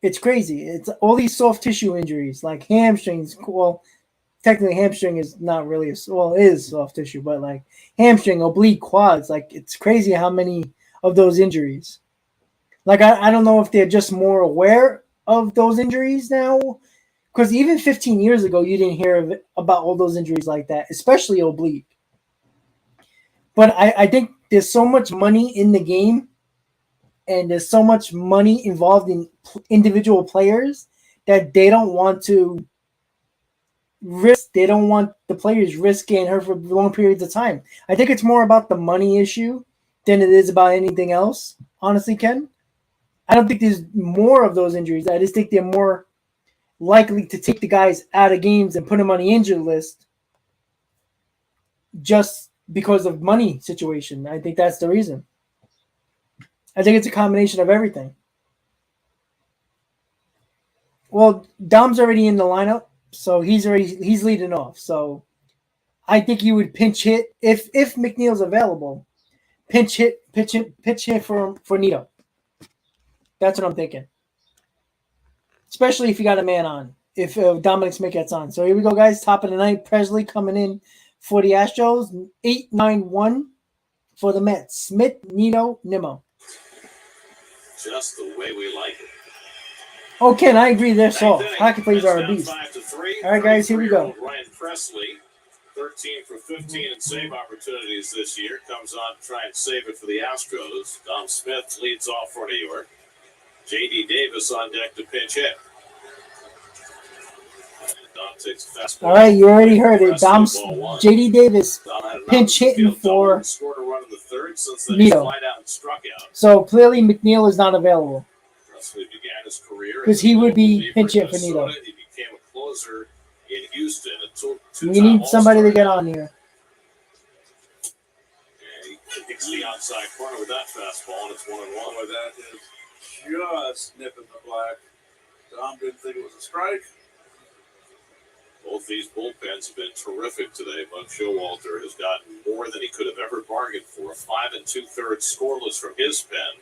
It's crazy. It's all these soft tissue injuries, like hamstrings. Well, technically hamstring is not really it is soft tissue, but like hamstring, oblique, quads. Like it's crazy how many of those injuries. Like I don't know if they're just more aware of those injuries now, because even 15 years ago you didn't hear about all those injuries like that, especially oblique. But I think there's so much money in the game, and there's so much money involved in individual players that they don't want to risk. They don't want the players risking her for long periods of time. I think it's more about the money issue than it is about anything else, honestly, Ken. I don't think there's more of those injuries. I just think they're more likely to take the guys out of games and put them on the injured list just because of money situation. I think that's the reason. I think it's a combination of everything. Well, Dom's already in the lineup, so he's leading off. So I think you would pinch hit if McNeil's available. Pinch hit for Nito. That's what I'm thinking. Especially if you got a man on. If Dominic Smith gets on. So here we go, guys. Top of the night. Presley coming in for the Astros. 8-9-1 for the Mets. Smith, Nito, Nimmo. Just the way we like it. Oh, Ken, I agree. They're soft. Hockey players are a beast. 5-3. All right, guys, here we go. Ryan Presley, 13 for 15 in save opportunities this year. Comes on to try and save it for the Astros. Dom Smith leads off for New York. J.D. Davis on deck to pinch hit. Dom takes a fastball. All right, you already heard it. J.D. Davis pinch hitting for scored a run in the third since then Nito. flied out and struck out. So clearly McNeil is not available Presley began his career because he would be pinch hit for Nito. He became a closer in Houston. We need somebody to get on here. And he hits the outside corner with that fastball, and it's 1-1. Boy, that is just nipping the black. Dom didn't think it was a strike. Both these bullpens have been terrific today. Buck Showalter has gotten more than he could have ever bargained for. 5 2/3 scoreless from his pen.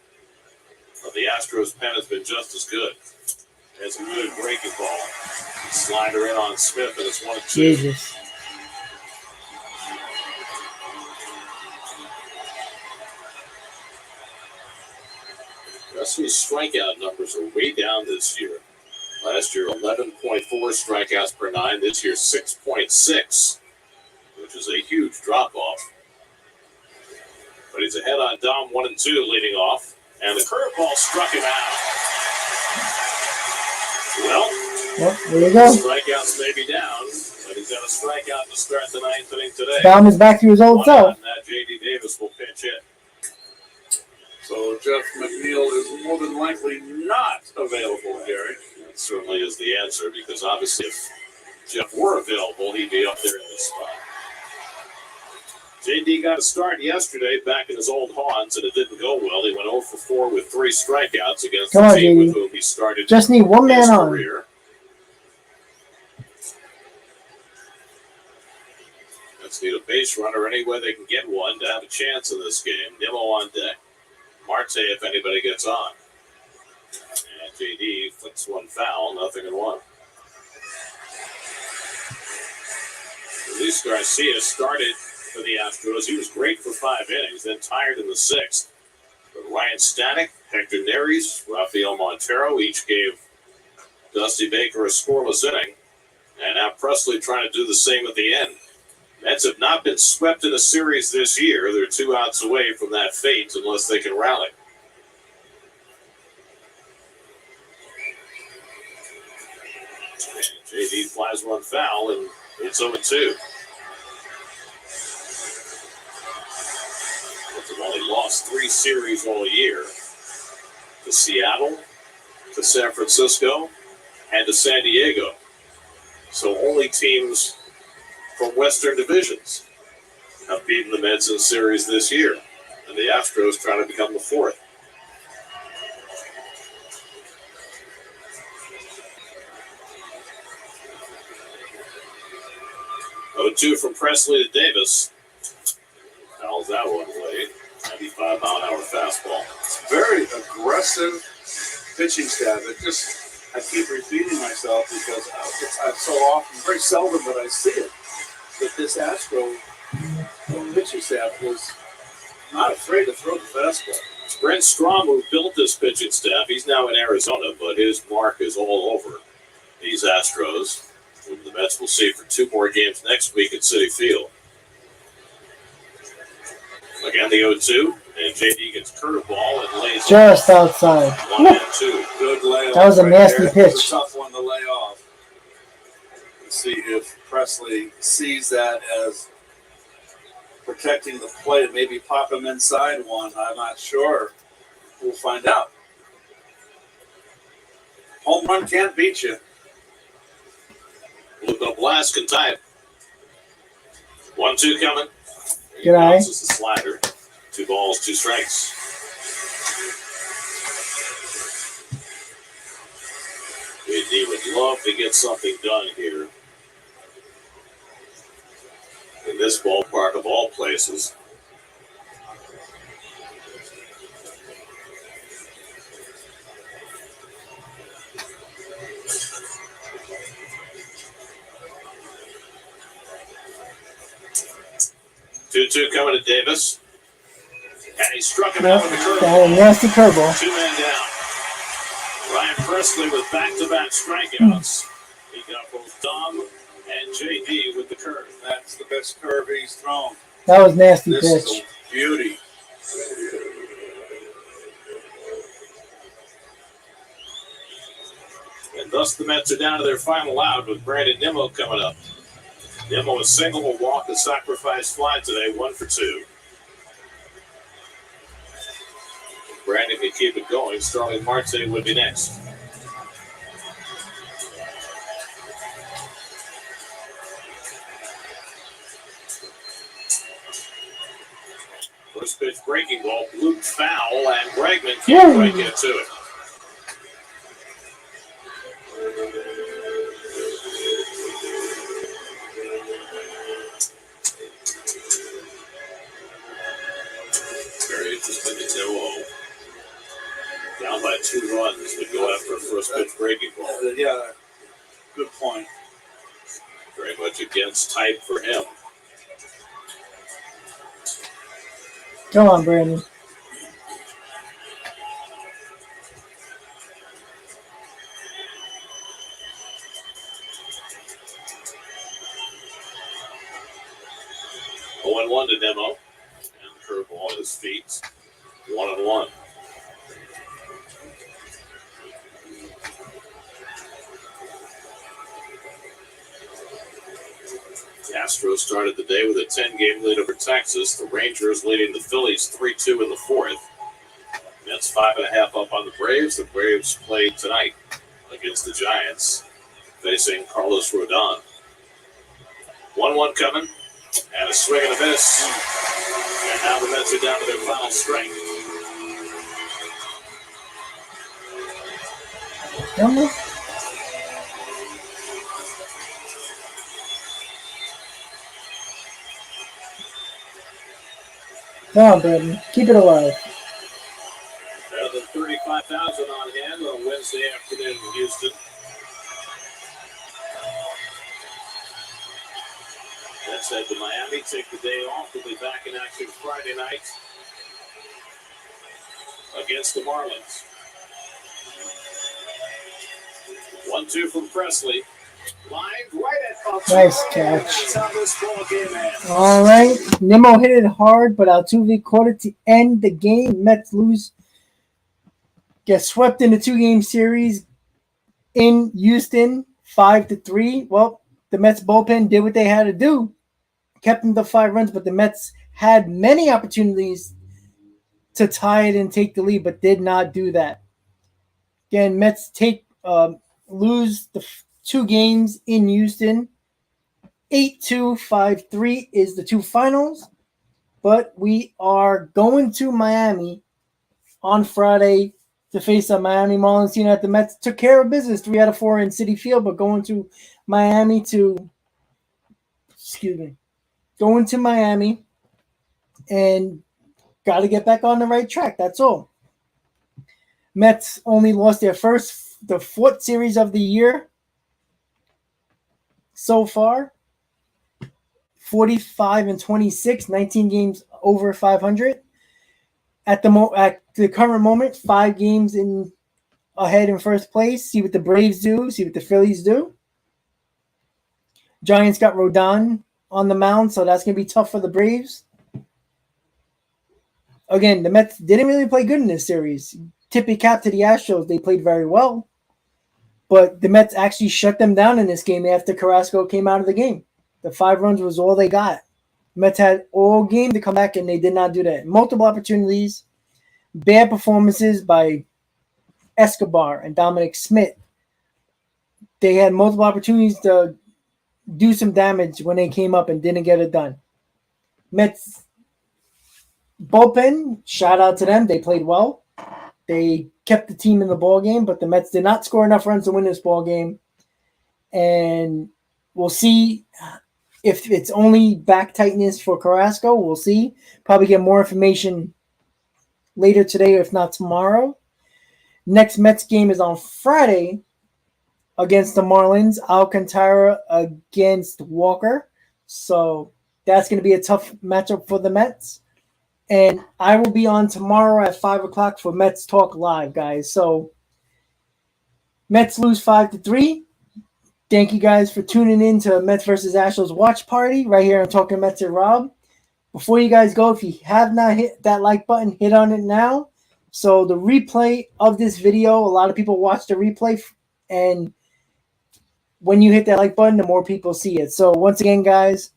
But the Astros pen has been just as good. It's a good breaking ball. Slider in on Smith, and it's 1-2. Jesus. Presley's strikeout numbers are way down this year. Last year, 11.4 strikeouts per 9. This year, 6.6, which is a huge drop-off. But he's ahead on Dom, 1-2, leading off. And the curveball struck him out. Well, there you go. Strikeouts may be down, but he's got a strikeout to start the 9th inning today. Dom is back to his old self. And that J.D. Davis will pinch hit. So Jeff McNeil is more than likely not available, Gary. That certainly is the answer, because obviously if Jeff were available, he'd be up there in this spot. J.D. got a start yesterday back in his old haunts, and it didn't go well. He went 0 for 4 with 3 strikeouts against the team with whom he started just need one man on. Career. Let's need a base runner any way they can get one to have a chance in this game. Nimmo on deck. Marte, if anybody gets on. And J.D. flicks one foul, 0-1. Luis Garcia started for the Astros. He was great for 5 innings, then tired in the 6th. But Ryan Stanek, Hector Neris, Rafael Montero each gave Dusty Baker a scoreless inning. And now Presley trying to do the same at the end. Mets have not been swept in a series this year. They're 2 outs away from that fate unless they can rally. JD flies one foul, and it's 0-2. Mets have only lost 3 series all year. To Seattle, to San Francisco, and to San Diego. So only teams from Western divisions have beaten the Mets in series this year. And the Astros trying to become the 4th. 0-2 from Presley to Davis. Fouls that one away. 95-mile-an-hour fastball. It's very aggressive pitching staff. I keep repeating myself because it's so often, very seldom that I see it. But this Astro pitching staff was not afraid to throw the fastball. It's Brent Strom who built this pitching staff. He's now in Arizona, but his mark is all over these Astros, whom the Mets will see for 2 more games next week at Citi Field. Again, the 0-2, and JD gets curveball and lays Just outside. 1-2. Good layoff. That was a nasty there. It was pitch. a tough one to lay off. Let's see if Presley sees that as protecting the plate. Maybe pop him inside one. I'm not sure. We'll find out. Home run can't beat you. Luka Blast can tie it. 1-2 coming. Good eye. This is the slider. 2 balls, 2 strikes. JD would love to get something done here in this ballpark of all places. Two coming to Davis. And he struck him out with the curveball. Nasty curveball. 2 men down. Ryan Presley with back-to-back strikeouts. He got both Dom and JD with the curve. That's the best curve he's thrown. That was nasty This pitch. is a beauty. And thus the Mets are down to their final out with Brandon Nimmo coming up. Nimmo a single, will walk the sacrifice fly today, 1 for 2. Brandon can keep it going. Starling Marte would be next. First pitch breaking ball, blooped foul, and Bregman can't quite get to it. Very interesting to Nimmo. Down by 2 runs, would go after a first pitch breaking ball. Yeah, good point. Very much against type for him. Come on, Brandon. Oh, 1 to Nimmo. And curveball at his feet. 1-1. The Astros started the day with a 10-game lead over Texas. The Rangers leading the Phillies 3-2 in the 4th. Mets 5.5 up on the Braves. The Braves play tonight against the Giants, facing Carlos Rodon. 1-1 coming, and a swing and a miss. And now the Mets are down to their final strength. Come on. Come on, Brandon. Keep it alive. Better than 35,000 on hand on a Wednesday afternoon in Houston. Mets head to Miami, take the day off. We'll be back in action Friday night against the Marlins. 1-2 from Presley. Lined right at Altuve. Nice catch. That's how this ball game ends. All right. Nimmo hit it hard, but Altuve caught it to end the game. Mets lose. Get swept in the 2-game series in Houston, 5-3. Well, the Mets bullpen did what they had to do. Kept them to 5 runs, but the Mets had many opportunities to tie it and take the lead, but did not do that. Again, Mets lose the 2 games in Houston. 8-2, 5-3 is the 2 finals. But we are going to Miami on Friday to face a Miami Marlins team that the Mets took care of business 3 out of 4 in Citi Field, but going to Miami to excuse me, going to Miami and got to get back on the right track. That's all. Mets only lost the fourth series of the year so far. 45-26, 19 games over 500. At the current moment, 5 games ahead in first place. See what the Braves do. See what the Phillies do. Giants got Rodon on the mound, so that's going to be tough for the Braves. Again, the Mets didn't really play good in this series. Tippy cap to the Astros. They played very well. But the Mets actually shut them down in this game after Carrasco came out of the game. The 5 runs was all they got. The Mets had all game to come back, and they did not do that. Multiple opportunities. Bad performances by Escobar and Dominic Smith. They had multiple opportunities to do some damage when they came up and didn't get it done. Mets bullpen, shout out to them. They played well. They kept the team in the ball game, but the Mets did not score enough runs to win this ball game. And we'll see if it's only back tightness for Carrasco. We'll see. Probably get more information later today, if not tomorrow. Next Mets game is on Friday against the Marlins. Alcantara against Walker. So that's going to be a tough matchup for the Mets. And I will be on tomorrow at 5 o'clock for Mets Talk Live, guys. So Mets lose 5-3. Thank you guys for tuning in to Mets vs. Astros Watch Party right here on Talking Mets and Rob. Before you guys go, if you have not hit that like button, hit on it now. So the replay of this video, a lot of people watch the replay, and when you hit that like button, the more people see it. So once again, guys,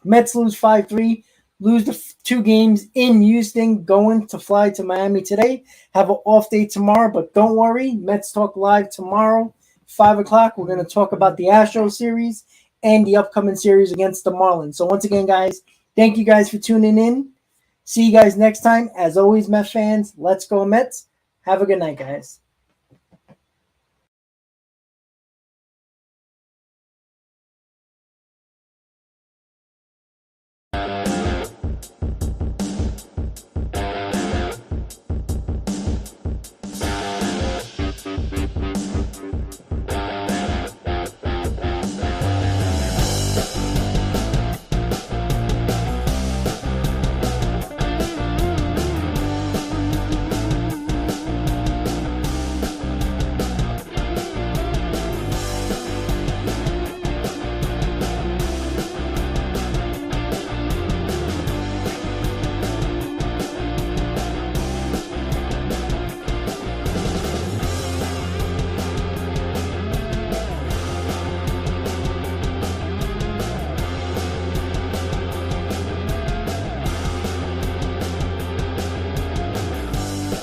Mets lose 5-3, lose the 2 games in Houston, going to fly to Miami today. Have an off day tomorrow, but don't worry, Mets Talk Live tomorrow, 5 o'clock. We're going to talk about the Astros series and the upcoming series against the Marlins. So once again, guys, thank you guys for tuning in. See you guys next time. As always, Mets fans, let's go Mets. Have a good night, guys.